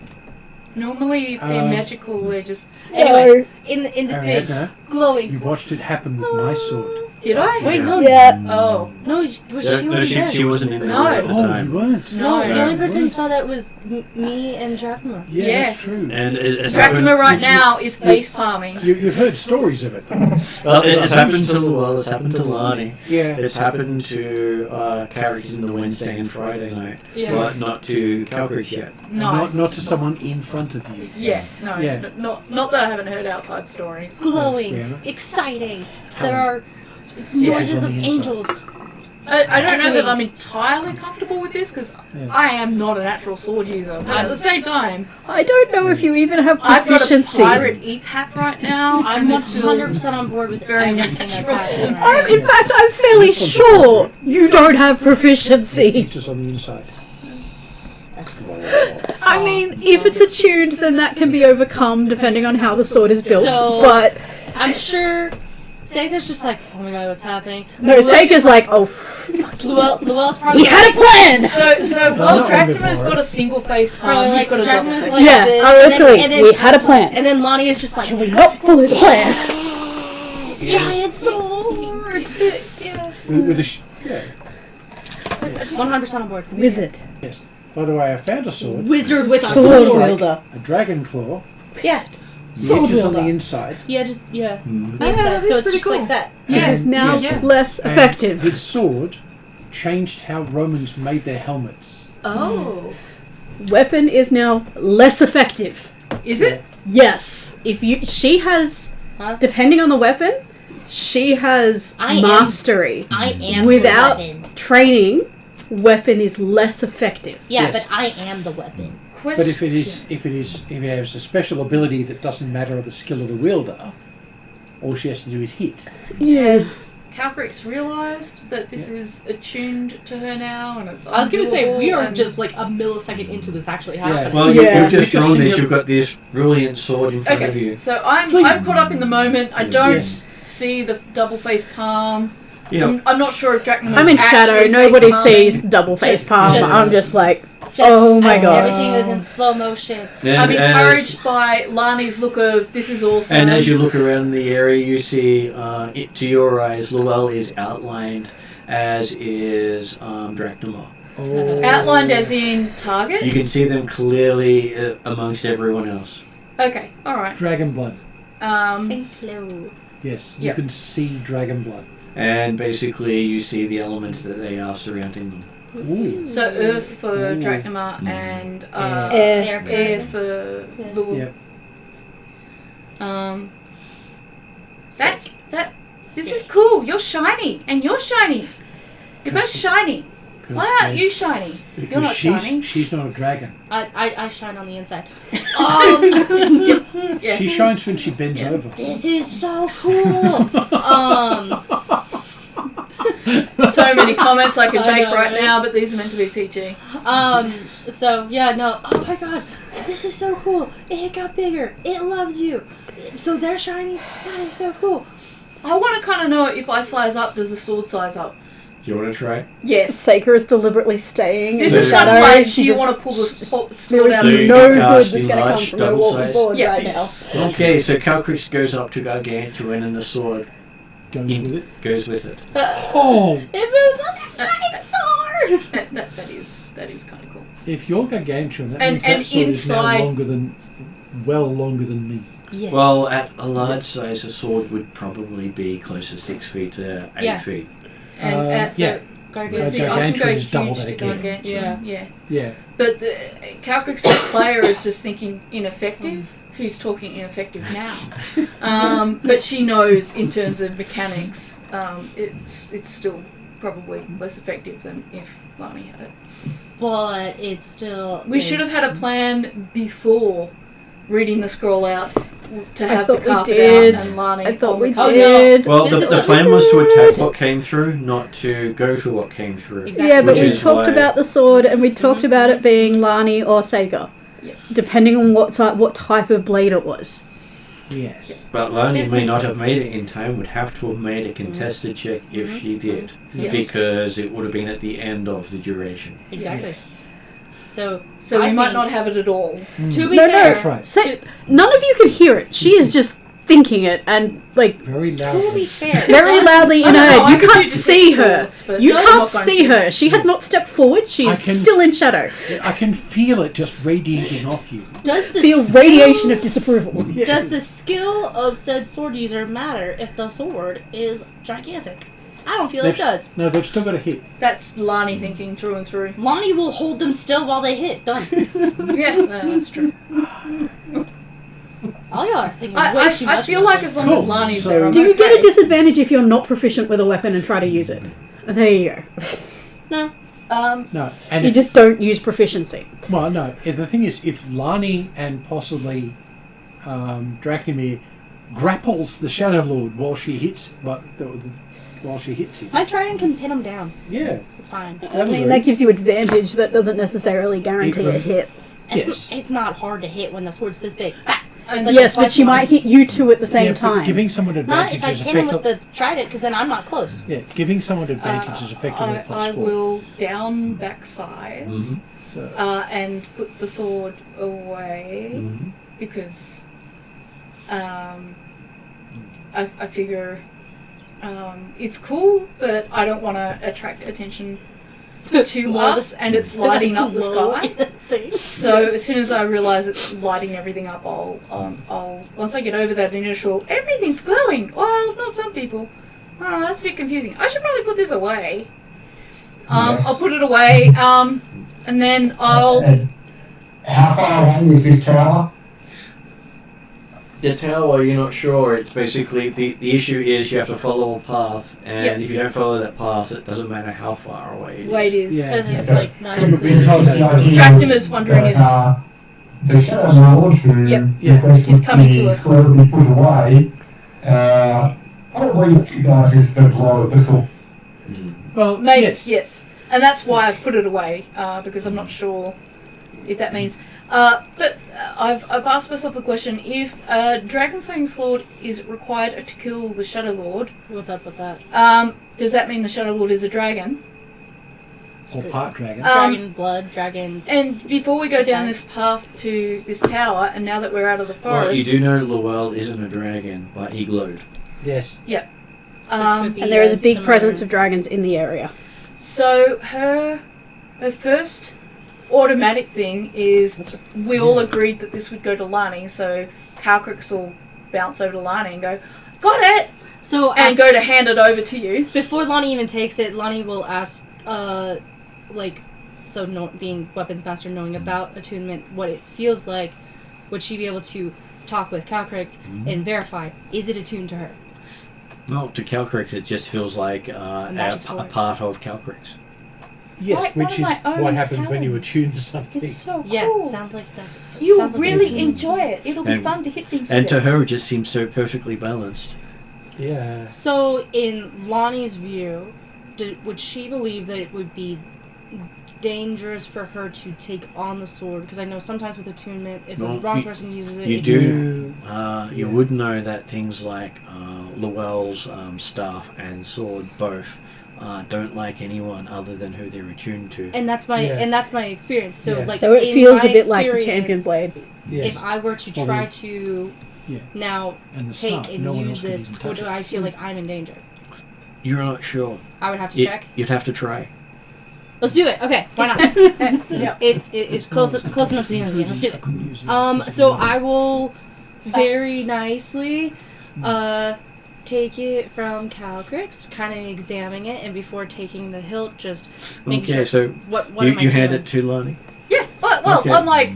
Normally, if they're magical, they're just... Anyway, in the thing, Ariadna, glowing. you watched it happen with my sword. Did I? Wait, no. Yeah. Oh. No, she wasn't there. she wasn't in there No. at the Oh, time. you weren't. No, the No. only person who saw that was me and Dracula. Yeah, Yeah. that's true. And it's Dracula right now is face palming. You've heard stories of it, though. Well, it's happened to Lani. Yeah. It's happened to characters in the Wednesday and Friday night, Yeah. but not to Calcrick yet. No. Not to someone in front of you. Yeah, no. Yeah. Not that I haven't heard outside stories. Glowing, Yeah. exciting. There are Yeah. noises of On the inside. angels. I don't know that Echoing. I'm entirely comfortable with this because Yeah. I am not a natural sword user. But at the same time, I don't know if you even have I've got a proficiency. pirate EPAP right now. I'm and this feels 100% on board with very everything that's natural. happening right now. In fact, I'm fairly sure you don't have proficiency. Just on the inside. I mean, if it's attuned, then that can be overcome depending on how the sword is built. So- But I'm sure Seika's just like, oh my god, what's happening? no, Seika's like, oh, Luell's probably we had a plan. So not while one Dracula's before. got a single face palm, Probably you've like got a double Dracula's face. like Yeah, this, oh, and literally, then, we had a plan. And then Lonnie is just like, Can we not follow the plan? it's giant sword. Yeah. With a yeah. 100% on board. Wizard. Yes. By the way, I found a sword. Wizard with a Sword sword. wielder. A dragon claw. Yeah. The Sword edges on the wielder. inside. Yeah, just, yeah. Mm. The inside. that's So it's pretty just cool. like that. Yeah. It is now Yes. less And effective. This sword changed how Romans made their helmets. Oh. Weapon is now less effective. Is it? Yes. She has, Huh? depending on the weapon, she has I am- mastery. I am Without the weapon. training, weapon is less effective. Yeah, Yes. but I am the weapon. But if it has a special ability that doesn't matter the skill of the wielder, all she has to do is hit. Has Calcrick's realised that this is attuned to her now, and it's I was gonna say, we undoable are and- just like a millisecond into this actually happening. Well, Yeah. you've just Because drawn this. you're- You've got this brilliant sword in front of Okay, you. so I'm caught up in the moment. I don't Yes. see the double face palm. Yeah. I'm not sure if Dracula. I'm in shadow. Nobody sees double face Just- palm. just- I'm just like, Just- oh my god. Everything is in slow motion. And I'm as- encouraged by Lani's look of this is awesome. And as you look around the area, you see, to your eyes, Luell is outlined, as is Drachnamar. Oh. Outlined as in target. You can see them clearly amongst everyone else. Okay, all right. Dragon blood. Thank you. Yes, you Yep. can see dragon blood. And basically, you see the elements that they are surrounding them. Ooh. So earth for Ooh. Drachnamar and Air. air for Yeah. Luel. Yep. That. This is cool. You're shiny, and you're shiny. You're both shiny. Why aren't you shiny? You're Because not shiny. she's not a dragon. I shine on the inside. Yeah. She shines when she bends Yeah. over. This is so cool. So many comments I could I make know, right right? now, but these are meant to be PG. So yeah, no. Oh my god, this is so cool. It got bigger. It loves you. So they're shiny. That is so cool. I want to kind of know if I size up, does the sword size up? Do you want to try? Yes. Saker is deliberately staying This in is shadow. kind of like, She do you just- want to pull the There sword is out So of you the no can good cast that's going to come enlarged from her double walking size. forward Yeah. right now. Okay, so Calcrix goes up to Gargantuan and the sword Goes with it. goes with it. Oh! It moves on the giant sword. That is kind of cool. If you're gargantuan, that And- means that and sword is now inside- longer than me. Yes. Well, at a large size, a sword would probably be close to 6 feet to 8 Yeah. feet. And so, yeah. Gargantuan. see, I can Gargantuan go is double huge that to again. Gargantuan. Yeah. Yeah. But Calcrick's the player is just thinking ineffective. Who's talking ineffective now? But she knows in terms of mechanics, it's still probably less effective than if Lani had it. But it's still. We should have had a plan before reading the scroll out to have the thought we carpet did. out and Lani. I thought on we the carpet. did. Well, This the is plan was to attack what came through, not to go to what came through. Exactly. Yeah, but Which we is talked why- about the sword and we talked about it being Lani or Sega. Yeah. Depending on what type of blade it was. Yes. But Lani This may makes not sense. have made it in time, would have to have made a contested check if she did. Yeah. Because it would have been at the end of the duration. Exactly. Yes. So we might think- not have it at all. To be No, no. fair, That's right. Say, none of you can hear it. She is just thinking it and like Very to loudly. be fair, very loudly in I don't her know, I head. You could can't do see detect her. thoughts, but You I'm can't not going see to. her. She has not stepped forward. She I is can- still in shadow. I can feel it just radiating off you. does the Feel skill- radiation of disapproval. Does the skill of said sword user matter if the sword is gigantic? I don't feel it They've- does. No, they've still got to hit. That's Lani thinking through and through. Lonnie will hold them still while they hit. Done. Yeah, no, that's true. All y'all are thinking I, way I, too I much. feel about like this. as long Cool. as Lani's So- there, I'm Do you get a okay. disadvantage if you're not proficient with a weapon and try to use it? There you go. No. No, and You if, just don't use proficiency. well, no. The thing is, if Lani and possibly Drachnimir grapples the Shadow Lord while she hits, while she hits him, My trident can pin him down. yeah, It's fine. I mean, that gives you advantage. That doesn't necessarily guarantee a Equally. hit. It's, Yes. it's not hard to hit when the sword's this big. Ah! And It's like Yes, a but she slice might hit you two at the same yeah, but time. giving someone Not advantage if I is hit him with effective. the trident, because then I'm not close. Yeah, giving someone advantage is effectively I +4. will down back size So, and put the sword away mhm. because I figure it's cool, but I don't want to attract attention to More us, and it's lighting up the sky. Thing. So as soon as I realise it's lighting everything up, I'll once I get over that initial everything's glowing. Well, not some people. Oh, that's a bit confusing. I should probably put this away. Yes. I'll put it away, and then I'll. And how far away is this tower? The tower, you're not sure. It's basically the issue is you have to follow a path, and Yep. if you don't follow that path, it doesn't matter how far away it is. Wait, is Yeah. Because it's Okay. like not Because included. the idea Dracula is wondering that, if the Shadow Lord who Yep. Yeah. requested He's coming to the us. sword be put away, probably recognises the glow of thistle. well, maybe yes. yes, and that's why I've put it away because I'm not sure if that means. But I've asked myself the question: if Dragon Slaying Sword is required to kill the Shadow Lord, What's up with that? does that mean the Shadow Lord is a dragon? Or part dragon. Dragon blood, dragon. And before we go down Descent. this path to this tower, and now that we're out of the Well, forest, you do know Llewell isn't a dragon, but he glowed. yes. um, Be And there is a big similar- presence of dragons in the area. so her first automatic thing is we all agreed that this would go to Lani, so Calcrix will bounce over to Lani and go, got it, So and go to hand it over to you. before Lonnie even takes it, Lonnie will ask, being weapons master, knowing about attunement, what it feels like, would she be able to talk with Calcrix and verify, is it attuned to her? Well, to Calcrix, it just feels like a magic sword. part of Calcrix. Yes, like one which of is my own what happens when you talents. attune to something. It's so Yeah, cool. sounds like that. You'll sounds like really it's- enjoy it. It'll be And- fun to hit things And with to it. her, it just seems so perfectly balanced. Yeah. So, in Lonnie's view, would she believe that it would be dangerous for her to take on the sword? Because I know sometimes with attunement, if Well, a wrong you- person uses it, you it do. You- You Yeah. would know that things like Llewell's staff and sword both don't like anyone other than who they're attuned to. and that's my Yeah. experience. So, Yeah. like, So it in feels my a bit like the experience, champion blade. Yes. If I were to Well, try we- to Yeah. now And the take staff, and no one use else can this, even or touch do it. I feel like I'm in danger? You're not sure. I would have to check. You'd have to try. Let's do it. Okay, why not? Yeah. It's close enough to the end of the game. Let's do it. So I will very nicely take it from Calcrix, kind of examine it, and before taking the hilt, just make Okay, sure. so What you, am I you hand feeling? it to Lonnie. Yeah, well Okay. I'm like,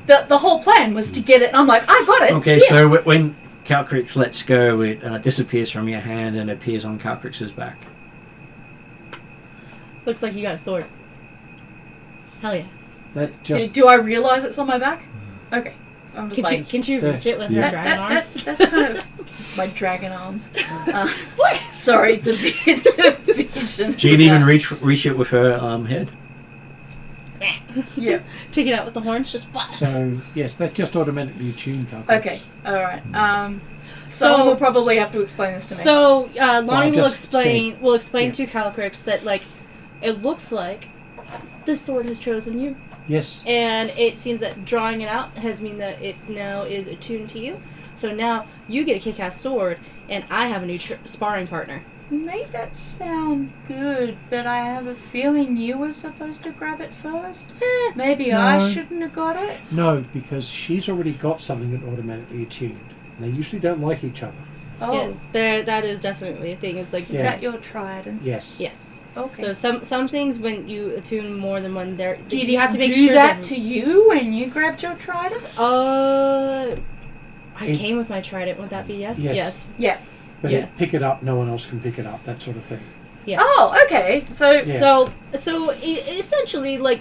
the whole plan was to get it, and I'm like, I got it. Okay, yeah. so when Calcrix lets go, it disappears from your hand and appears on Calcrix's back. Looks like you got a sword. Hell yeah! That just Do I realise it's on my back? Okay. I'm just Can you There. reach it with Yeah. your dragon arms? that's kind of my dragon arms. Sorry, the vision. She can even reach it with her head. Yeah. Take it out with the horns, just blah. So yes, that's just automatically attuned. Okay. All right. Someone will probably have to explain this to me. So Lonnie will just explain. Will explain Yeah. to Calycrix that like it looks like the sword has chosen you, Yes. and it seems that drawing it out has mean that it now is attuned to you. So now you get a kick-ass sword, and I have a new sparring partner. You made that sound good, but I have a feeling you were supposed to grab it first. Maybe I No. shouldn't have got it. No, because she's already got something that automatically attuned. They usually don't like each other. Oh, Yeah, that is definitely a thing. It's like is that your trident? Yes. yes. Okay. So some things when you attune more than one, there Did you have to make do sure that to you when you grabbed your trident? I It- came with my trident. Would that be yes? Yes. Yeah. But Yeah. pick it up, no one else can pick it up, that sort of thing. Yeah. Oh, okay. So Yeah. So essentially, like,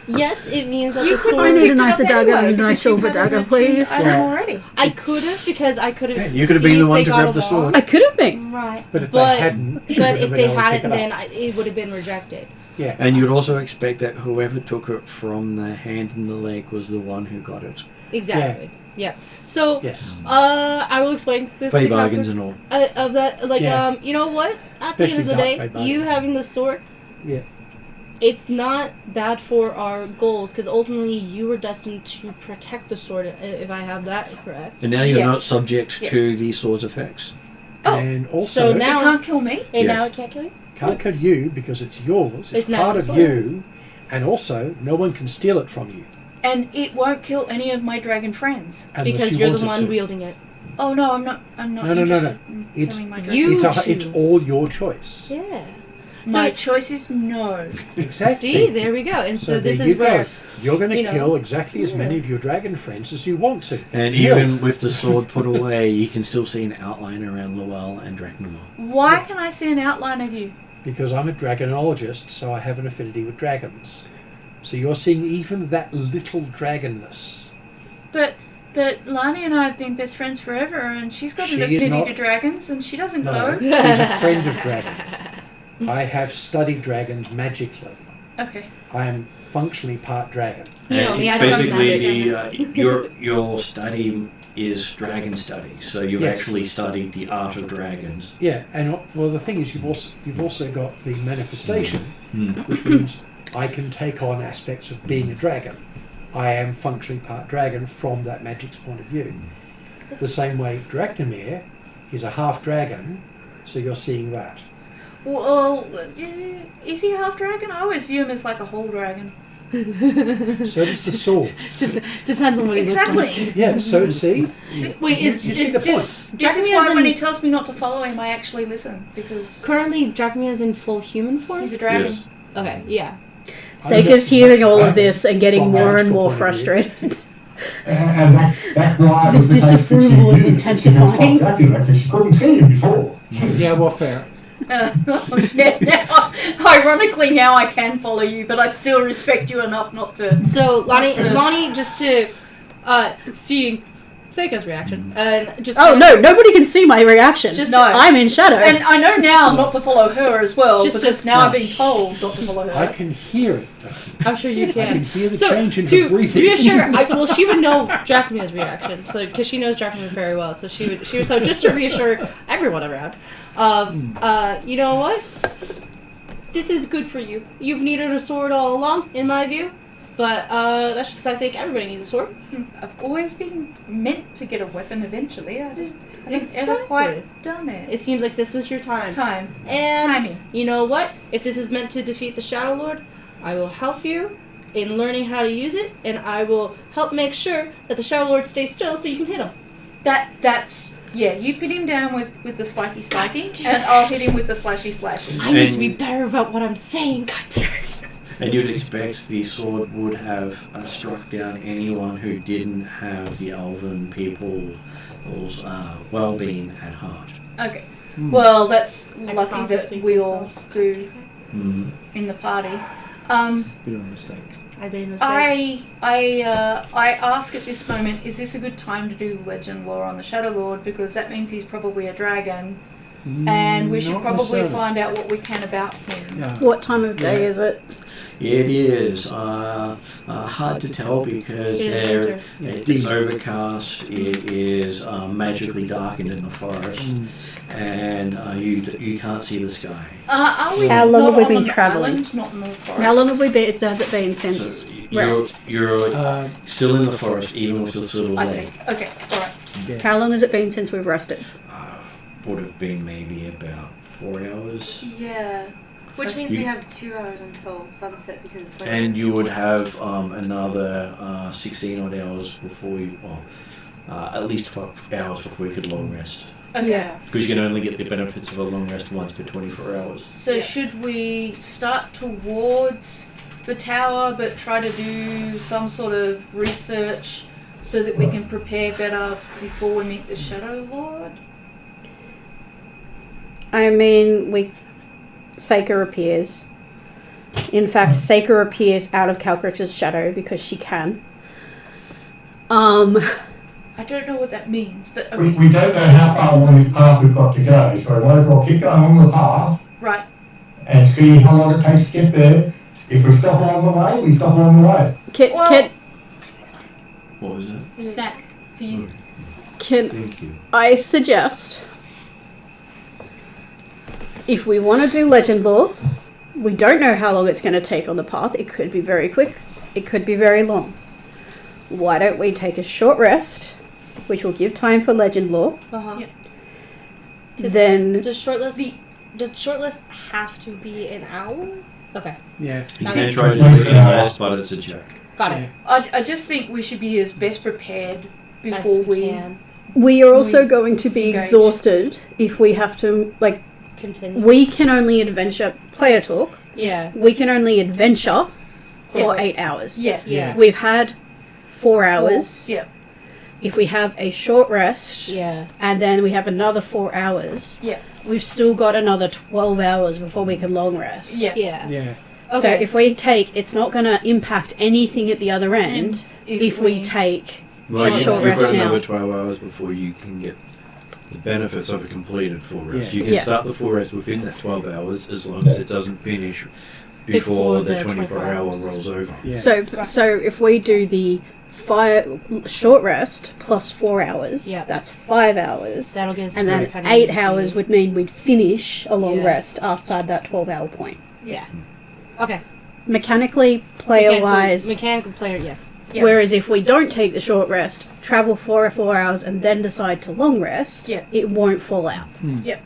yes, it means that you the could sword. I need pick a it nicer up dagger anyway, than a because silver you have dagger, an please. item Well- already. I could have because I could have. Yeah, you could have been the one to grab the sword. I could have been. Right. But if But- they hadn't, she But would have if been they able to pick hadn't, it then up. it would have been rejected. Yeah. And you'd also expect that whoever took it from the hand and the leg was the one who got it. Exactly. Yeah. So, Yes. I will explain this Play to bargains Calycrix, and all. of that, like, Yeah. you know what? At the end of the Especially day, dark play you bargains. having the sword, Yeah. it's not bad for our goals because ultimately you were destined to protect the sword. If I have that correct. And now you're Yes. not subject Yes. to these sorts of effects. Oh, And also, so now- It can't kill me. And Yes. now it can't kill you. can't kill you because it's yours. It's now part yours. of you. And also, no one can steal it from you. And it won't kill any of my dragon friends. Unless Because you you're want the it one to. wielding it. Oh no, I'm not. I'm not No, no, no, interested no. in It's- killing my dragon. You It's choose. all your choice. Yeah. My So- choice is no. Exactly. See, there we go. And so, this there is you go. where You're going to you know, kill exactly as yeah. many of your dragon friends as you want to. And Yeah. even with the sword put away, you can still see an outline around Lowell and Draknamore. Why can I see an outline of you? Because I'm a dragonologist, so I have an affinity with dragons. So you're seeing even that little dragonness. But Lani and I have been best friends forever, and she's got She an is affinity not- to dragons, and she doesn't No, glow. she's a friend of dragons. I have studied dragons magically. Okay. I am functionally part dragon. You know And me, I don't have basically, magic. your study is dragon study. So you've Yes. actually studied the art of dragons. Yeah, and well, the thing is, you've also got the manifestation, Hmm. which means I can take on aspects of being a dragon. I am functionally part dragon from that magic's point of view. The same way Draknamir is a half dragon, so you're seeing that. Well, is he a half dragon? I always view him as like a whole dragon. So does the sword. Depends on what he looks Exactly. like. Yeah, so see, Wait, is you see the point. This is Dracmir why is when he in, tells me not to follow him, I actually listen because currently Dracmir is in full human form? he's a dragon. Yes. Okay, yeah. Seika's hearing all of this and getting more and more From a magical point of frustrated. And that's why it was The the case that disapproval is she knew that she was intensifying. quite Dracula, because she couldn't see him before. Yeah, well, fair. Yeah, now, ironically, now I can follow you, but I still respect you enough not to. So Lonnie, Not to- Lonnie, just to seeing Seika's reaction, and just Oh no, nobody can see my reaction. Just- No. I'm in shadow. And I know now not to follow her as well, Just because to- now No. I'm being told not to follow her. I can hear it, though. I'm sure you I can can. hear the So change in to her breathing. reassure, well, she would know Dracmir's reaction, so because she knows Dracmir very well, so she would. So just to reassure everyone around, you know what? This is good for you. You've needed a sword all along, in my view. But that's just I think everybody needs a sword. I've always been meant to get a weapon eventually. I just haven't ever Exactly. quite done it. It seems like this was your time. Time. And Timing. you know what? If this is meant to defeat the Shadow Lord, I will help you in learning how to use it, and I will help make sure that the Shadow Lord stays still so you can hit him. That's yeah. You pin him down with the spiky, and I'll hit him with the slashy. I need to And- be better about what I'm saying. God damn it. And you'd expect the sword would have struck down anyone who didn't have the elven people's well-being at heart. Okay. Well, that's lucky prophecy that we all myself. do Mm. in the party. Bit of a mistake. I made a mistake. I ask at this moment, is this a good time to do legend lore on the Shadow Lord? Because that means he's probably a dragon, and we should Not probably necessarily. find out what we can about him. Yeah. What time of day is it? It is hard to tell because it's overcast. It is magically darkened in the forest, and you can't see the sky. Are we How long not have we on been an travelling? island, not in the forest? How long have we been? Has it been since So rest? you're still in the forest, even with the sort of I see. lake. Okay, alright. Yeah. How long has it been since we've rested? Would have been maybe about 4 hours. Yeah. Which means You- we have 2 hours until sunset because it's like And you would have another 16 odd hours before you, at least 12 hours before you could long rest. Okay. Yeah. Because you can only get the benefits of a long rest once per 24 hours. So should we start towards the tower but try to do some sort of research so that we can prepare better before we meet the Shadow Lord? I mean, Seika appears. In fact, Seika appears out of Calcrix's shadow because she can. I don't know what that means, but okay. We don't know how far along this path we've got to go, so we might as well keep going along the path Right. and see how long it takes to get there. If we stop along the way, we stop along the way. Well- What was that? Snack for you. Can Thank you. I suggest, if we want to do legend lore, we don't know how long it's going to take on the path. It could be very quick. It could be very long. Why don't we take a short rest, which will give time for legend lore? Uh-huh. Yep. Then Does shortlist have to be an hour? Okay. Yeah. You Okay. can try to do it in less, but it's a check. Got it. I just think we should be as best prepared before As we can. we are also We going to be engage. exhausted if we have to, like, Continue. we can only adventure, player talk, Yeah. we can only adventure for Yeah. 8 hours. Yeah. Yeah. We've had 4 hours. Yeah. If we have a short rest, Yeah. and then we have another 4 hours, Yeah. we've still got another 12 hours before we can long rest. Yeah. Yeah. Yeah. So Okay. if we take, it's not going to impact anything at the other end if we take Well, a you've short got rest now. another 12 hours before you can get the benefits of a completed full rest. Yeah. You can Yeah. start the full rest within that 12 hours as long as it doesn't finish before the 24 hour hours. rolls over. Yeah. So if we do the short rest plus 4 hours, Yeah. that's 5 hours. That'll get us And where then we kinda 8 need to hours be. would mean we'd finish a long Yeah. rest outside that 12-hour point. Yeah. Okay. Mechanically, player-wise, Mechanical player, yes. Yeah. whereas if we don't take the short rest, travel 4 hours, and then decide to long rest, Yeah. it won't fall out. Yep.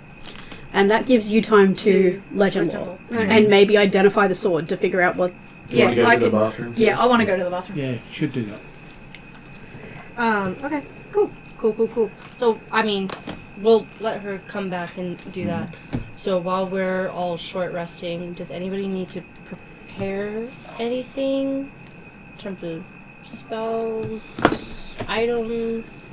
And that gives you time to legend lore. And maybe identify the sword to figure out what... Do you want to go I to the can- bathroom? Yeah, I want to go to the bathroom. Yeah. Should do that. Okay. Cool. So, I mean, we'll let her come back and do that. So while we're all short resting, does anybody need to prepare anything in terms of spells, items?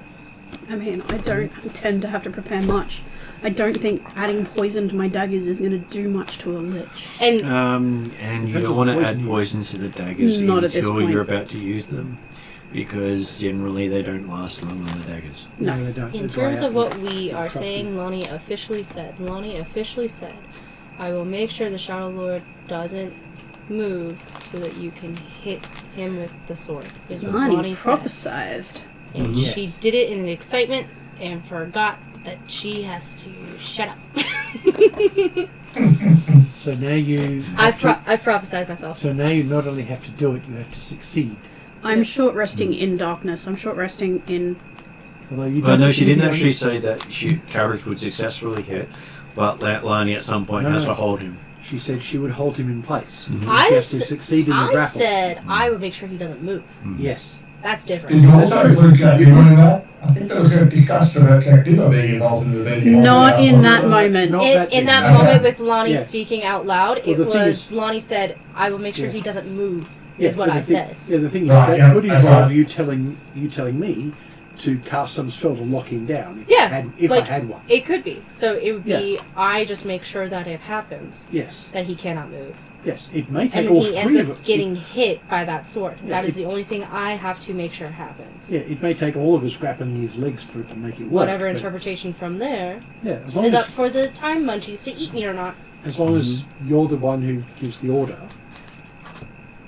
I mean, I don't tend to have to prepare much. I don't think adding poison to my daggers is going to do much to a lich. And And you Depends don't on want to poison add you poisons to the daggers Not at this until point. you're about to use them, because generally they don't last long on the daggers. No, they don't. in That's terms why of what we are trust saying, Lonnie officially said, I will make sure the Shadow Lord doesn't move so that you can hit him with the sword. Is what Lonnie Lonnie said. prophesized. And Yes. she did it in excitement and forgot that she has to shut up. So now you. I've prophesied myself. So now you not only have to do it, you have to succeed. I'm short resting in darkness. I'm short resting in... Although you. Well, don't- no, she you didn't don't- actually say that courage would successfully hit, but that Lonnie at some point No, has no. to hold him. She said she would hold him in place. Mhm. I She has to s- succeed in the I grapple. said I would make sure he doesn't move. Yes. That's Did different. you also include doing that? I think there was a discussion about Cactiva being involved in the video. Not in that moment. Not In that that big. Okay. moment with Lonnie Yeah. speaking out loud, Well, it the thing was is- Lonnie said, "I will make sure Yeah. he doesn't move." Yeah, is what but I the thing- said. Yeah, the thing is Right, that yeah, could that's involve right. you telling me to cast some spell to lock him down. If Yeah, I had, if like- I had one. It could be. So it would be I just make sure that it happens, Yes. that he cannot move, Yes. It may and take then all he ends three of up it. getting hit by that sword. Yeah, That is it- the only thing I have to make sure happens. Yeah, it may take all of us grappling his legs for it to make it work. Whatever but- interpretation from there Yeah, as long is as, up for the time munchies to eat me or not. as long as you're the one who gives the order,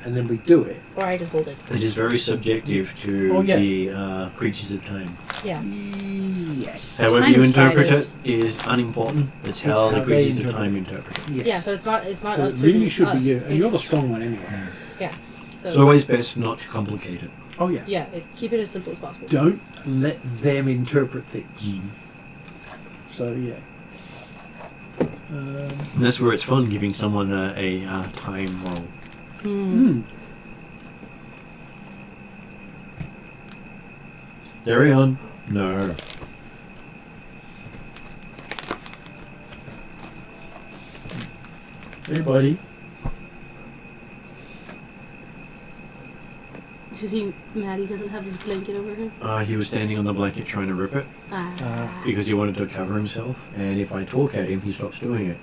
and then we do it. Or I just hold it. It is very subjective to Oh, yeah. the creatures of time. Yeah. Yes. However Time you interpret spiders. it is unimportant. It's It's how the how creatures they of time interpret interpret it. Yes. Yeah, so it's not So up it to really should us. be you, and you're the It's- strong one anyway. So It's always best not to complicate it. Oh yeah. yeah, keep it as simple as possible. Don't let them interpret things. So yeah. And that's where it's fun, giving someone a time roll. Hmm. Carry on. No. Hey, buddy. Is he mad he doesn't have his blanket over him? He was standing on the blanket trying to rip it because he wanted to cover himself. And if I talk at him, he stops doing it.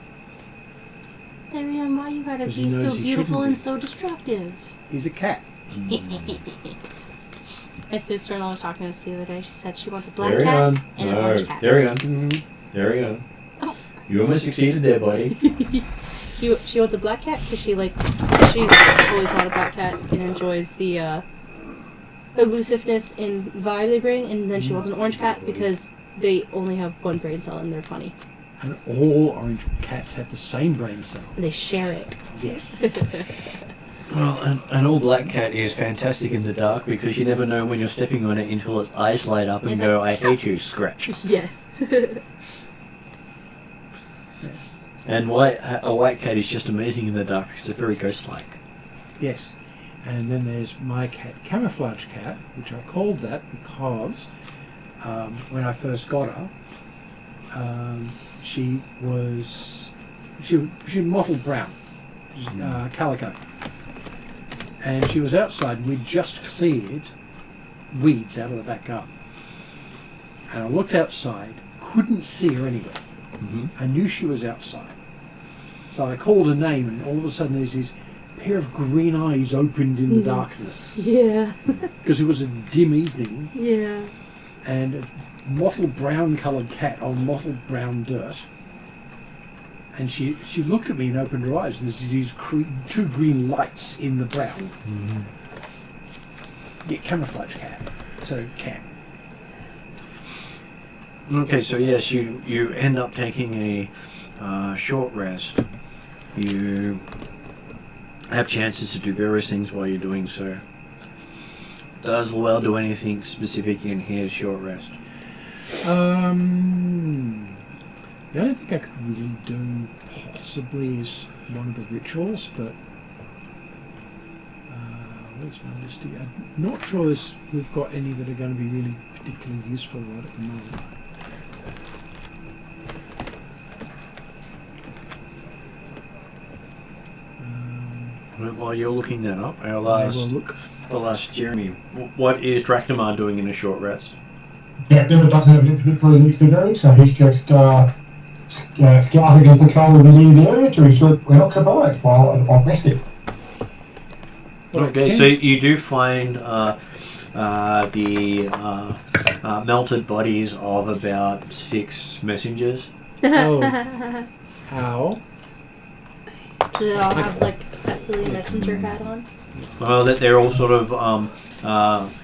Tyrion, why you gotta 'Cause he be knows so he beautiful shouldn't and be. so destructive? He's a cat. My sister-in-law was talking to us the other day. She said she wants a black Carry cat on. and an No. orange cat. Carry on. Mm-hmm. Carry on. Oh. You almost succeeded there, buddy. She wants a black cat because she's always had a black cat and enjoys the elusiveness and vibe they bring, and then she wants an orange cat because they only have one brain cell and they're funny. And all orange cats have the same brain cell. And they share it. Yes. Well, an all black cat is fantastic in the dark because you never know when you're stepping on it until its eyes light up and Is go, I hate you, scratch. Yes. Yes. And a white cat is just amazing in the dark because it's very ghost-like. Yes. And then there's my cat, Camouflage Cat, which I called that because when I first got her, she was mottled brown, calico, and she was outside. And we'd just cleared weeds out of the back garden, and I looked outside, couldn't see her anywhere. Mm-hmm. I knew she was outside, so I called her name, and all of a sudden there's this pair of green eyes opened in the darkness Yeah. because it was a dim evening, Yeah. and a mottled brown coloured cat on mottled brown dirt, and she looked at me and opened her eyes, and there's these two green lights in the brown. Mm-hmm. Yeah, Camouflage Cat, so cat. Okay, so yes, you end up taking a short rest. You have chances to do various things while you're doing so. Does Llewell do anything specific in his short rest? The only thing I could really do possibly is one of the rituals, but where's my list here? I'm not sure we've got any that are going to be really particularly useful right at the moment. While you're looking that up, I'll ask Jeremy, what is Draknamar doing in a short rest? Yeah, Dylan doesn't have anything he needs to do, so he's just scouting and patrolling the immediate area to ensure we're not surprised while I'm resting. Okay, so you do find the melted bodies of about 6 messengers. Oh, how? Do they all have like a silly messenger hat on? Well, that they're all sort of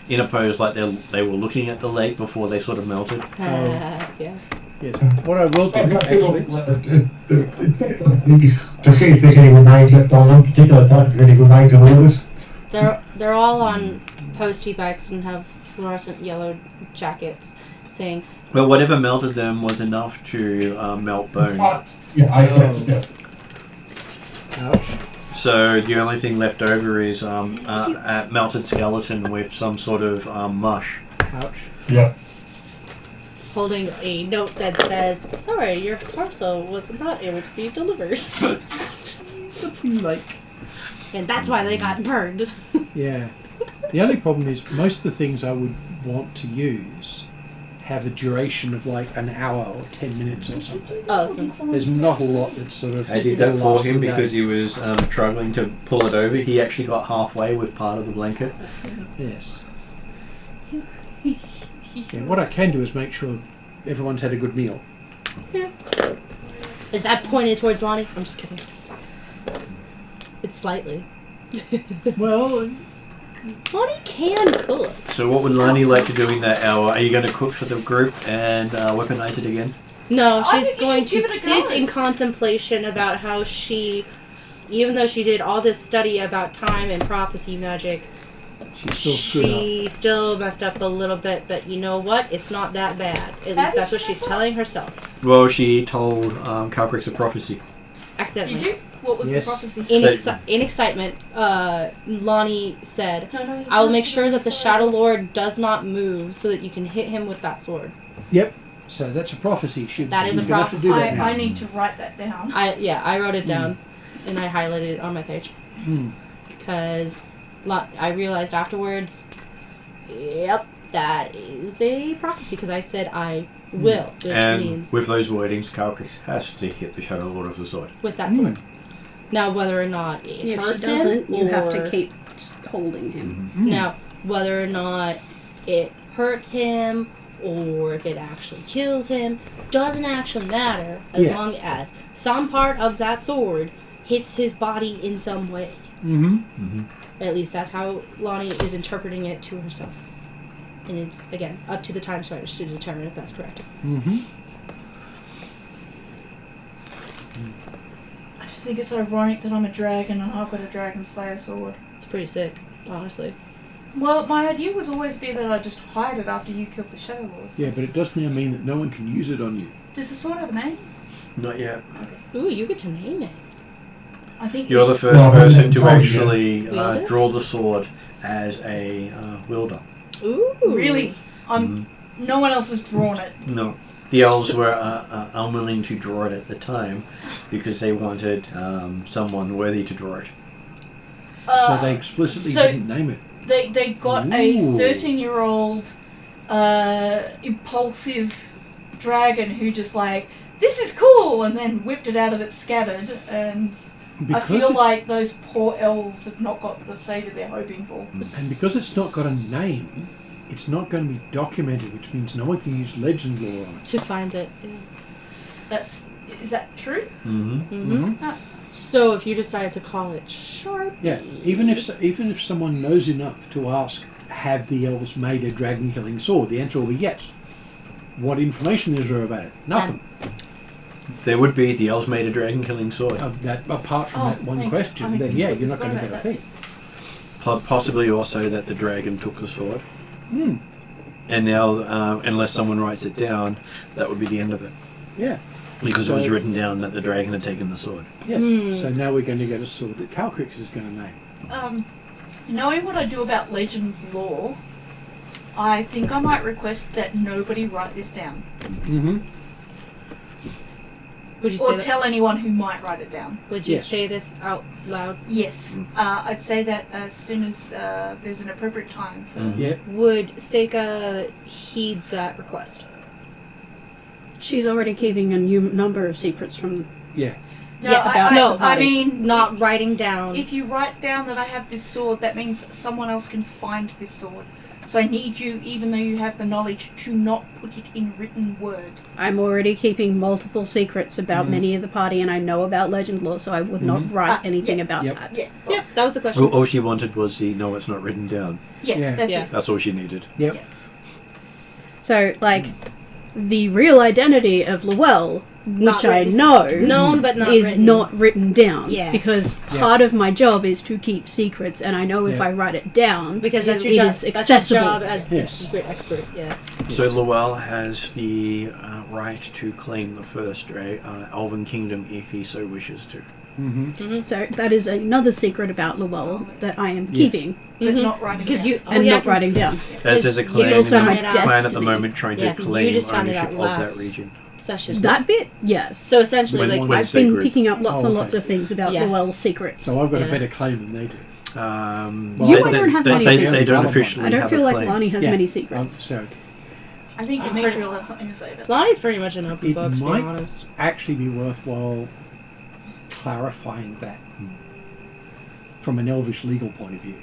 in a pose like they were looking at the lake before they sort of melted. Yeah. Yes. What I will do, actually, To see if there's any remains left on them, particular type, if any remains of orders. They're all on postie bikes and have fluorescent yellow jackets saying, Well, whatever melted them was enough to melt bone. Yeah. ouch. So the only thing left over is a melted skeleton with some sort of mush. Ouch. Yeah. holding a note that says, "Sorry, your parcel was not able to be delivered." Something like... And that's why they got burned. Yeah. The only problem is most of the things I would want to use have a duration of like an hour or 10 minutes or something. Oh, so There's not a lot that's sort of... I did that for last him all because day. he was struggling to pull it over. He actually got halfway with part of the blanket. Yes. Yeah, what I can do is make sure everyone's had a good meal. yeah. Is that pointed towards Lonnie? I'm just kidding. It's slightly. Well, Lonnie can cook. So what would Lani like to do in that hour? Are you going to cook for the group and weaponize it again? No, I she's think you going should to give it a sit go. in contemplation about how she, even though she did all this study about time and prophecy magic, she's still screwed up. she still messed up a little bit, but you know what? It's not that bad. At least that's what she's telling herself. Well, she told Calcrix a prophecy. Accidentally. Did you? What was Yes. the prophecy? In excitement, Lonnie said, No, I will make sure that the Shadow Lord does not move so that you can hit him with that sword. Yep. So that's a prophecy. That is a You're gonna have to do prophecy. that now. I need to write that down. I wrote it down and I highlighted it on my page. Because I realized afterwards, yep, that is a prophecy because I said I will, which And means with those wordings, Calcrix has to hit the Shadow Lord of the Sword. with that sword. Now, whether or not it If she hurts doesn't, him, you have or- to keep holding him. Now, whether or not it hurts him or if it actually kills him doesn't actually matter as Yeah. long as some part of that sword hits his body in some way. At least that's how Lonnie is interpreting it to herself. And it's, again, up to the time spiders to determine if that's correct. I just think it's ironic that I'm a dragon and I've got a dragon slayer sword. It's pretty sick, honestly. Well, my idea was always be that I just hide it after you killed the Shadow Lords. Yeah, but it does now mean that no one can use it on you. Does the sword have a name? Not yet. Ooh, you get to name it. I think You're the it's- first Well, person to probably, actually Wielder? draw the sword as a wielder. Ooh. Really? No one else has drawn it. No. The elves were unwilling to draw it at the time because they wanted someone worthy to draw it. So they explicitly so- didn't name it. They got a Ooh. 13-year-old impulsive dragon who just like, this is cool, and then whipped it out of its scabbard, and I feel it's- like those poor elves have not got the savior they're hoping for. And because it's not got a name, it's not going to be documented, which means no one can use legend lore on it. To find it. Yeah. Is that true? So if you decided to call it Sharp, Yeah, even if someone knows enough to ask, have the elves made a dragon-killing sword? The answer will be yes. What information is there about it? Nothing. There would be the elves made a dragon-killing sword. That apart from Oh, that one thanks. question, I then yeah, completely you're not going to forgot get a about thing. Possibly also that the dragon took the sword. And now, unless someone writes it down, that would be the end of it. Yeah. Because it was So- written down that the dragon had taken the sword. Yes. So now we're going to get a sword that Calcrix is going to name. Knowing what I do about legend lore, I think I might request that nobody write this down. would you Or say that, tell anyone who might write it down. would you Yes. say this out loud? Yes. I'd say that as soon as there's an appropriate time for... Yeah. Would Seika heed that request? She's already keeping a new number of secrets from. Yeah. No, Yes, I no, mean... Not writing down. If you write down that I have this sword, that means someone else can find this sword. So I need you, even though you have the knowledge, to not put it in written word. I'm already keeping multiple secrets about many of the party, and I know about legend lore, so I would not write anything about Yep. that. Yeah. Yep, that was the question. All she wanted was the no, it's not written down. Yeah, Yeah. that's Yeah. it. That's all she needed. Yep. Yeah. So, like, the real identity of Llewell, Not which I written. know, Known but not is written. not written down. Yeah. Because Yeah. part of my job is to keep secrets, and I know if Yeah. I write it down, Because that's your it job. is That's accessible. your job as the Yes. secret expert. Yeah. So Llewell has the right to claim the first Elven Kingdom if he so wishes to. So that is another secret about Llewell that I am keeping But not writing Because down. you and not writing down. As there's a clan, It's also in my the clan at the destiny. moment trying Yeah, to 'cause you claim just found it ownership out of last- that region. Session. That bit, yes. So essentially, When- like when I've been sacred. picking up lots and Oh, lots okay. of things about Yeah. Llewell's secrets. So I've got Yeah. a better claim than they do. You Well, don't have many they secrets. don't I officially I don't have feel a like claim. Lonnie has Yeah. many secrets. So I think Dimitri will have something to say about that. Lonnie's pretty much an open it book, to be might honest. actually be worthwhile clarifying that from an elvish legal point of view.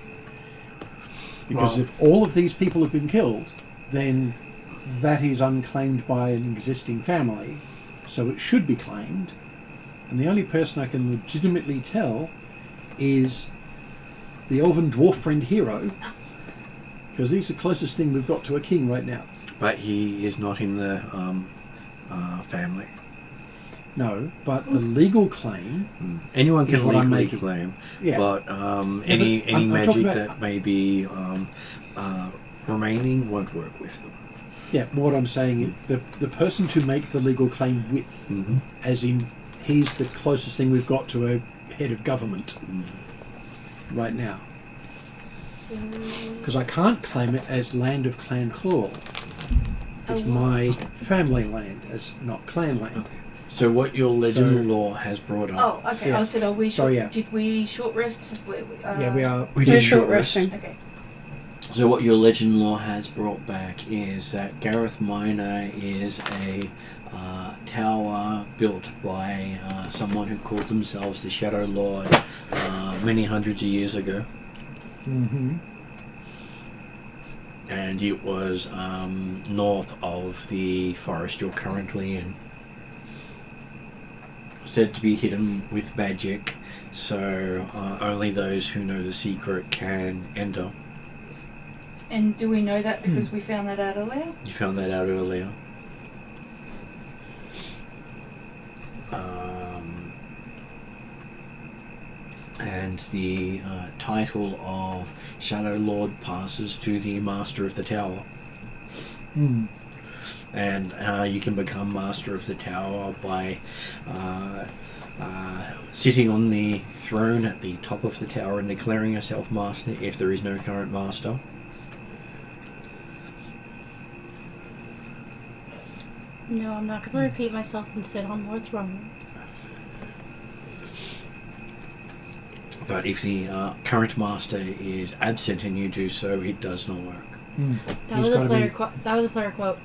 Because Well- if all of these people have been killed, then that is unclaimed by an existing family, so it should be claimed. And the only person I can legitimately tell is the elven dwarf friend hero, because he's the closest thing we've got to a king right now. But he is not in the family. No, but the legal claim. Anyone Is can what I'm legally making. claim, Yeah. but any I'm magic talking about- that may be remaining won't work with them. Yeah, what I'm saying is the person to make the legal claim with, as in he's the closest thing we've got to a head of government right now. Because I can't claim it as land of Clan Chlor. It's my family land, as not clan land. So what your legend law has brought up. Oh, okay. Yeah. I said, are we Sorry, short? yeah. Did we short rest? Yeah, we are. We We're did short short rest. resting. Okay. So what your legend law has brought back is that Gareth Minor is a tower built by someone who called themselves the Shadow Lord many hundreds of years ago. Mm-hmm. And it was north of the forest you're currently in. Said to be hidden with magic, so only those who know the secret can enter. And do we know that because we found that out earlier? You found that out earlier. And the title of Shadow Lord passes to the Master of the Tower. Mm. And you can become Master of the Tower by sitting on the throne at the top of the tower and declaring yourself Master if there is no current Master. No, I'm not going to repeat myself and sit on more thrones. But if the current Master is absent and you do so, it does not work. Mm. That He's was a gotta player be- quote. That was a player quote.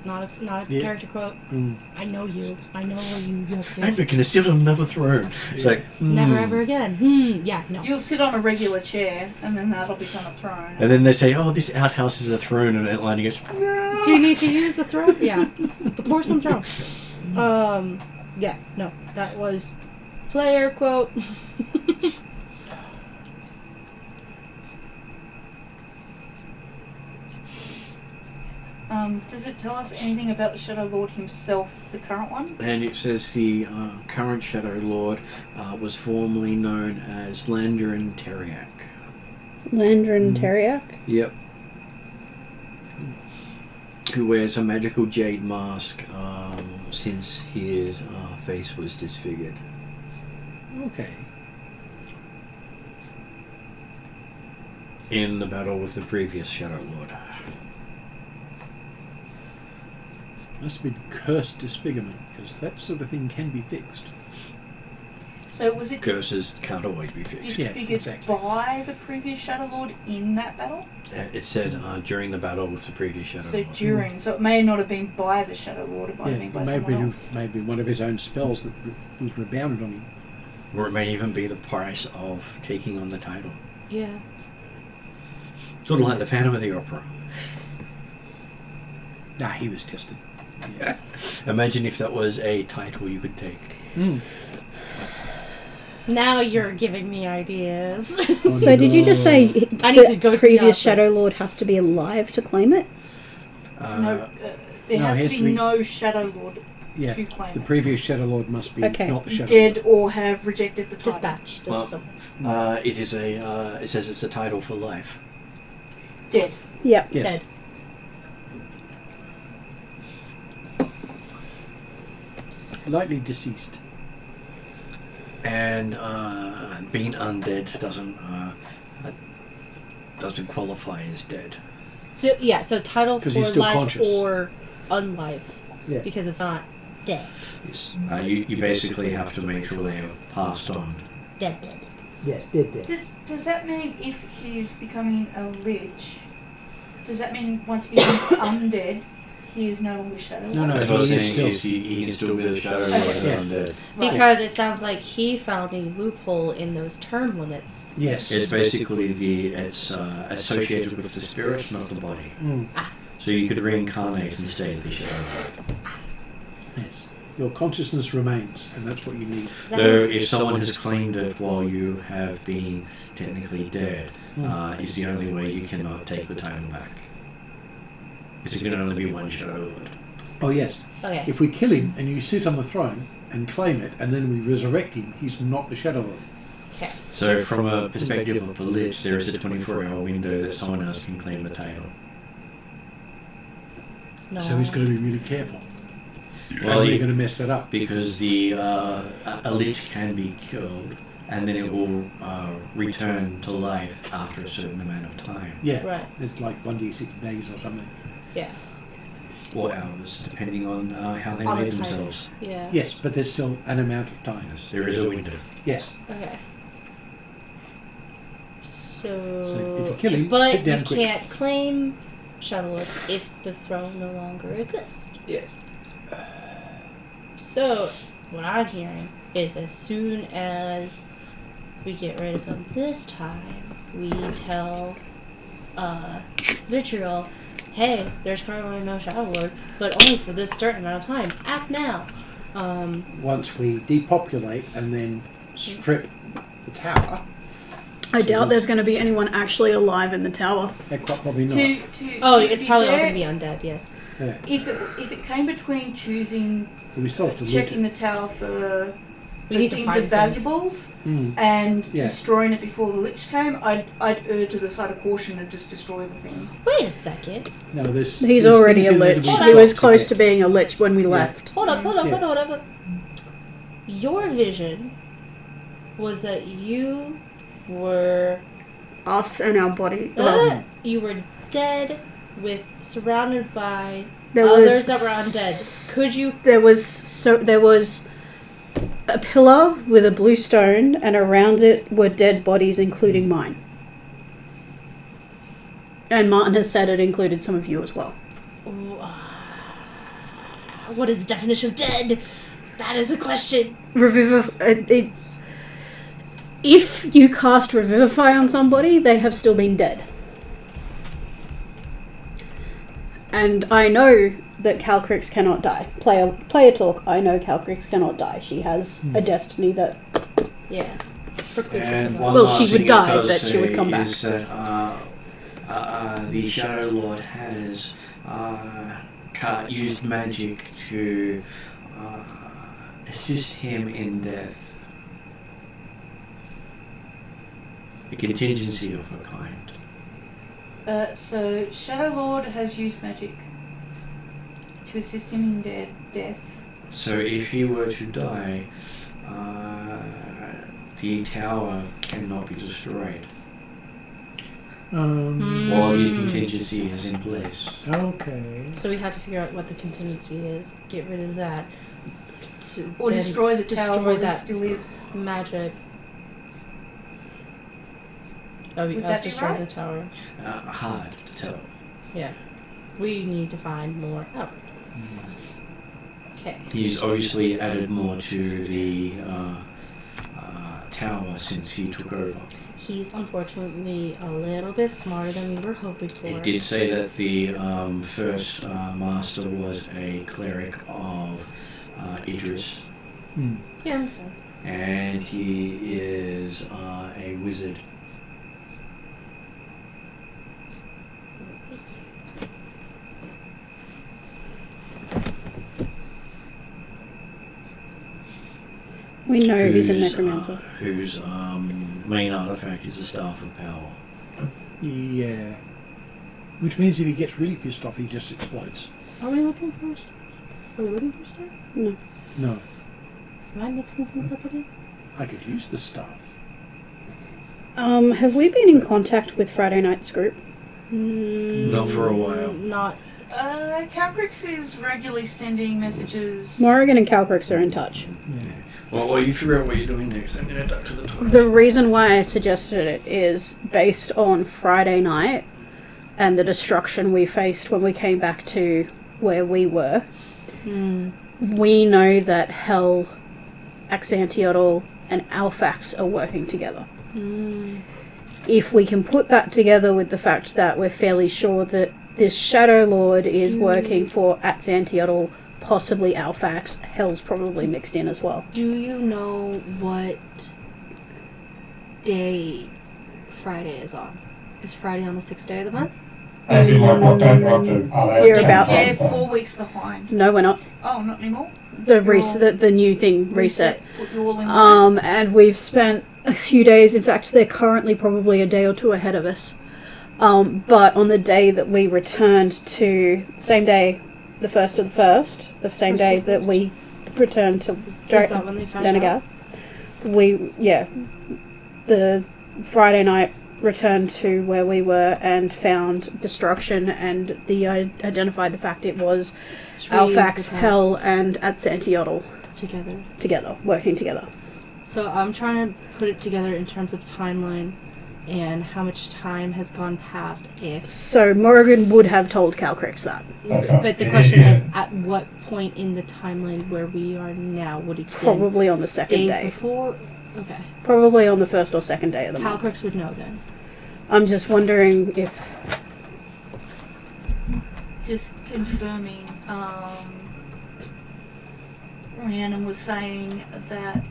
Not a Yeah. character quote. Mm. I know you. I know what you up I'm to. going to sit on another throne. It's like, Never ever again. Yeah, no. You'll sit on a regular chair, and then that'll become a throne. and then they say, oh, this outhouse is a throne, and Atlanta goes, Do you need to use the throne? Yeah. The porcelain throne. Yeah, no. That was player quote. Does it tell us anything about the Shadow Lord himself, the current one? and it says the current Shadow Lord was formerly known as Landrin Teriak. Landrin Teriak? Yep. Who wears a magical jade mask since his face was disfigured. Okay. In the battle with the previous Shadow Lord. Must have been cursed disfigurement, because that sort of thing can be fixed. So was it Curses can't always be fixed. disfigured exactly. by the previous Shadow Lord in that battle? It said during the battle with the previous Shadow So Lord. during, so it may not have been by the Shadow Lord, it might have been by someone else. maybe one of his own spells that was rebounded on him. Or it may even be the price of taking on the title. Yeah. Sort of like the Phantom of the Opera. Nah, he was just a... Yeah. Imagine if that was a title you could take. Mm. Now you're giving me ideas. Oh, So did you just say I need to the go to the previous opera. Shadow Lord has to be alive to claim it? No, there no, has it to has be to be- no Shadow Lord Yeah, to claim the it. previous Shadow Lord must be Okay. not the Shadow Dead Lord. or have rejected the title. Dispatched. Well, So- it is a. It says it's a title for life. Dead. Yep. Yes. Dead. Lightly deceased. And being undead doesn't qualify as dead. So yeah, so title 'Cause for he's still life conscious. or unlife Yeah. because it's not dead. Yes. You basically have to make sure they have passed on. Dead. Yes, dead. Does that mean if he's becoming a lich, does that mean once he becomes undead, he is no longer Shadow Lord? No, no. As I was he is saying, still- is he can still be the Shadow Lord Okay. as Yeah. undead. Right. Because it sounds like he found a loophole in those term limits. Yes. It's basically it's associated with the spirit, not the body. Mm. So you could reincarnate and stay the Shadow Lord. Yes. Your consciousness remains, and that's what you need. So if someone has claimed it while you have been technically dead, is the only way you cannot take the title back. It can only be one Shadow Lord. Oh yes. Okay. If we kill him and you sit on the throne and claim it, and then we resurrect him, he's not the Shadow Lord. Okay. So from a perspective of the Lich, there is a 24-hour window that someone else can claim the title. No. So he's got to be really careful. Well, You're going to mess that up. because the a Lich can be killed, and then it will return to life after a certain amount of time. Yeah. Right. It's like 1d6 days or something. Yeah. Or hours, depending on how they On made the timer. themselves. Yeah. Yes, but there's still an amount of time. Yes, there is a window. Yes. Okay. So if you kill him, but sit down you quick. can't claim Shadow Lord if the throne no longer exists. Yeah. So what I'm hearing is as soon as we get rid of him this time, we tell Vitriol, hey, there's currently no Shadow Lord, but only for this certain amount of time. Act now. Once we depopulate and then strip the tower, I doubt there's going to be anyone actually alive in the tower. quite probably not. It's be probably all fair, going to be undead, yes. Yeah. If it came between choosing But we still have to loot checking it. the tower for We need to things find of valuables Mm. and Yeah. destroying it before the Lich came, I'd err to the side of caution and just destroy the thing. Wait a second. No, there's. He's there's already things a in there lich. that we He got was close get. to being a lich when we left. Hold up. Yeah. Your vision was that you were Us and our body. you were dead with surrounded by There others was that were undead. Could you There was a pillar with a blue stone, and around it were dead bodies, including mine. And Martin has said it included some of you as well. what is the definition of dead? That is a question. If you cast Revivify on somebody, they have still been dead. And I know that Calcrix cannot die. Player talk, I know Calcrix cannot die. She has a destiny that... Yeah. And one Well, last she would thing die, it does but she would say come back. is that the Shadow Lord has used magic to assist him in death. A contingency of a kind. So Shadow Lord has used magic to assist him in death. So if he were to die, the tower cannot be destroyed while the contingency is in place. Okay. So we have to figure out what the contingency is. Get rid of that. Or Then destroy the tower destroy while he that still lives. magic. Oh, Would us that be destroy right? the tower. Hard to tell. Yeah. We need to find more out. Okay. He's obviously added more to the tower since he took over. He's unfortunately a little bit smarter than we were hoping for. It did say that the first master was a cleric of Idris, Yeah, makes sense. and he is a wizard. We know he's a whose, necromancer. Whose main artifact is the Staff of Power. Yeah. Which means if he gets really pissed off, he just explodes. Are we looking for stuff? Are we looking for stuff? No. No. Am I mixing things up again? I could use the stuff. Have we been in contact with Friday Night's group? Not for a while. Not. Calcrix is regularly sending messages. Morrigan and Calcrix are in touch. Yeah. Well, while you figure out what you're doing next, I'm going to duck to the toilet. The reason why I suggested it is based on Friday night and the destruction we faced when we came back to where we were. We know that Hell, Axantiotl, and Alphax are working together. If we can put that together with the fact that we're fairly sure that this Shadow Lord is working for Axantiotl possibly Alphax. Hell's probably mixed in as well. Do you know what day Friday is on? Is Friday on the 6th day of the month? As in, like, what don't want to allow You're about- They're 4 weeks behind. No, we're not. Oh, not anymore? The new thing reset. Put you all in And we've spent a few days. In fact, they're currently probably a day or two ahead of us. But on the day that we returned to, same day, the 1st of the 1st, the same day that we returned to Is that when they found out? Danagath, the Friday night returned to where we were and found destruction, and identified the fact it was Alphax, Hell, and Atsantiotl together, working together. So I'm trying to put it together in terms of timeline and how much time has gone past if... So Morrigan would have told Calcrix that. But the question is, at what point in the timeline where we are now would it be? Probably on the second days day. before? Okay. Probably on the first or second day of the month. Calcrix would know then. I'm just wondering if... Just confirming, Rhiannon was saying that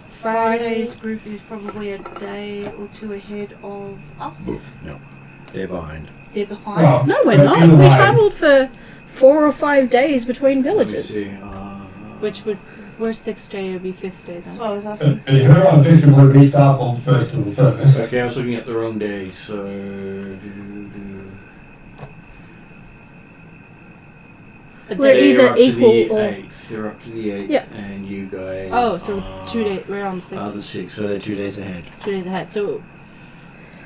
Friday's group is probably a day or two ahead of us. No, they're behind. They're behind. Well, No, we're but not. either We way, travelled for 4 or 5 days between Let me villages. see, Which would... Where's 6th day? It would be 5th day That's then. what I was asking. you heard on fiction would restart on 1st to the 1st. Okay, I was looking at the wrong day, so... But We're then- They're either up to equal the or- 8th. They're up to the 8th, Yeah. and you guys Oh, so are, 2 days... We're on the 6th. are the 6th, so they're 2 days ahead. 2 days ahead. So...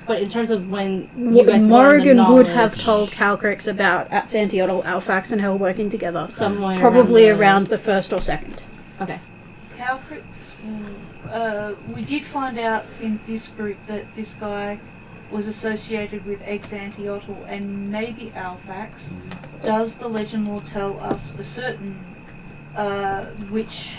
But in terms of when you guys learned the Morrigan would have knowledge, told Calcrix about Atsantiotl, Alphax, and Hell working together. somewhere Probably around, around the first or second. Okay. Calcrix, we did find out in this group that this guy was associated with Exantiotl and maybe Alphax. Does the legend lore tell us for certain which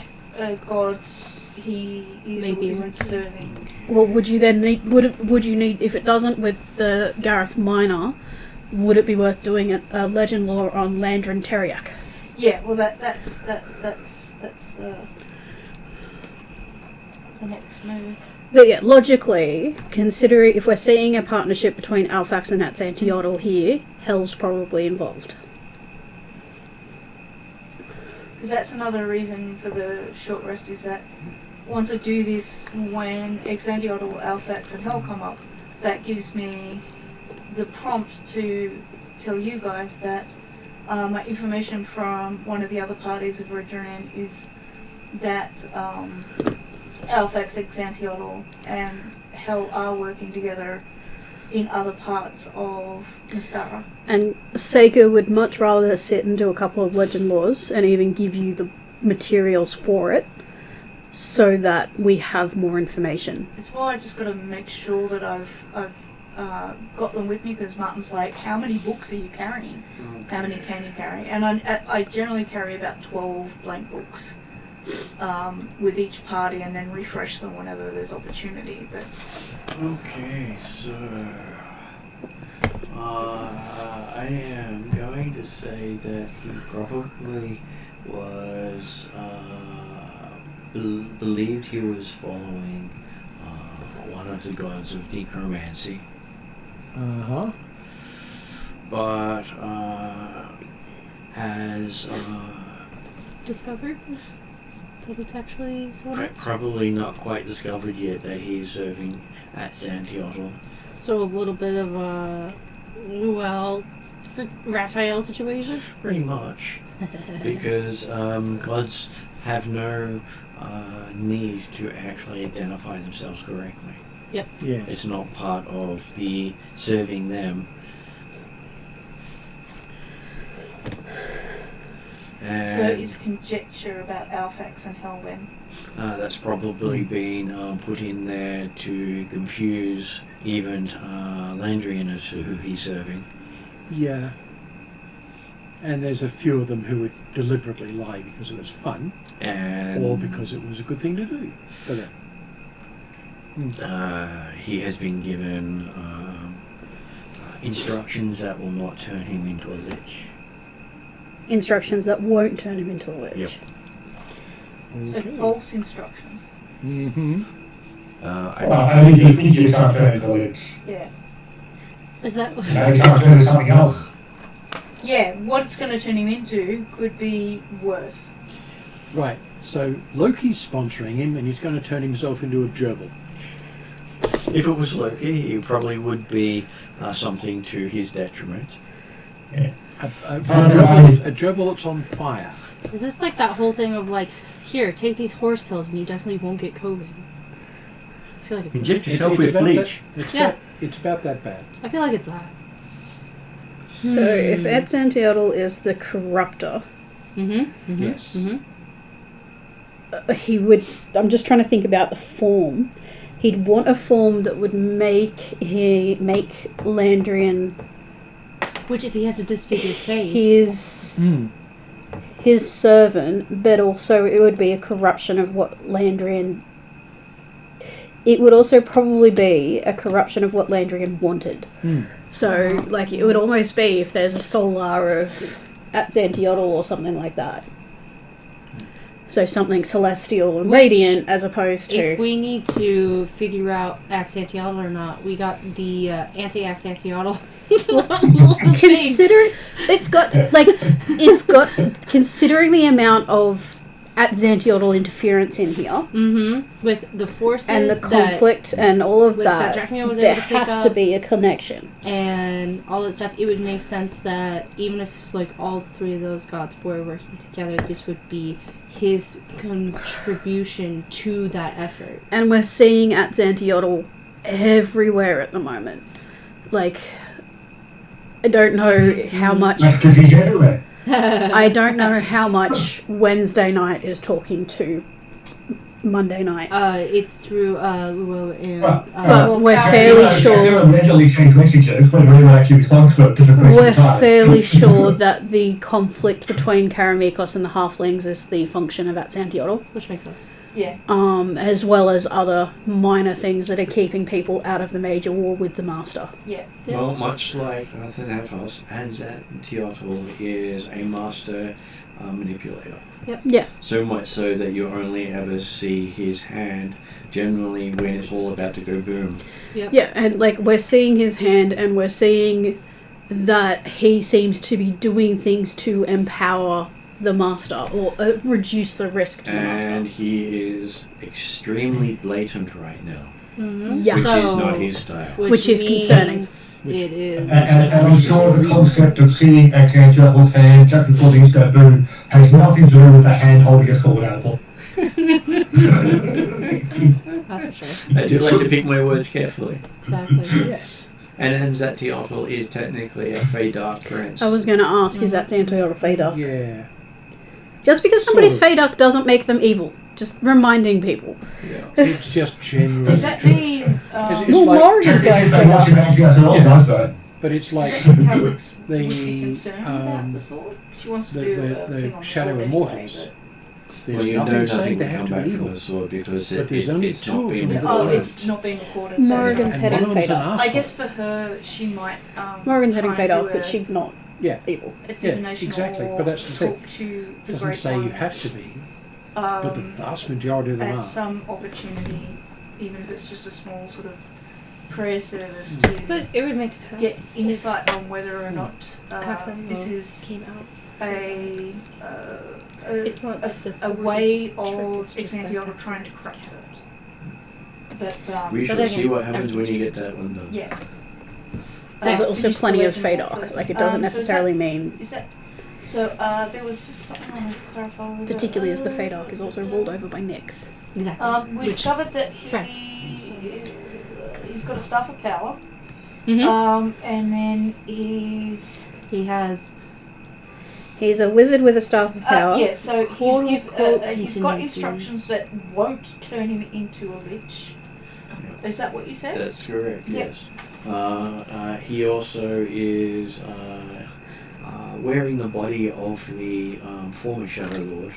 gods he is Maybe or isn't working. serving? Well, would you then need... Would you need... If it doesn't with the Gareth Minor, would it be worth doing a legend lore on Landrin Teriak? Yeah, well that's the next move. But yeah, logically, considering if we're seeing a partnership between Alphax and Atsantiotl here, Hell's probably involved. Because that's another reason for the short rest is that once I do this, when Exantiotl, Alphax, and Hell come up, that gives me the prompt to tell you guys that my information from one of the other parties of Redran is that Alphax, Exantiotl, and Hell are working together in other parts of Mystara. And Seika would much rather sit and do a couple of legend lores and even give you the materials for it so that we have more information. It's why I just got to make sure that I've got them with me, because Martin's like, how many books are you carrying? How many can you carry? And I generally carry about 12 blank books with each party, and then refresh them whenever there's opportunity. But Okay, so... I am going to say that he probably was... believed he was following one of the gods of necromancy. Uh-huh. But has Discovered that it's actually someone else? probably not quite discovered yet that he is serving at Santiotl. So a little bit of a... Well... Raphael situation? Pretty much. Because gods have no need to actually identify themselves correctly. Yeah. It's not part of the serving them. And so it's conjecture about Alphax and Hell then. that's probably been put in there to confuse even Landrian as to who he's serving. Yeah. And there's a few of them who would deliberately lie because it was fun, And or because it was a good thing to do for them. he has been given instructions that will not turn him into a lich. instructions that won't turn him into a lich. Yep. So false instructions. Mm-hmm. Only if you think you can't turn into a lich. Yeah. Is that? Now you can't turn into something else. Yeah, what it's going to turn him into could be worse. Right. So Loki's sponsoring him, and he's going to turn himself into a gerbil. If it was Loki, it probably would be something to his detriment. Yeah. A gerbil that's on fire. Is this like that whole thing of like, here, take these horse pills and you definitely won't get COVID? I feel like it's. Inject yourself It's with about bleach. It's about that bad. I feel like it's that. So if Adzantiotl is the corruptor, Mm-hmm. Yes. Mm-hmm. he would. I'm just trying to think about the form. He'd want a form that would make Landrian Which, if he has a disfigured face, his servant, but also it would be a corruption of what Landrian. It would also probably be a corruption of what Landrian wanted. So, like, it would almost be if there's a solar of Adzantiotl or something like that. So something celestial and radiant, as opposed to. if we need to figure out Adzantiotl or not, we got the anti-Adzantiotl. Considering considering the amount of Adzantiotl interference in here with the forces and the conflict and all of that that, Dracnia was there able to pick has to up. be a connection. And all that stuff, it would make sense that even if like all three of those gods were working together, this would be his contribution to that effort. And we're seeing Adzantiotl everywhere at the moment. Like, I don't know how much. That's because he's everywhere. I don't know how much Wednesday night is talking to Monday night. It's through Luo and But we're Carrie- fairly If sure. they're mentally change messages, whether anyone actually responds to it, different question We're entirely. fairly sure that the conflict between Karamikos and the halflings is the function of Adzantiotl, which makes sense. Yeah. as well as other minor things that are keeping people out of the major war with the Master. Yeah. Yeah. Well, much like Thanatos, Adzantiotl is a master manipulator. Yeah. So much so that you only ever see his hand generally when it's all about to go boom. Yep. Yeah, and like we're seeing his hand and we're seeing that he seems to be doing things to empower the Master or reduce the risk to the Master. And he is extremely blatant right now, Yeah. which So- is not his style. Which is means concerning. It is. And I'm sure the concept of seeing Adzantiotl's hand just before things go boom has nothing to do with the hand holding a sword out of That's for sure. I do like to pick my words carefully. Exactly. Yes. And Adzantiotl is technically a Fey Dark Prince. I was going to ask, is Adzantiotl a Feydark? Yeah. Just because somebody's Sort Feydark doesn't make them evil. Just reminding people. Yeah. It's just generally. Does that mean It's Well, like- Morrigan's going If they watch Feydark. Adzantiotl, does that? But it's like Calyx would be the concerned about the sword? She wants to do a the thing on the Shadow sword Immortals. anyway, There's Well, you know nothing saying nothing they will have come to back be from evil. the sword because But there's only it's two not of being them. but- Oh, recorded. it's not being recorded. Morrigan's That's right. heading one of them's an Feydark. I arsehole. guess for her, she might. Morrigan's heading try and Feydark, do but she's not Yeah. evil. a Yeah, divination exactly. or But that's the thing. talk to It the doesn't Great say you One, have to be, but the vast majority of them at are. some opportunity, even if it's just a small sort of prayer service Mm. to But it would make sense. get if insight on whether or not Accidental this is came out. It's not a, that the a sword way is a trick, of it's just that Adzantiotl that's trying to what it's corrupt kept. her. But We But shall again, see what happens when you everything's get that one done. yeah. There's also finish the plenty of legend Feydark. first. Like, it So doesn't is necessarily mean... that, is that so? There was just something I wanted to clarify. With Particularly as the Feydark is also ruled over by Nyx. Exactly. We Which- discovered that Frank. he's got a staff of power. Mhm. And then he's He has. He's a wizard with a staff of power. yeah. So Quote-unquote he's got contingencies. instructions that won't turn him into a lich. Is that what you said? That's correct, Yep. yes. He also is wearing the body of the former Shadow Lord.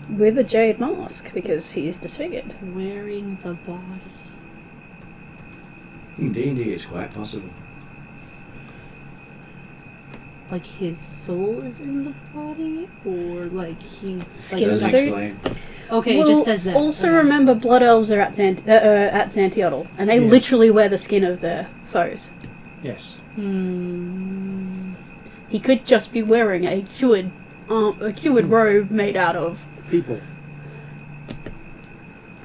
With a jade mask, because he's disfigured. Wearing the body. In D&D, it's quite possible. like his soul is in the body, or like he's Skin like, suit? Doesn't explain. Okay, Well, it just says that. Also, Okay. remember, blood elves are at Xantiotl, and they Yes. literally wear the skin of their foes. Yes. He could just be wearing a cured robe made out of People.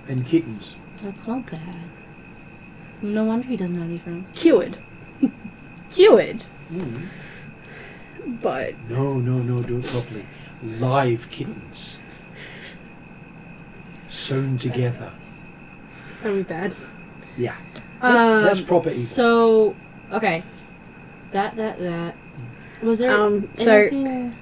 And kittens. That's not bad. No wonder he doesn't have any friends. cured. Cured. Mm. But No, do it properly. Live kittens. Sewn together. that'd be bad. Yeah. That's proper evil. So, okay. That. Was there So anything...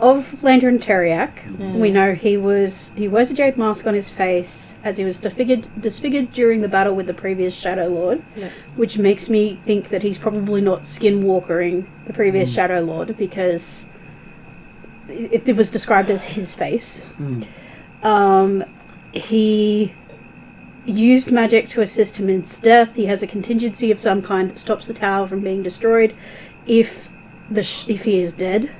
of Landron Teriak, Yeah. we know he wears a jade mask on his face as he was disfigured during the battle with the previous Shadow Lord, Yeah. which makes me think that he's probably not skinwalkering the previous Shadow Lord because it was described as his face. He used magic to assist him in his death. He has a contingency of some kind that stops the tower from being destroyed if he is dead.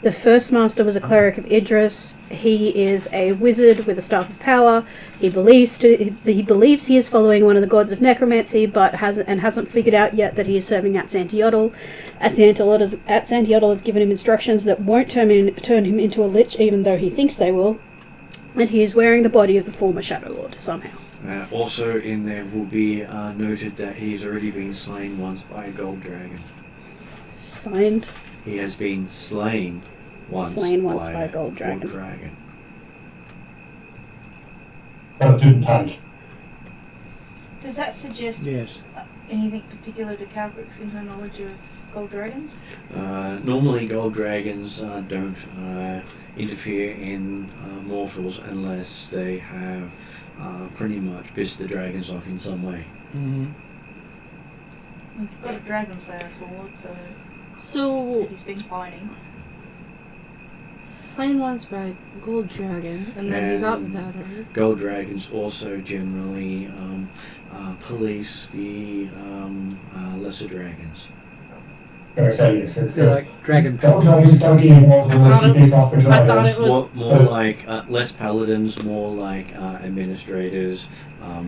The first master was a cleric of Idris. He is a wizard with a staff of power. He believes he is following one of the gods of necromancy, but hasn't figured out yet that he is serving at Xantiotl. Xantiotl has given him instructions that won't turn him into a lich, even though he thinks they will. And he is wearing the body of the former Shadow Lord somehow. Also in there will be noted that he's already been slain once by a gold dragon. Signed. He has been slain once by a gold dragon. But it didn't take. Does that suggest Yes. anything particular to Calgrix in her knowledge of gold dragons? Normally gold dragons don't interfere in mortals unless they have pretty much pissed the dragons off in some way. Mm-hmm. We've got a dragon slayer sword, So, he's been fighting. slain once by gold dragon, and then he got better. Gold dragons also generally police the lesser dragons. So yes, it's They're like dragon gold dragons don't get involved unless you piss off the I thought dragons. it was- More like less paladins, more like administrators,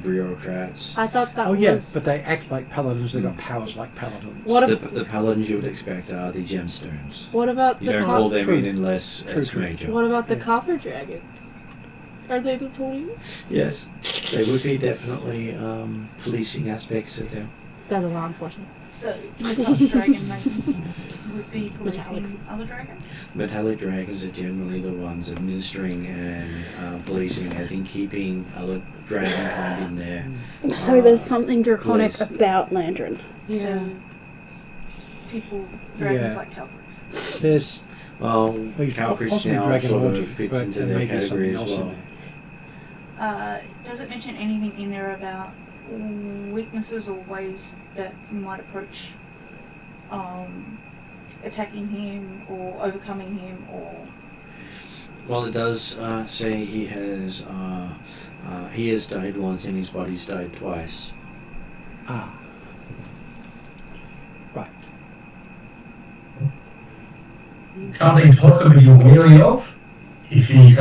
bureaucrats. I thought that Oh was... yeah, but they act like paladins. They got powers like paladins. What The paladins you would expect are the gemstones. What about You the don't call them True. in unless True, it's true. major. What about the Yeah. copper dragons? Are they the police? Yes, they would be definitely policing aspects of them. They're the law enforcement. So, metallic dragon maybe would be policing Metallics. other dragons? Metallic dragons are generally the ones administering and policing, as in keeping other dragon kind in there. So there's something draconic Yes. about Landron. Yeah. So, dragons Yeah. like Calgrix. There's Well, there's Calcrist possibly now dragon sort logic, of fits but into there their may be category something as else in well. there. Does it mention anything in there about weaknesses or ways that you might approach attacking him or overcoming him or... Well, it does say he has died once and his body's died twice. Ah. Right. Something possibly you're wary of, if he's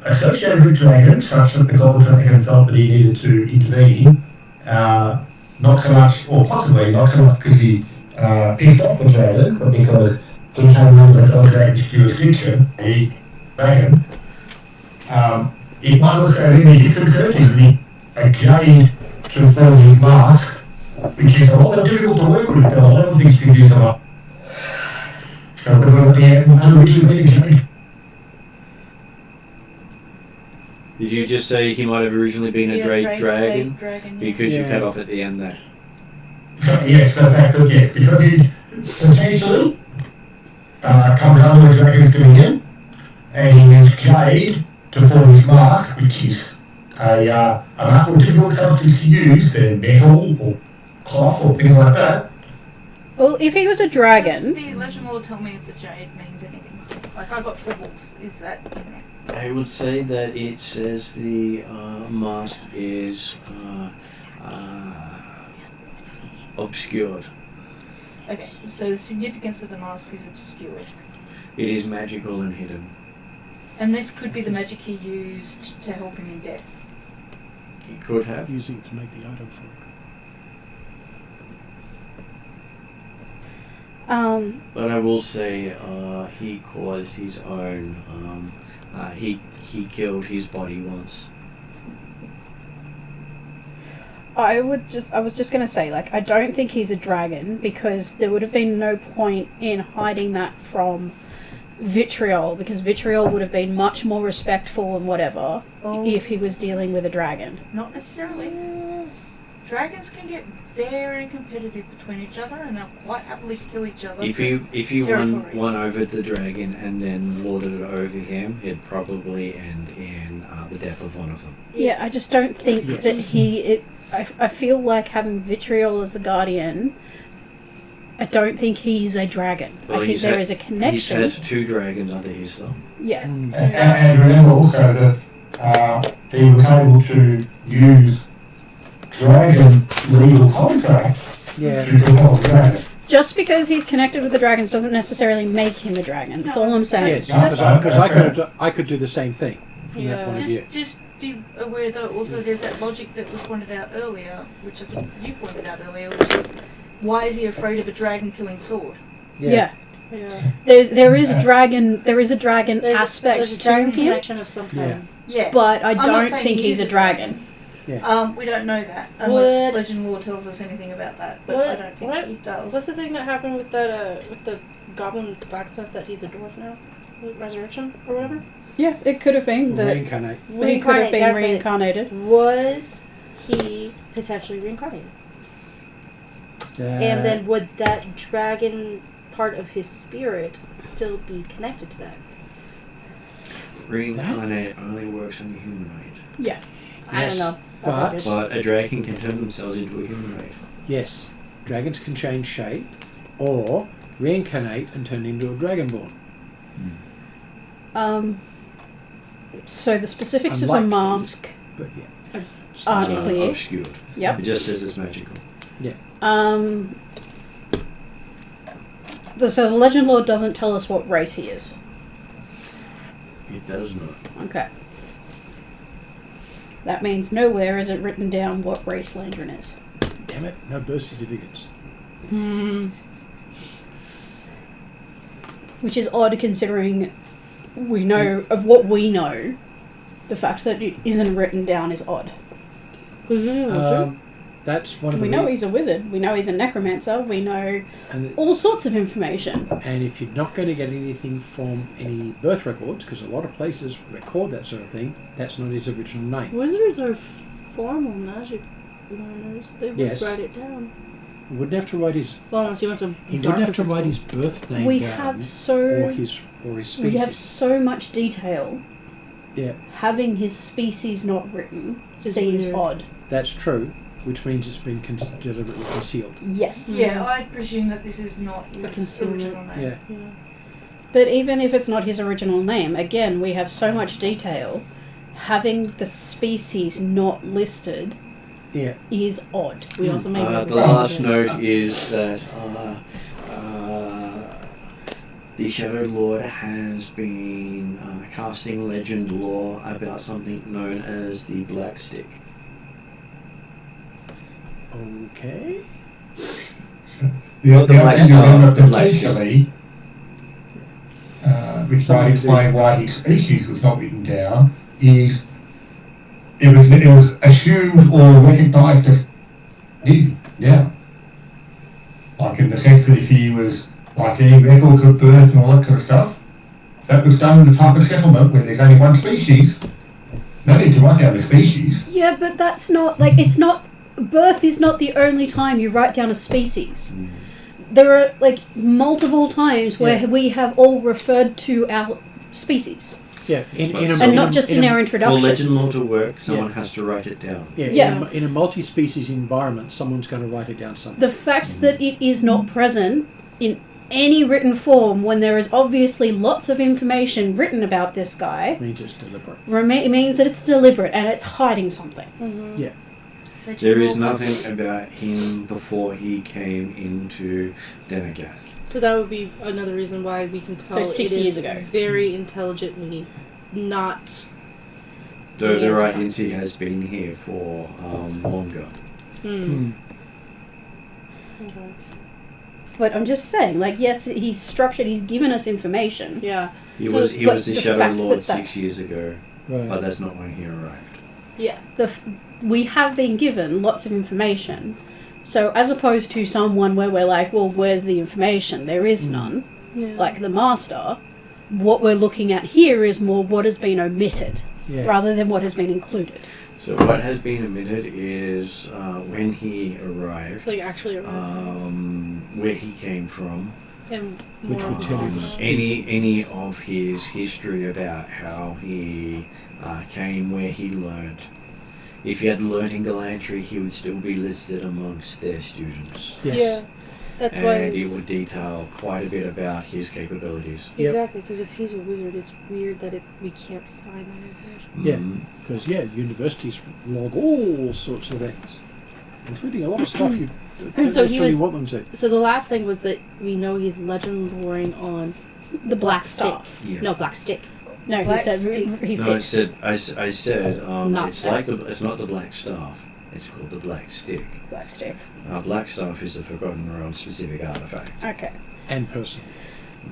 associated with dragons, such that the gold dragon felt that he needed to intervene, not so much, or possibly not so much because he pissed off the dragon, but because he came under the gold dragon's jurisdiction, the dragon. It might also be disconcerting a jade to fill his mask, which is a lot more difficult to work with. There are a lot of things you can use on. So whether it originally jade. Did you just say he might have originally been a dragon? Jade dragon, yeah. Because you Yeah. cut off at the end there. So, yes, the fact that yes, because he potentially comes under the dragon's dominion, and he used jade to form his mask, which is a much more difficult substance to use than metal or cloth or things like that. Well, if he was a Does dragon, the legend lore tell me if the jade means anything? Like, I've got 4 books. Is that in there? I would say that it says the mask is obscured. Okay, so the significance of the mask is obscure. It is magical and hidden. And this could be the magic he used to help him in death. He could have. Using it to make the item for it. But I will say, he caused his own. He killed his body once. I was just gonna say, like, I don't think he's a dragon because there would have been no point in hiding that from Vitriol, because Vitriol would have been much more respectful and whatever if he was dealing with a dragon. Not necessarily. Dragons can get very competitive between each other, and they'll quite happily kill each other. If you won over the dragon and then lorded it over him, it'd probably end in the death of one of them. Yeah, I just don't think Yes. that I feel like having Vitriol as the guardian, I don't think he's a dragon. Well, I think there is a connection. He's had 2 dragons under his thumb. Yeah. And remember also that he was able to use dragon legal contracts Yeah. to control the dragon. Just because he's connected with the dragons doesn't necessarily make him a dragon. That's all I'm saying. Yes, because I could do the same thing from that point of view. Just be aware though also there's that logic that was pointed out earlier, which I think you pointed out earlier, which is why is he afraid of a dragon killing sword? Yeah. Yeah. There is a dragon aspect there's a to dragon him, connection of some kind. Yeah. but I I'm not don't saying think he he's is a dragon. We don't know that unless Would- Legend Lore tells us anything about that, but What- I don't think what- it does. What's the thing that happened with that with the goblin blacksmith that he's a dwarf now? Resurrection or whatever? Yeah, it could have been that Reincarnate. he could have been That's it. reincarnated. Was he potentially reincarnated? And then would that dragon part of his spirit still be connected to that? Reincarnate only works on a humanoid. Yeah. I don't know. That's but- all good. But a dragon can turn themselves into a humanoid. Yes, dragons can change shape or reincarnate and turn into a dragonborn. So the specifics Unlike of the mask But yeah. aren't clear. Obscured. Yep. It just says it's magical. So the Legend Lord doesn't tell us what race he is. It does not. Okay. That means nowhere is it written down what race Landrin is. Damn it, no birth certificates. Which is odd considering we know of what we know. The fact that it isn't written down is odd. That's one of the We know he's a wizard. We know he's a necromancer. We know and, all sorts of information. and if you're not going to get anything from any birth records, because a lot of places record that sort of thing, that's not his original name. Wizards are formal magic learners. They would Yes. write it down. He wouldn't have to write his. Well, unless you went to He wouldn't have to write his birth name We down, have or so his species. we have so much detail. Yeah, Having his species not written Is seems weird. odd. that's true, which means it's been deliberately concealed. Yes. Yeah, I presume that this is not his concealment. original name. Yeah. Yeah. But even if it's not his original name, again, we have so much detail. Having the species not listed Yeah. is odd. We also made The last note is that the Shadow Lord has been casting legend lore about something known as the Black Stick. Okay. The other Black thing you Star, remember the Black Star. potentially, which might explain why his species was not written down, is it was assumed or recognised as did, yeah. Like in the sense that if he was like any records of birth and all that sort of stuff, if that was done in the type of settlement where there's only one species, no need to write down the species. Yeah, but that's not, like, it's not, birth is not the only time you write down a species. There are, like, multiple times where we have all referred to our species. Yeah. And not just in our For introductions. legend lore to work, someone has to write it down. Yeah. Yeah. In a multi-species environment, someone's going to write it down somewhere. The fact that it is not present in any written form when there is obviously lots of information written about this guy means it's deliberate. means that it's deliberate and it's hiding something. Mm-hmm. Yeah. There is nothing about him before he came into Denagath. So that would be another reason why we can tell So 6 it years is ago. very intelligently not. Though there are Yeah. hints he has been here for longer. Okay. But I'm just saying, like, yes, he's structured. He's given us information. Yeah. He So, was but the the Shadow fact Lord that that- 6 years ago, Right. but that's not when he arrived. Yeah, we have been given lots of information. So as opposed to someone where we're like, well, where's the information? There is none. Yeah. Like the Master, what we're looking at here is more what has been omitted Yeah. rather than what has been included. So what has been omitted is when he arrived, Like actually around. where he came from, And Which more would tell you on- any of his history about how he came, where he learned. If he had learned in Galantry, he would still be listed amongst their students. Yes. Yeah. That's and why. it would detail quite a bit about his capabilities. Yep. Exactly, because if he's a wizard, it's weird that we can't find that information. Yeah. Mm. Because, universities log all sorts of things, including a lot of stuff you don't And so he necessarily was- want them to. So the last thing was that we know he's legend loring on The black stick. staff. Yeah. No, black stick. No, he Black said stick. he No, I fixed. said Not it's that. like it's not the black staff. It's called the black stick. Black stick. Black staff is a Forgotten Realm specific artifact. Okay. And person.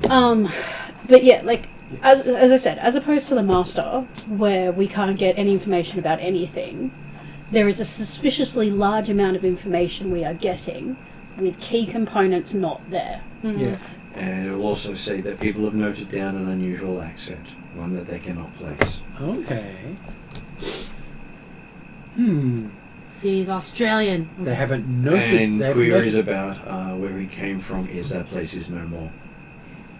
But yeah, like as I said, as opposed to the Master, where we can't get any information about anything, there is a suspiciously large amount of information we are getting, with key components not there. Yeah. And it will also say that people have noted down an unusual accent, one that they cannot place. Okay. He's Australian. They haven't noted. And they haven't queries noted. about where he came from is that place is no more.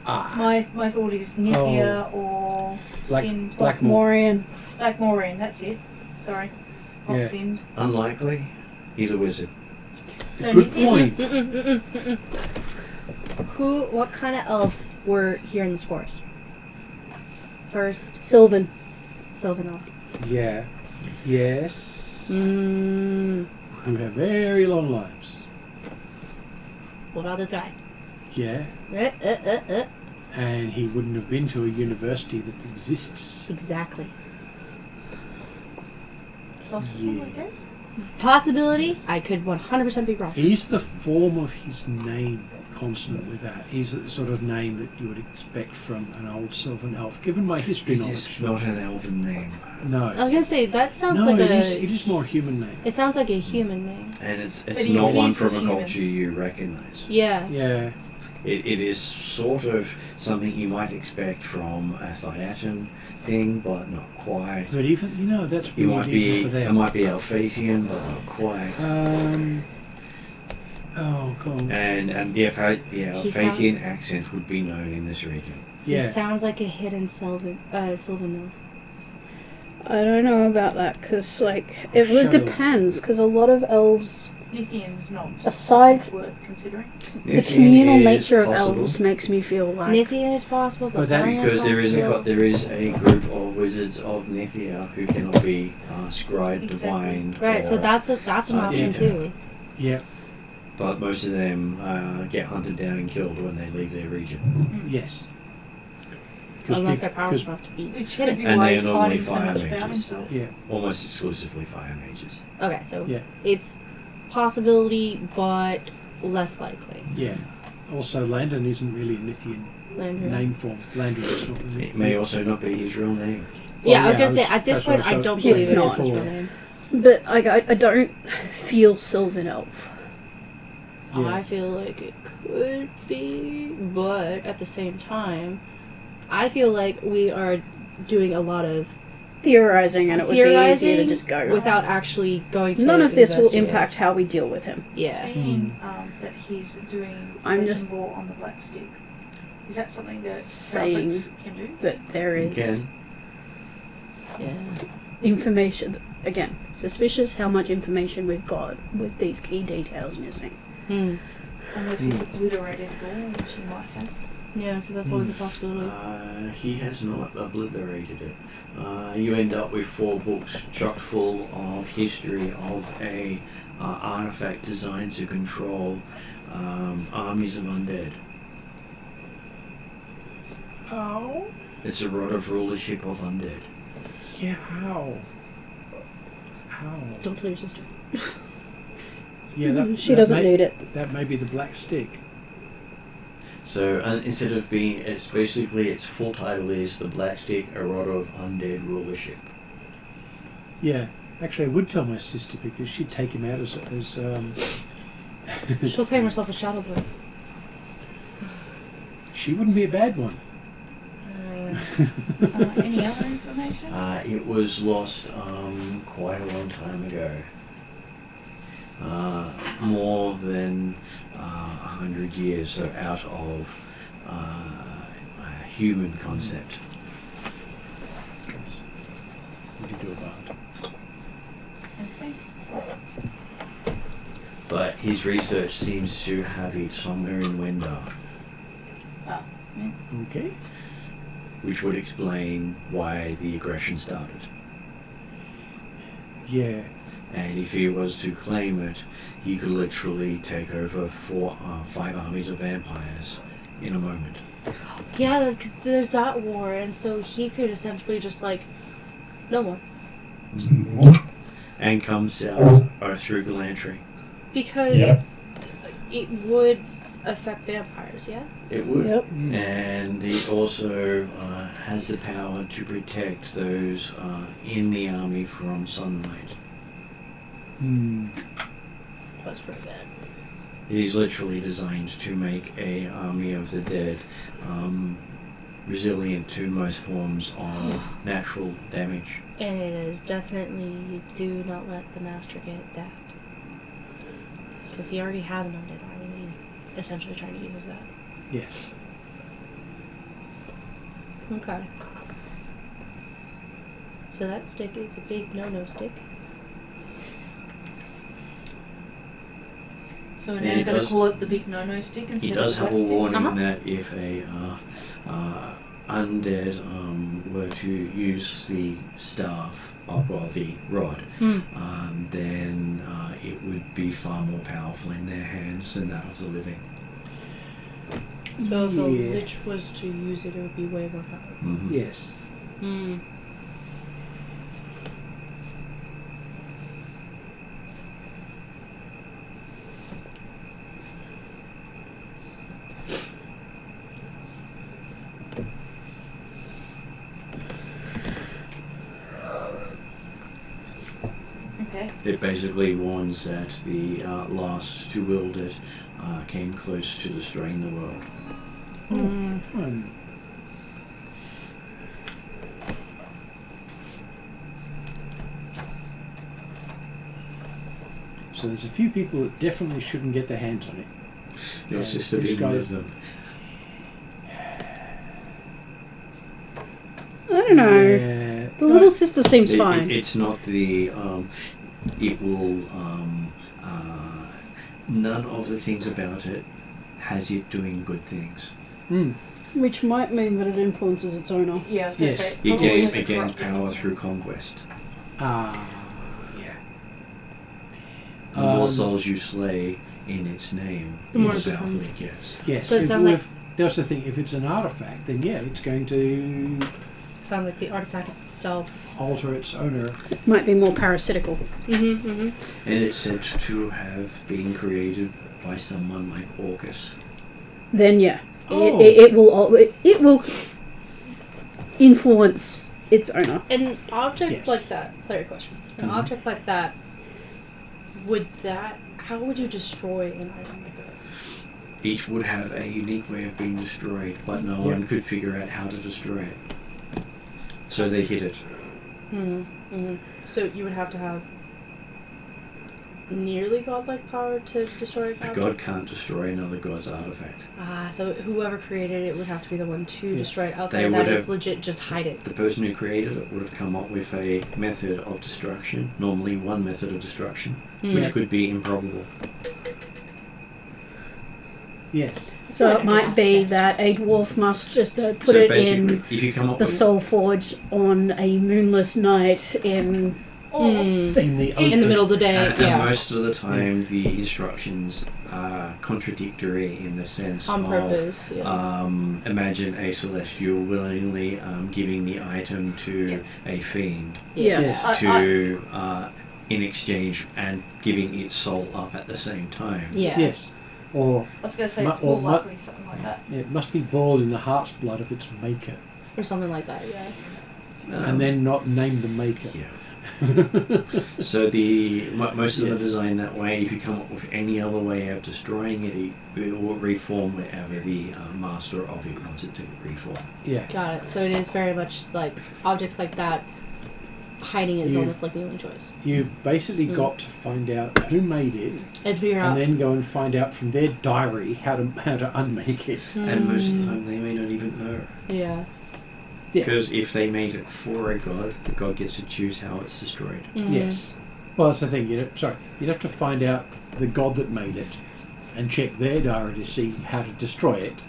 Ah. My thought is Nithia or Black- Sind. Blackmore. Morian. Blackmorian, that's it. Sorry. Not Yeah. Sind. Unlikely, he's a wizard. So Good Nithia, point. What kind of elves were here in this forest? First, Sylvan. Sylvan elves. Yeah. Yes. Mm. Who have very long lives. What about this guy? Yeah. And he wouldn't have been to a university that exists. Exactly. possible, Yeah. I guess. Possibility. I could 100% be wrong. Is the form of his name consonant with that? Is it the sort of name that you would expect from an old Sylvan elf? Given my history It is knowledge. not an elven name, No. I was gonna say that sounds No, like it a. is more human name. It sounds like a human name. and it's But he not one appears from as a human. culture you recognise. Yeah. Yeah. It is sort of something you might expect from a Thyatan thing, but not quite. But even, that's It weird might even be for it them. might be Alphasian, but not quite. Oh, God. And the Alphasian sounds- accent would be known in this region. He Yeah. sounds like a hidden Sylvan elf. I don't know about that, because, like, Or it really Shadow. depends, because a lot of elves, Nithian's not aside worth considering. the Nithian communal is nature of possible, elves makes me feel like... Nithian is possible, But but that- Valiant because possible. there is a group of wizards of Nithia who cannot be scribed, Exactly. divined, Right, so or- that's an option yeah. too. Yeah. but most of them get hunted down and killed when they leave their region. Yes. Unless they're powerful because- enough to be Which could be And why they he's are normally hiding so fire much mages. about himself. Yeah. Almost exclusively fire mages. Okay, so Yeah. it's possibility, but less likely. Yeah. Also, Landon isn't really a Nithian Landry. name form. Landon is not. It may also not be his real name. Yeah, I was Well, gonna say at this that's point what I so- don't Yeah, believe it's it not. is his real name. But I don't feel Sylvan Elf. Yeah. I feel like it could be, but at the same time, I feel like we are doing a lot of Theorizing, and it would be easier to theorizing just go. without actually going to. None of this will investigate. impact how we deal with him. Yeah. Saying that he's doing I'm legend just- lore on the black stick. Is that something that Saying- Roberts can do? That there is Again, Yeah. information. Again, suspicious how much information we've got with these key details missing. Hmm. Unless he's obliterated it all, which he might have. Yeah, because that's always a possibility. He has not obliterated it. You end up with 4 books chock full of history of a artifact designed to control armies of undead. Oh. It's a rod of rulership of undead. Yeah. How? Don't tell your sister. Yeah. That, She doesn't need it. That may be the black stick. So instead of being, it's basically its full title is the Black Stick, a rod of undead rulership. Yeah. Actually, I would tell my sister because she'd take him out as She'll claim herself a shadow boy. she wouldn't be a bad one. Any other information? It was lost quite a long time ago. More than 100 years, so out of a human concept. We can do about it. Okay. But his research seems to have it somewhere in Wendar, Oh, yeah. Okay. which would explain why the aggression started. Yeah. And if he was to claim it, he could literally take over 5 armies of vampires in a moment. Yeah, because there's that war, and so he could essentially just no more. And come south or through Galantry. Because Yeah. it would affect vampires, yeah? It would. Yep. And he also has the power to protect those in the army from sunlight. That's pretty bad. He's literally designed to make a army of the dead resilient to most forms of natural damage. And it is definitely do not let the master get that. Because he already has an undead army that he's essentially trying to use as that. Yes. Okay. So that stick is a big no-no stick. So we're Yeah, now he going to does- call it the big no-no stick instead He of does the have a black stick? warning that if a undead were to use the staff, or the rod, then it would be far more powerful in their hands than that of the living. So if a Yeah. lich was to use it, it would be way more powerful. Mhm. Yes. Hmm. Okay. It basically warns that the last to wield it came close to destroying the world. Fun. So there's a few people that definitely shouldn't get their hands on it. Your Yeah, sister this being guy- one of them. I don't know. Yeah. The little sister seems fine. It's not the. It will. None of the things about it has it doing good things. Which might mean that it influences its owner. Yeah, I was going to Yes. say. It probably gains, has a it gains corrupt power influence. through conquest. Yeah. The more souls you slay in its name, The more the it more powerful becomes. it gets. Yes. So it sounds like- That's the thing. If it's an artifact, then yeah, it's going to Sounds like the artifact itself. alter its owner. Might be more parasitical. Mm-hmm, mm-hmm. And it's said to have been created by someone like Orcus. Then yeah, Oh. it will influence its owner. An object Yes. like that, clear question. An object like that, how would you destroy an item like that? Each would have a unique way of being destroyed, but no one could figure out how to destroy it. So they hid it. Mm-hmm. So you would have to have nearly godlike power to destroy an A object? god can't destroy another god's artifact. So whoever created it would have to be the one to destroy it. They Outside of would that, it's have- legit just hide it. The person who created it would have come up with a method of destruction, normally one method of destruction, which Yeah. could be improbable. Yes. So Yeah, it might be yes, that a dwarf must just put So it basically, in if you come up the with Soul Forge on a moonless night in... Or In the in the open. middle of the day, and yeah. most of the time, the instructions are contradictory in the sense On of purpose, yeah. imagine a celestial willingly giving the item to a fiend Yeah. Yes. to in exchange and giving its soul up at the same time. Yeah. Yes. Or I was going to say Mu- it's more or mu- likely something like that. it must be boiled in the heart's blood of its maker, Or something like that, yeah. and then not name the maker. Yeah. So most of them are designed that way. If you come up with any other way of destroying it, it will reform wherever the master of it wants it to reform. Yeah. Got it. So it is very much like objects like that. Hiding it is You- almost like the only choice. You've basically got to find out who made it, And figure and out. then go and find out from their diary how to unmake it. And most of the time, they may not even know. Yeah. Yeah. Because if they made it for a god, the god gets to choose how it's destroyed. Mhm. Yes. Well, that's the thing. You'd have to find out the god that made it, and check their diary to see how to destroy it.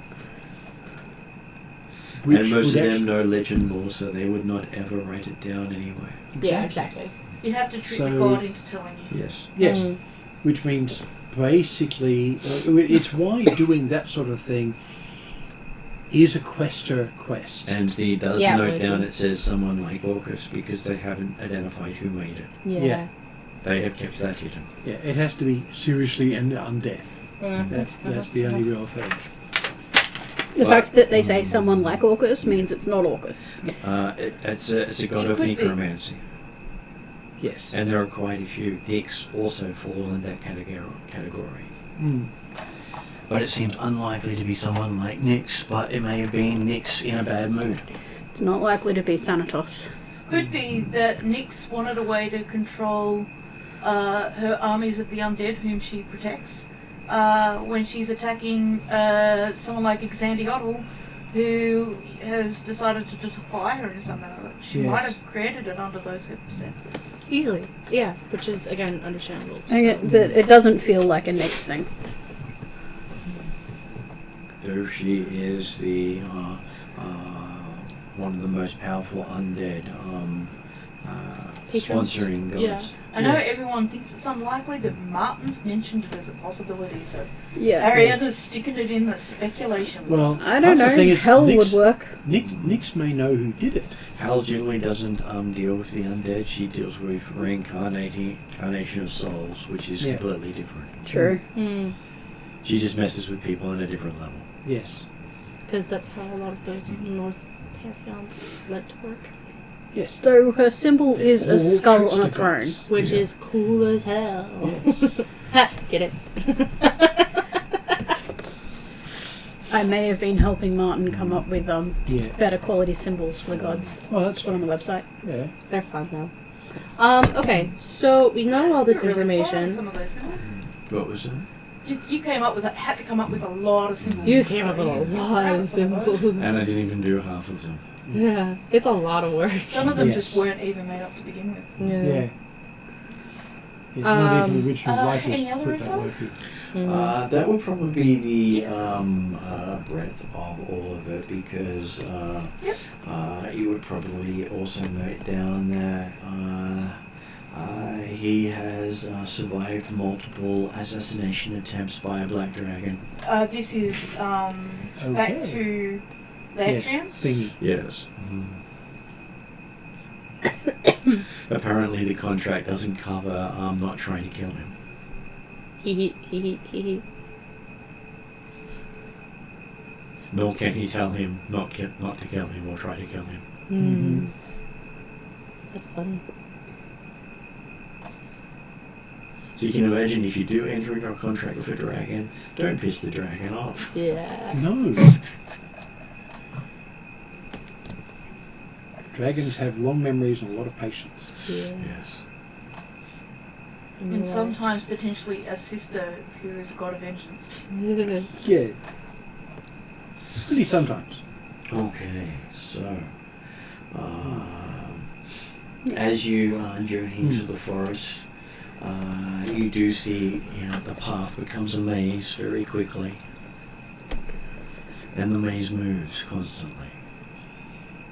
And most would of them actu- know legend lore, so they would not ever write it down anyway. Yeah, exactly. You'd have to trick the So- god into telling you. Yes. Yes. Mm. Which means basically, it's why doing that sort of thing is a quester quest. And the does Yeah, note really down do. it says someone like Orcus because they haven't identified who made it. Yeah. Yeah. They have kept that hidden. Yeah, it has to be seriously and undeath. Mhm. That's the only real thing. The fact that they say someone like Orcus means it's not Orcus. It's a god It of could be. necromancy. Yes. And there are quite a few. Dicks also fall in that category. Mm. But it seems unlikely to be someone like Nyx, but it may have been Nyx in a bad mood. It's not likely to be Thanatos. Could be that Nyx wanted a way to control her armies of the undead whom she protects when she's attacking someone like Xandiotl, who has decided to defy her in some manner. She Yes. might have created it under those circumstances. Easily. Yeah. Which is, again, understandable. Okay, but it doesn't feel like a Nyx thing. Though she is the one of the most powerful undead Patrons? sponsoring gods. Yeah. I know Yes. everyone thinks it's unlikely, but Martin's mentioned it as a possibility, so Yeah. Ariana's sticking it in the speculation Well, list. I don't The thing know. is, Hell Nyx- would work. Nyx may know who did it. Hal generally doesn't deal with the undead. She deals with reincarnation of souls, which is Yeah. completely different. True. Mm. She just messes with people on a different level. Yes. Because that's how a lot of those North pantheons like to work. Yes. So her symbol is All a skull on a trickster throne. gods. Which Yeah. is cool as hell. Yes. Ha! Get it? I may have been helping Martin come up with Yeah. better quality symbols for the gods. Well, that's It's put on the website. yeah. They're fun though. Okay, so we know all this You really borrowed information. some of those symbols. What was that? You came up with had to come up with a lot of symbols. You came up with a So you lot grabbed of some those. symbols. And I didn't even do half of them. Yeah, it's a lot of work. Some of them Yes. just weren't even made up to begin with. Yeah. Not even the original writers any other put that info? work in. Mhm. That would probably be the breadth of all of it because you would probably also note down that he has survived multiple assassination attempts by a black dragon. This is back Okay. to the Yes. Atrium. Thingy. Yes. Apparently the contract doesn't cover not trying to kill him. Hee hee. Nor can he tell him not to kill him or try to kill him. Mm. That's funny. So you can imagine if you do enter into a contract with a dragon, don't piss the dragon off. Yeah. No. Dragons have long memories and a lot of patience. Yeah. Yes. And sometimes potentially a sister who is a god of vengeance. Yeah. Really sometimes. Okay, so as you journey into the forest, you do see the path becomes a maze very quickly. and the maze moves constantly.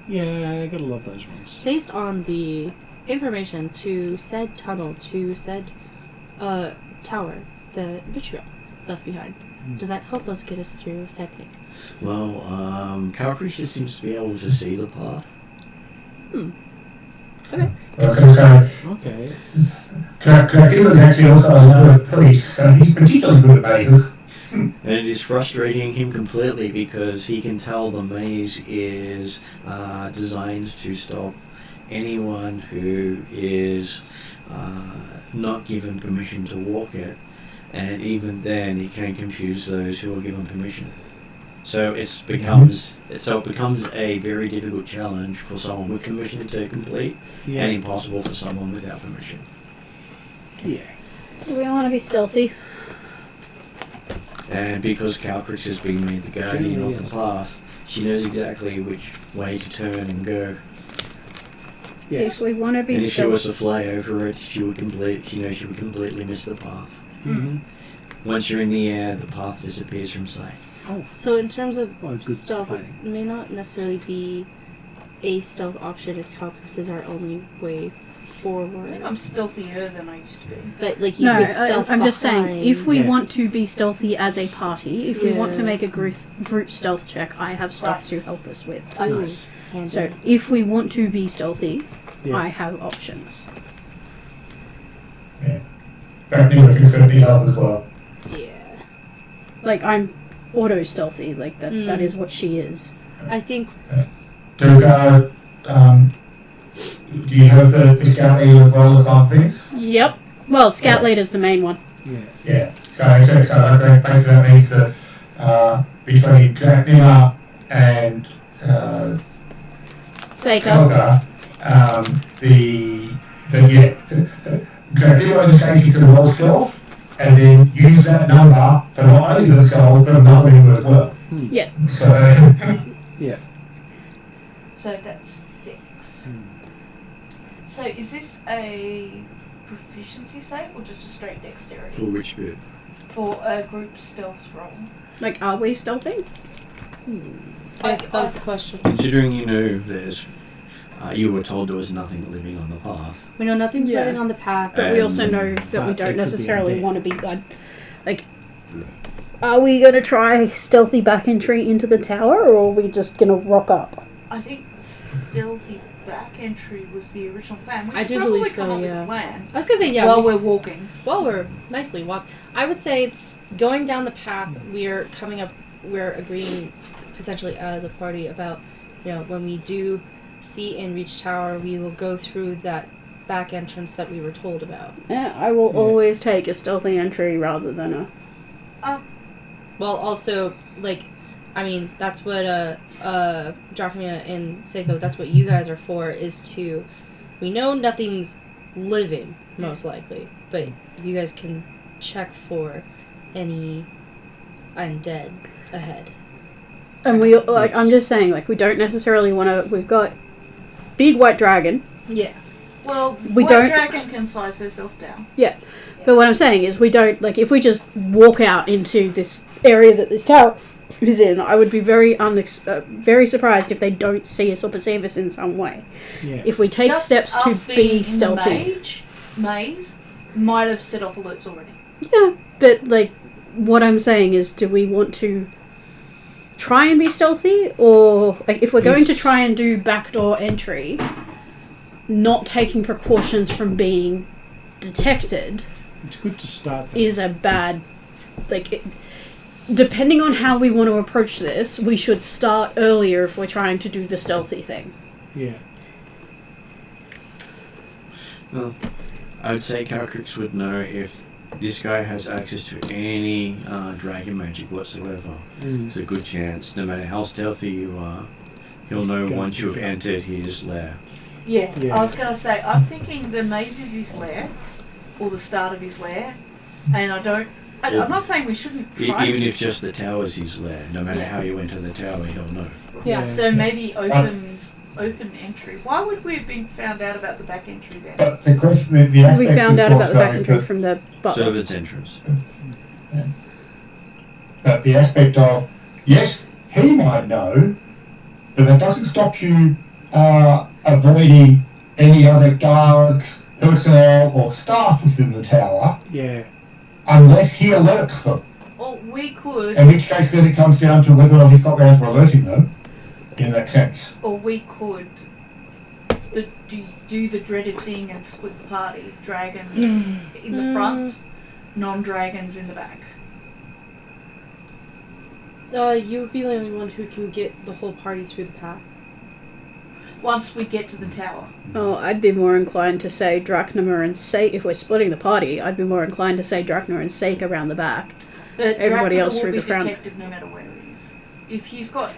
Yeah, I gotta love those ones. Based on the information to said tunnel, to said tower, the vitriol left behind, does that help us get us through said maze? Well, Calcrease seems to be able to see the path. Okay. Okay. Dracuma's actually also a lover of priests, so he's particularly good at mazes. And it is frustrating him completely because he can tell the maze is designed to stop anyone who is not given permission to walk it, and even then he can confuse those who are given permission. So it becomes a very difficult challenge for someone with permission to complete, Yeah. and impossible for someone without permission. Yeah. Do we want to be stealthy? And because Calcrix has been made the guardian of the path, she knows exactly which way to turn and go. Yeah. If we want to be And if she was stealthy. to fly over it, she would completely miss the path. Mm-hmm. Once you're in the air, the path disappears from sight. Oh. So in terms of Well, good stealth, fighting. it may not necessarily be a stealth option if Calcus is our only way forward. I'm stealthier than I used to be. But like you No, could stealth I'm just saying, behind. if we Yeah. want to be stealthy as a party, if we want to Yeah. make a group stealth check, I have stuff Right. to help us with. Ooh, Nice. handy. So if we want to be stealthy, Yeah. I have options. Dracula can certainly help as well. yeah, Like I'm auto stealthy, like that. That Mm. is what she is. I think Does, do you have the scout leader as well as other things? Yep. Well, scout leader's the main one. Yeah. Yeah. So basically that means that between Dracula and Seika. Helga, Dracula and Seika can roll stealth and then use that number for not only themselves but another member as well. Yeah. So Yeah. So that's Dex. Mm. So is this a proficiency save or just a straight dexterity For which bit? for a group stealth roll? Like, are we stealthy? that was the question. Considering you know there's, you were told there was nothing living on the path. We know nothing's Yeah. living on the path. But we also know that we But it don't could be necessarily undead. want to be like. Are we gonna try stealthy back entry into the tower, or are we just gonna rock up? I think stealthy back entry was the original plan. We I should do probably believe so, come up with yeah. a plan I was gonna say while we're walking. while we're nicely walked. I would say going down the path, we're agreeing potentially as a party about, when we do see and reach tower, we will go through that back entrance that we were told about. Yeah, I will Yeah. always take a stealthy entry rather than a. Well, also, that's what Dracula and Seiko, that's what you guys are for, is to, we know nothing's living, most likely, but you guys can check for any undead ahead. And we I'm just saying, we don't necessarily want to. We've got big white dragon. Yeah. Well, We White don't- Dragon can size herself down. But what I'm saying is, we don't if we just walk out into this area that this tower is in. I would be very very surprised if they don't see us or perceive us in some way. Yeah. If we take Just steps us to being be in stealthy. the maze might have set off alerts already. Yeah, but what I'm saying is, do we want to try and be stealthy, or if we're going to try and do backdoor entry, not taking precautions from being detected It's good to start. is a bad depending on how we want to approach this, we should start earlier if we're trying to do the stealthy thing. Yeah. Well, I would say Calcrix would know if this guy has access to any dragon magic whatsoever. It's a good chance, no matter how stealthy you are, he'll know once you've entered his lair. Yeah, Yeah. I was going to say, I'm thinking the maze is his lair, or the start of his lair, and I'm not saying we shouldn't try. Even if just the tower's his lair, no matter how you enter the tower, he'll know. Yeah. So maybe open entry. Why would we have been found out about the back entry then? but the question, the aspect We found out of about the back course, entry is from the butler. Servant's entrance. that the aspect of yes, he might know, but that doesn't stop you avoiding any other guards, personnel, or staff within the tower Yeah. unless he alerts them. Well, we could, In which case, then it comes down to whether he's got around to alerting them in that sense. or we could do the dreaded thing and split the party. Dragons in the front, non-dragons in the back. You would be the only one who can get the whole party through the path. Once we get to the tower. Oh, I'd be more inclined to say Drachnamur and Sake. If we're splitting the party, I'd be more inclined to say Drachnamur and Sake around the back. But Everybody Dracula else will through be the front. detected no matter where he is. If he's got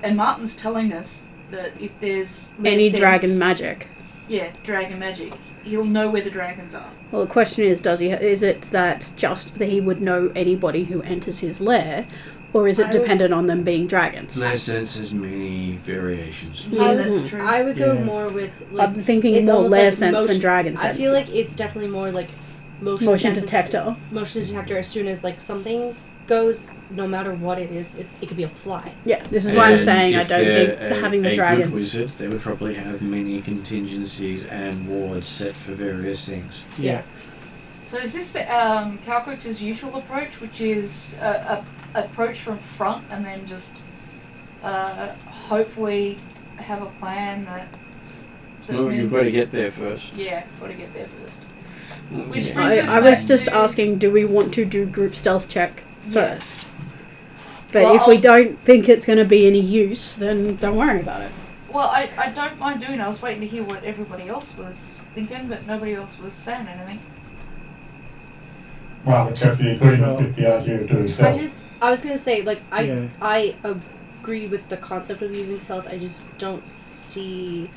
and Martin's telling us that if there's Any sense- dragon magic. yeah, dragon magic, he'll know where the dragons are. Well, the question is, is it that just that he would know anybody who enters his lair, or is it dependent on them being dragons? Their sense has many variations. Yeah, that's true. I would go Yeah. more with like. I'm thinking it's more almost lair like sense than motion- dragon sense. I feel like it's definitely more like motion motion sense- detector. Motion detector. As soon as like something goes, no matter what it is, it could be a fly. Yeah, this is why I'm And saying I if don't they're think having the a dragons. good wizard, they would probably have many contingencies and wards set for various things. Yeah. So is this Calcrix's usual approach, which is approach from front and then just hopefully have a plan that... No, you've got to get there first. Yeah, got to get there first. Which Yeah. brings us I was back just to- asking, do we want to do group stealth check Yeah. first? But Well, if we I'll s- don't think it's going to be any use, then don't worry about it. Well, I don't mind doing it. I was waiting to hear what everybody else was thinking, but nobody else was saying anything. Well, it's just the agreement with the idea of doing stealth. I was gonna say like Yeah. I agree with the concept of using stealth. I just don't see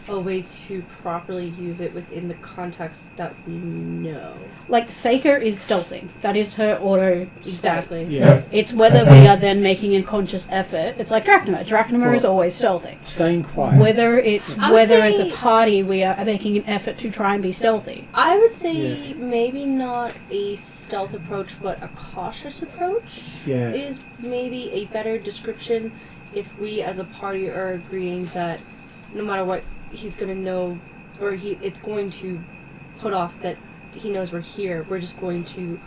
a way to properly use it within the context that we know. Like, Saker is stealthy. That is her auto stat. Exactly. Yeah. It's whether we are then making a conscious effort. It's like Drachnamur. Drachnamur is always stealthy. Staying quiet. Whether it's I would whether as a say- party we are making an effort to try and be stealthy. I would say maybe not a stealth approach, but a cautious approach Yeah. is maybe a better description if we as a party are agreeing that no matter what he's going to know, or it's going to put off that he knows we're here. We're just going to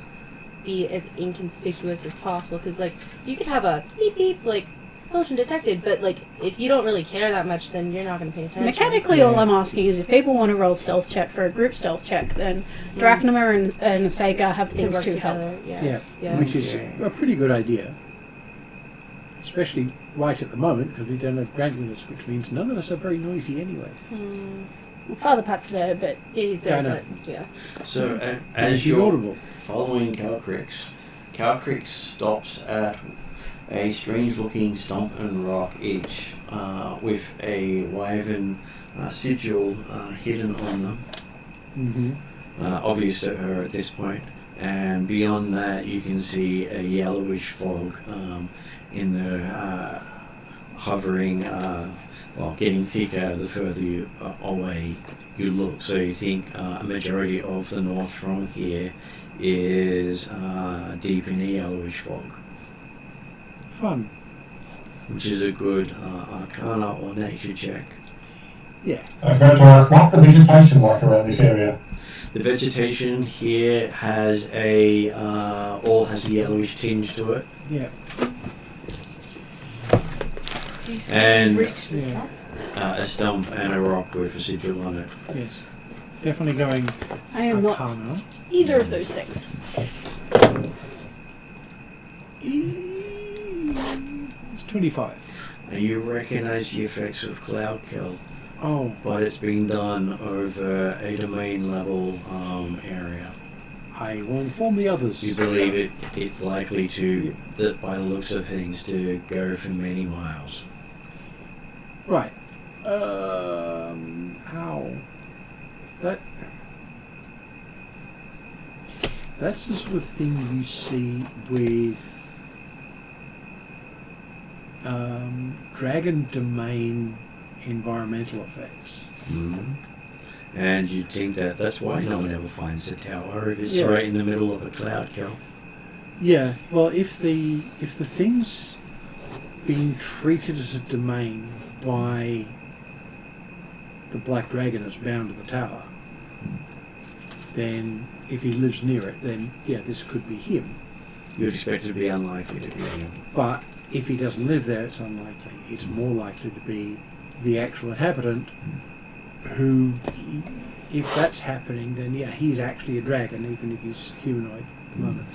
be as inconspicuous as possible, because like you could have a beep beep like motion detected, but like if you don't really care that much, then you're not going to pay attention. Mechanically, all I'm asking is if people want to roll stealth check for a group stealth check, then Drachnamur and Saker have They things work to together. help. Yeah. Yeah. Which is a pretty good idea. Especially right at the moment, because we don't have grandmothers, which means none of us are very noisy anyway. Well, Father Pat's there, but Yeah, he's there, I know. but yeah. So, And as it's you're inaudible. following Calcrix stops at a strange-looking stump and rock each, with a wyvern sigil hidden on them. Mm-hmm. Obvious to her at this point. And beyond that, you can see a yellowish fog in the hovering, getting thicker the further away you look. So you think a majority of the north from here is deep in a yellowish fog, Fun. which is a good arcana or nature check. Yeah. I was going to ask, what's the vegetation like around this area? The vegetation here has all has a yellowish tinge to it. Yeah. Do you see And- reached the Yeah. stump? A stump and a rock with a sigil on it. Yes. Definitely going I am not Arcana. either of those things. It's 25. And you recognize the effects of cloud kill, Oh, but it's been done over a domain level area. I will inform the others. You believe it's likely to, that by the looks of things, to go for many miles. Right. How? That's the sort of thing you see with dragon domain environmental effects. Mm-hmm. And you'd think that's why no one ever finds the tower if it's Yeah. right in the middle of a cloud kill. Yeah. Well, if the thing's being treated as a domain by the black dragon that's bound to the tower, then if he lives near it, then yeah, this could be him. You'd expect it to be unlikely to be him. But if he doesn't live there, it's unlikely. It's more likely to be the actual inhabitant who, if that's happening, then yeah, he's actually a dragon, even if he's humanoid at the moment.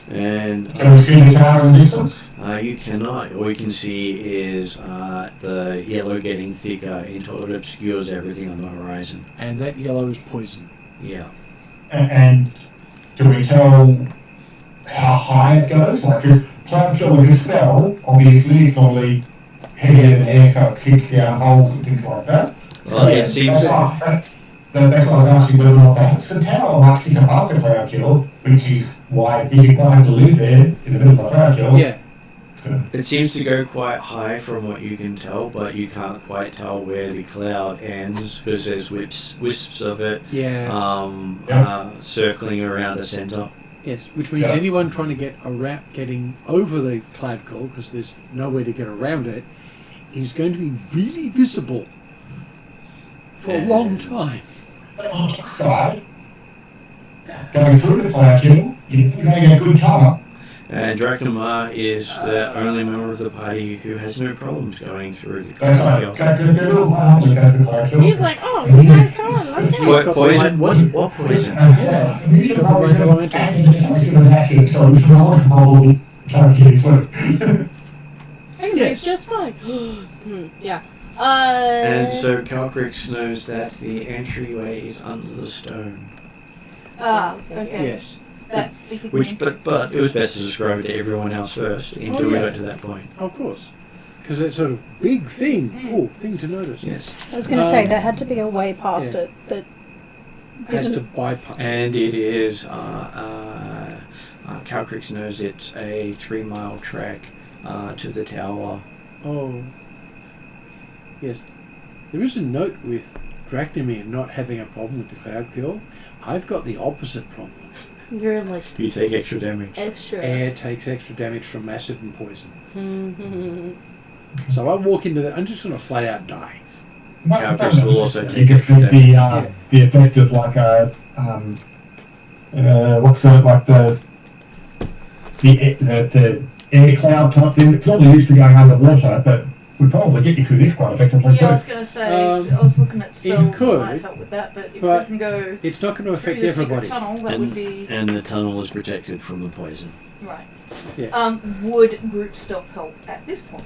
And Can we see the tower in the distance? you cannot. All you can see is the yellow getting thicker until it obscures everything on the horizon. And that yellow is poison. Yeah. And do we tell how high it goes? Like, because plant kill with a spell, obviously, it's normally heavier than air, so it sits down holes and things like that. Well, it seems. That's why I was asking whether or not perhaps the tower might kick above the cloud kill, which is why if you quite have to live there in the middle of a cloud kill. Yeah. So, It seems to go quite high from what you can tell, but you can't quite tell where the cloud ends because there's wisps of it Yeah. circling around the centre. Yes. Which means Yeah. anyone trying to getting over the cloud call, because there's no way to get around it, is going to be really visible for a long time. on the side, going through the cloud kill, you're going to get a good cover. And Draknamar is the only member of the party who has no problems going through the That's cloud right. kill. Go a little hard, you go through the cloud kill. He's like, oh, you guys come on, let's go. What poison? What poison? Yeah. You can probably Right, sort of elemental. add in a place of an action, so if you're also probably trying to get it through. Anyway, Yes. just fine. Yeah. And so Calcrix knows that the entryway is under the stone. Okay. Yes. That's the hidden Which, entrance. but it was best to describe it to everyone else first until we yeah. got to that point. Of course. Because it's sort of big thing. Mm. Oh, thing to notice. Yes. I was going to say there had to be a way past yeah. it that Has to didn't. bypass. And it is, Calcrix knows it's a 3-mile trek to the tower. Oh. Yes. There is a note with Draknamir not having a problem with the cloud kill. I've got the opposite problem. You're like You take extra damage. extra. Air takes extra damage from acid and poison. So I walk into that, I'm just going to flat out die. Calcrix will also You take can extra feel damage. the effect of like a what's the like the air cloud type thing that's normally used for going underwater, but would probably get you through this quite effectively Yeah, I was too. going to say, Um, I was looking at spells could, that might help with that, but if but we can go It's not going to through affect the secret everybody. tunnel, that would be... And the tunnel is protected from the poison. Right. Yeah. Would group stealth help at this point?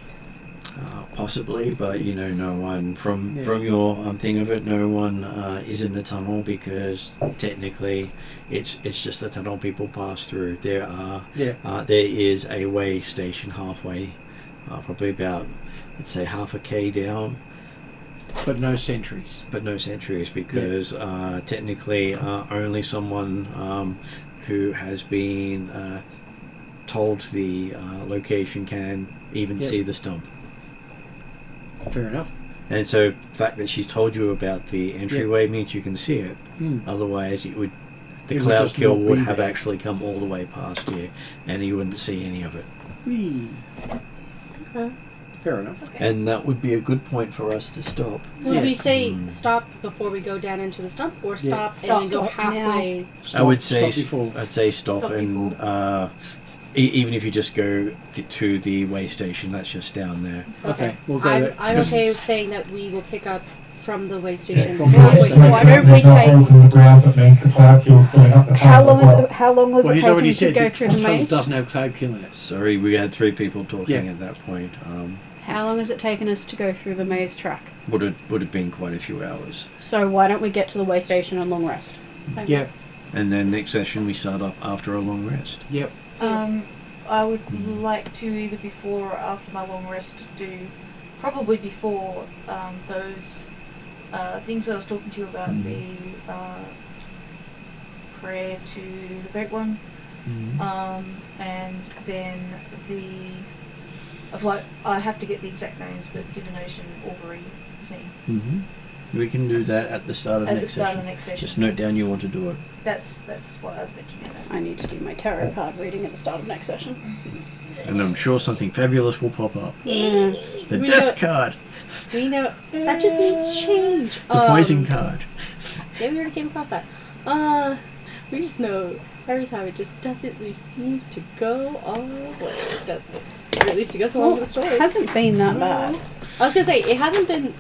Possibly, but no one from Yeah. your thing of it, no one is in the tunnel because technically it's just the tunnel people pass through. There is a way station halfway, probably about let's say half a k down, But no sentries. but no sentries because technically only someone who has been told the location can even Yeah. see the stump. Fair enough. And so the fact that she's told you about the entryway means you can see it. Mm. Otherwise, the It would cloud just kill not would be have there. actually come all the way past you, and you wouldn't see any of it. Whee. Okay. Fair enough. Okay. And that would be a good point for us to stop. Would we Yes. say stop before we go down into the stump, or stop and Stop then go now. halfway? I would say Stop before. I'd say stop and even if you just go to the way station, that's just down there. Okay, we'll go I'm, there. I'm okay with saying that we will pick up from the way Yeah, station. from halfway the- through. Why don't we there's no take- holes in the ground that means the cloud kill's filling up the How tunnel long as is well. it? How long was Well, it he's taking already to said go that through the Tunnel maze? doesn't have cloud kill in it. Sorry, we had 3 people talking Yeah. at that point. How long has it taken us to go through the maze track? Would have been quite a few hours. So why don't we get to the way station and long rest? Okay. Yep. And then next session we start up after a long rest. Yep. I would like to either before or after my long rest do, probably before those things I was talking to you about, the prayer to the Great One, and then I have to get the exact names, but divination, augury, scene. We can do that at the start of At the next start session. of the next session. Just note down you want to do it. That's what I was mentioning. I need to do my tarot card reading at the start of next session. And I'm sure something fabulous will pop up. The We death know- card. We know that just needs change. The poison card. Yeah, we already came across that. We just know every time it just definitely seems to go all ways, doesn't it? Or at least it goes along with the story. It hasn't been that bad. I was gonna say it hasn't been.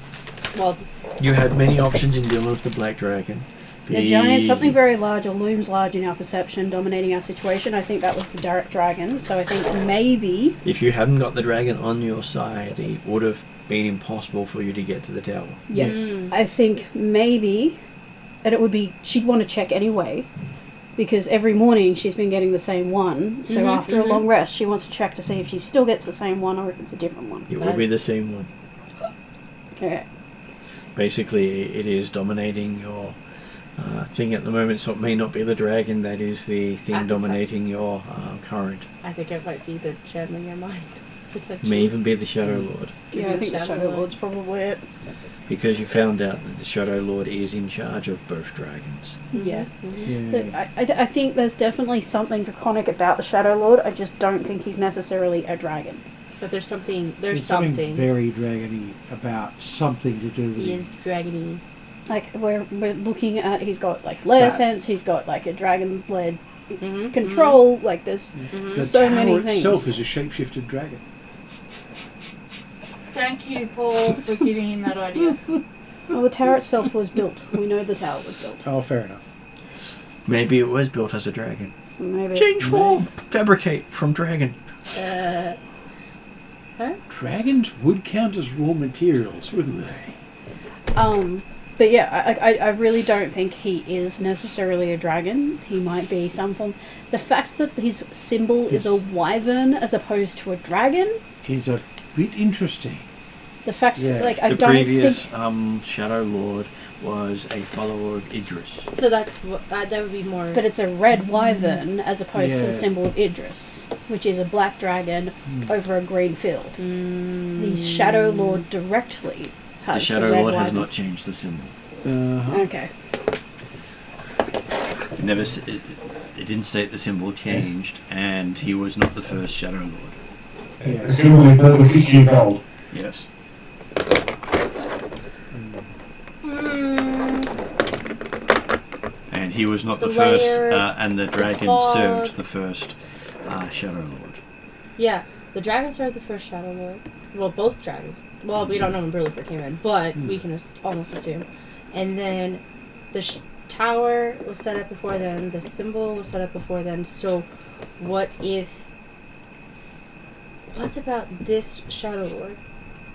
Well, You had many options in dealing with the black dragon. The giant, something very large or looms large in our perception, dominating our situation. I think that was the dragon. So I think maybe. If you hadn't got the dragon on your side, it would have been impossible for you to get to the tower. Yeah. Mm. I think maybe. And it would be. She'd want to check anyway. Because every morning she's been getting the same one. So after a long rest, she wants to check to see if she still gets the same one or if it's a different one. It will be the same one. Okay. Basically, it is dominating your thing at the moment, so it may not be the dragon that is the thing dominating your current. I think it might be the gem in your mind, potentially. May even be the Shadow Lord. Yeah, I think the Shadow Lord's probably it. Because you found out that the Shadow Lord is in charge of both dragons. Yeah. Mm-hmm. Yeah. I think there's definitely something draconic about the Shadow Lord. I just don't think he's necessarily a dragon. But there's something. There's something very dragony about something to do with He it. is dragony. Like we're looking at, he's got like lair That. sense. He's got like a dragon-led Mm-hmm. control. Like there's The so tower many itself things. is a shapeshifted dragon. Thank you, Paul, for giving him that idea. Well, the tower itself was built. We know the tower was built. Oh, fair enough. Maybe it was built as a dragon. Maybe. Change form! Fabricate from dragon. Dragons would count as raw materials, wouldn't they? But yeah, I really don't think he is necessarily a dragon. He might be some form. The fact that his symbol is a wyvern as opposed to a dragon. Is a bit interesting. The fact, Yeah. like, I The don't previous think. Shadow Lord was a follower of Idris. So that's what that would be more. But it's a red wyvern as opposed to Yeah. the symbol of Idris, which is a black dragon over a green field. The Shadow Lord directly has The Shadow red Lord has wyvern. not changed the symbol. Okay. It never. It didn't say the symbol changed, and he was not the first Shadow Lord. Yeah. Assuming he's over 6 years old. Yes. And he was not the, The first, layer, and the dragon fog. served the first Shadow Lord. Yeah, the dragons are the first Shadow Lord. Well, both dragons. Well, we don't know when Brullifer came in, but we can almost assume. And then the tower was set up before them. The symbol was set up before them. So, what if? What's about this Shadow Lord?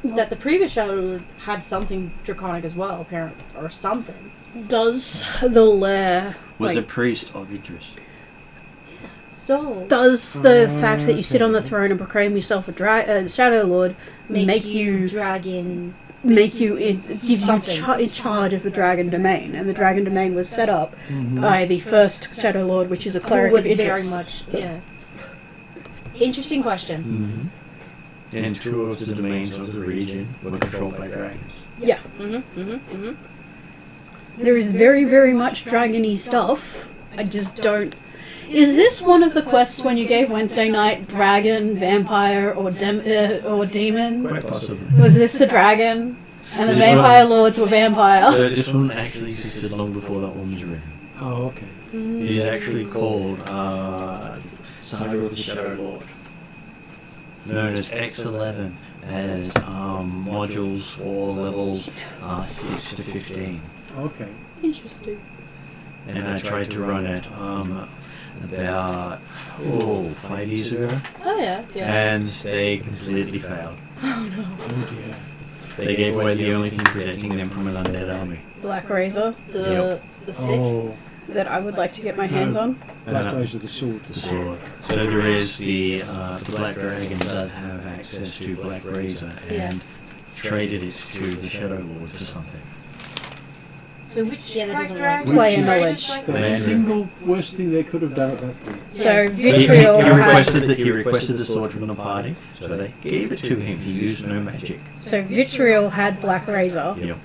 That the previous Shadow Lord had something draconic as well, apparently, or something. Does the lair Was like, a priest of Idris. So does the fact that you sit on the throne and proclaim yourself a Shadow Lord make you dragon? give you Something. in charge of the dragon domain? And the dragon domain was set up by the first Shadow Lord, which is a Who cleric was of Idris. very much interesting questions. Mm-hmm. And two of the domains of the region were controlled by dragons. Yeah, Mm-hmm. there is very, very much dragony stuff. I just don't. Is this one of the quests when you gave Wednesday night dragon, vampire, or demon? Quite possibly. Was this the dragon? And the This vampire lords were vampire? So this one actually existed long before that one was written. Oh, okay. It is actually called Saga of the Shadow Lord, known as X11, as modules for levels 6 to 15. Okay. Interesting. And I tried to run it about 5 years ago, Oh yeah. and they completely failed. Oh dear. They gave away the only thing protecting them from an undead army. Black Razor The stick. Oh, that I would like to get my hands on. Black Razor, the sword. The sword. So there is the Black Dragon does have access to Black Razor and traded it to the Shadow Lord for something. So which Yeah, that black doesn't dragon? work. Play which knowledge. dragon? The Man. single worst thing they could have done at that point. So Yeah. Vitriol He requested the sword from the party, so they gave it to him. He used no magic. So Vitriol had Black Razor, Yep.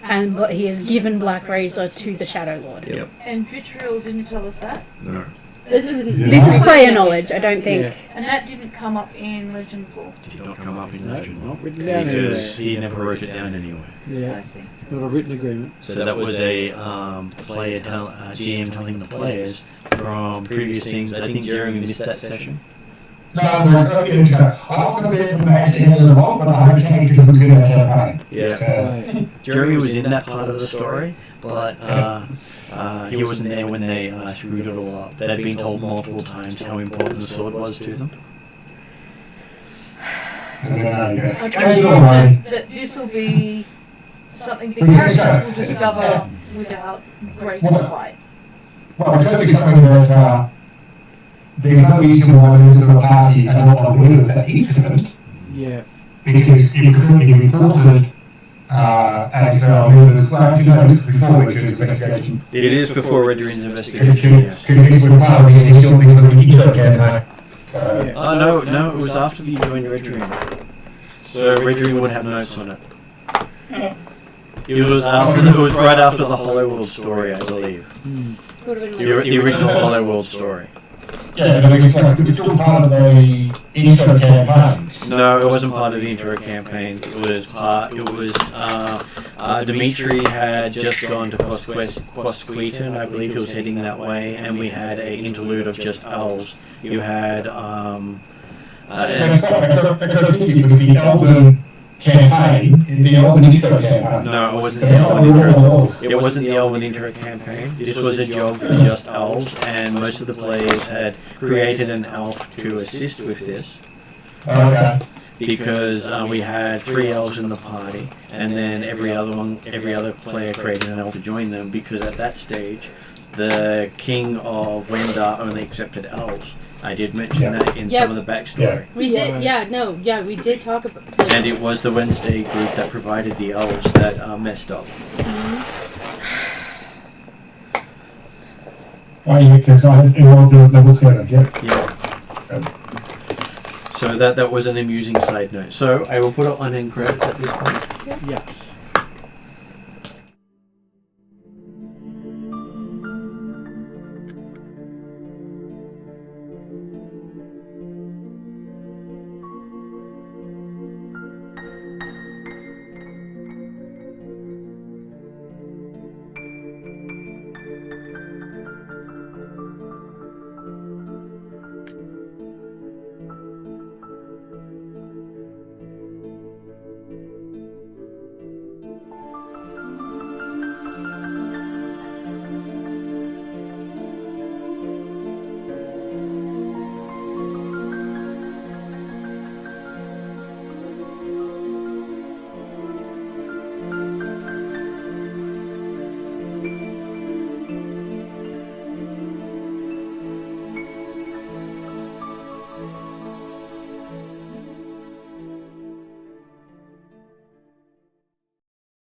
but he has given Black Razor to the Shadow Lord. Yep. And Vitriol didn't tell us that. No. This was This is player knowledge, I don't think. Yeah. And that didn't come up in Legend lore. Did not come up in Legend. Not written down Because anywhere. he never wrote it down anywhere. I Yeah, see. not a written agreement. So that was a GM telling the players from previous things. I think Jeremy missed that session. No, I wasn't there when they actually ended it off, but I came because it was in the campaign. Yeah. Right. Jeremy was in that part of the story, but he wasn't there when they screwed it all up. They'd been told multiple times how important the sword was to them. Yes. I presume that this will be something the characters will discover without great fight. Well, it's certainly something that there's no reason why members of the party are not aware of that incident, Yeah. because it was certainly reported as members before Richard's investigation. It is before Red Dream's investigation, yes. Because this was part of the initial thing of the intro campaign. Yeah. Oh, no, it was after you joined Red Dream. So Red Dream would have notes on it. It was right after the Hollow World story, I believe. Would have been The original Hollow World story. Yeah, but it was still part of the intro campaign. No, it wasn't part of the intro campaign. Dimitri had just gone to Quasqueton, I believe he was heading that way, and we had a interlude of just elves. You had Because I think it was the Elven campaign, the Elven intro campaign. no, it wasn't the Elven intro. It wasn't the Elven intro campaign. This was a job for just elves, and most of the players had created an elf to assist with this. Okay. Because we had 3 elves in the party, and then every other player created an elf to join them. Because at that stage, the king of Wendar only accepted elves. I did mention that in some of the backstory. We did, we did talk about. And it was the Wednesday group that provided the elves that messed up. Why? Because I enrolled at level 7. Yep. Yeah. So that was an amusing side note. So I will put it on end credits at this point. Yes.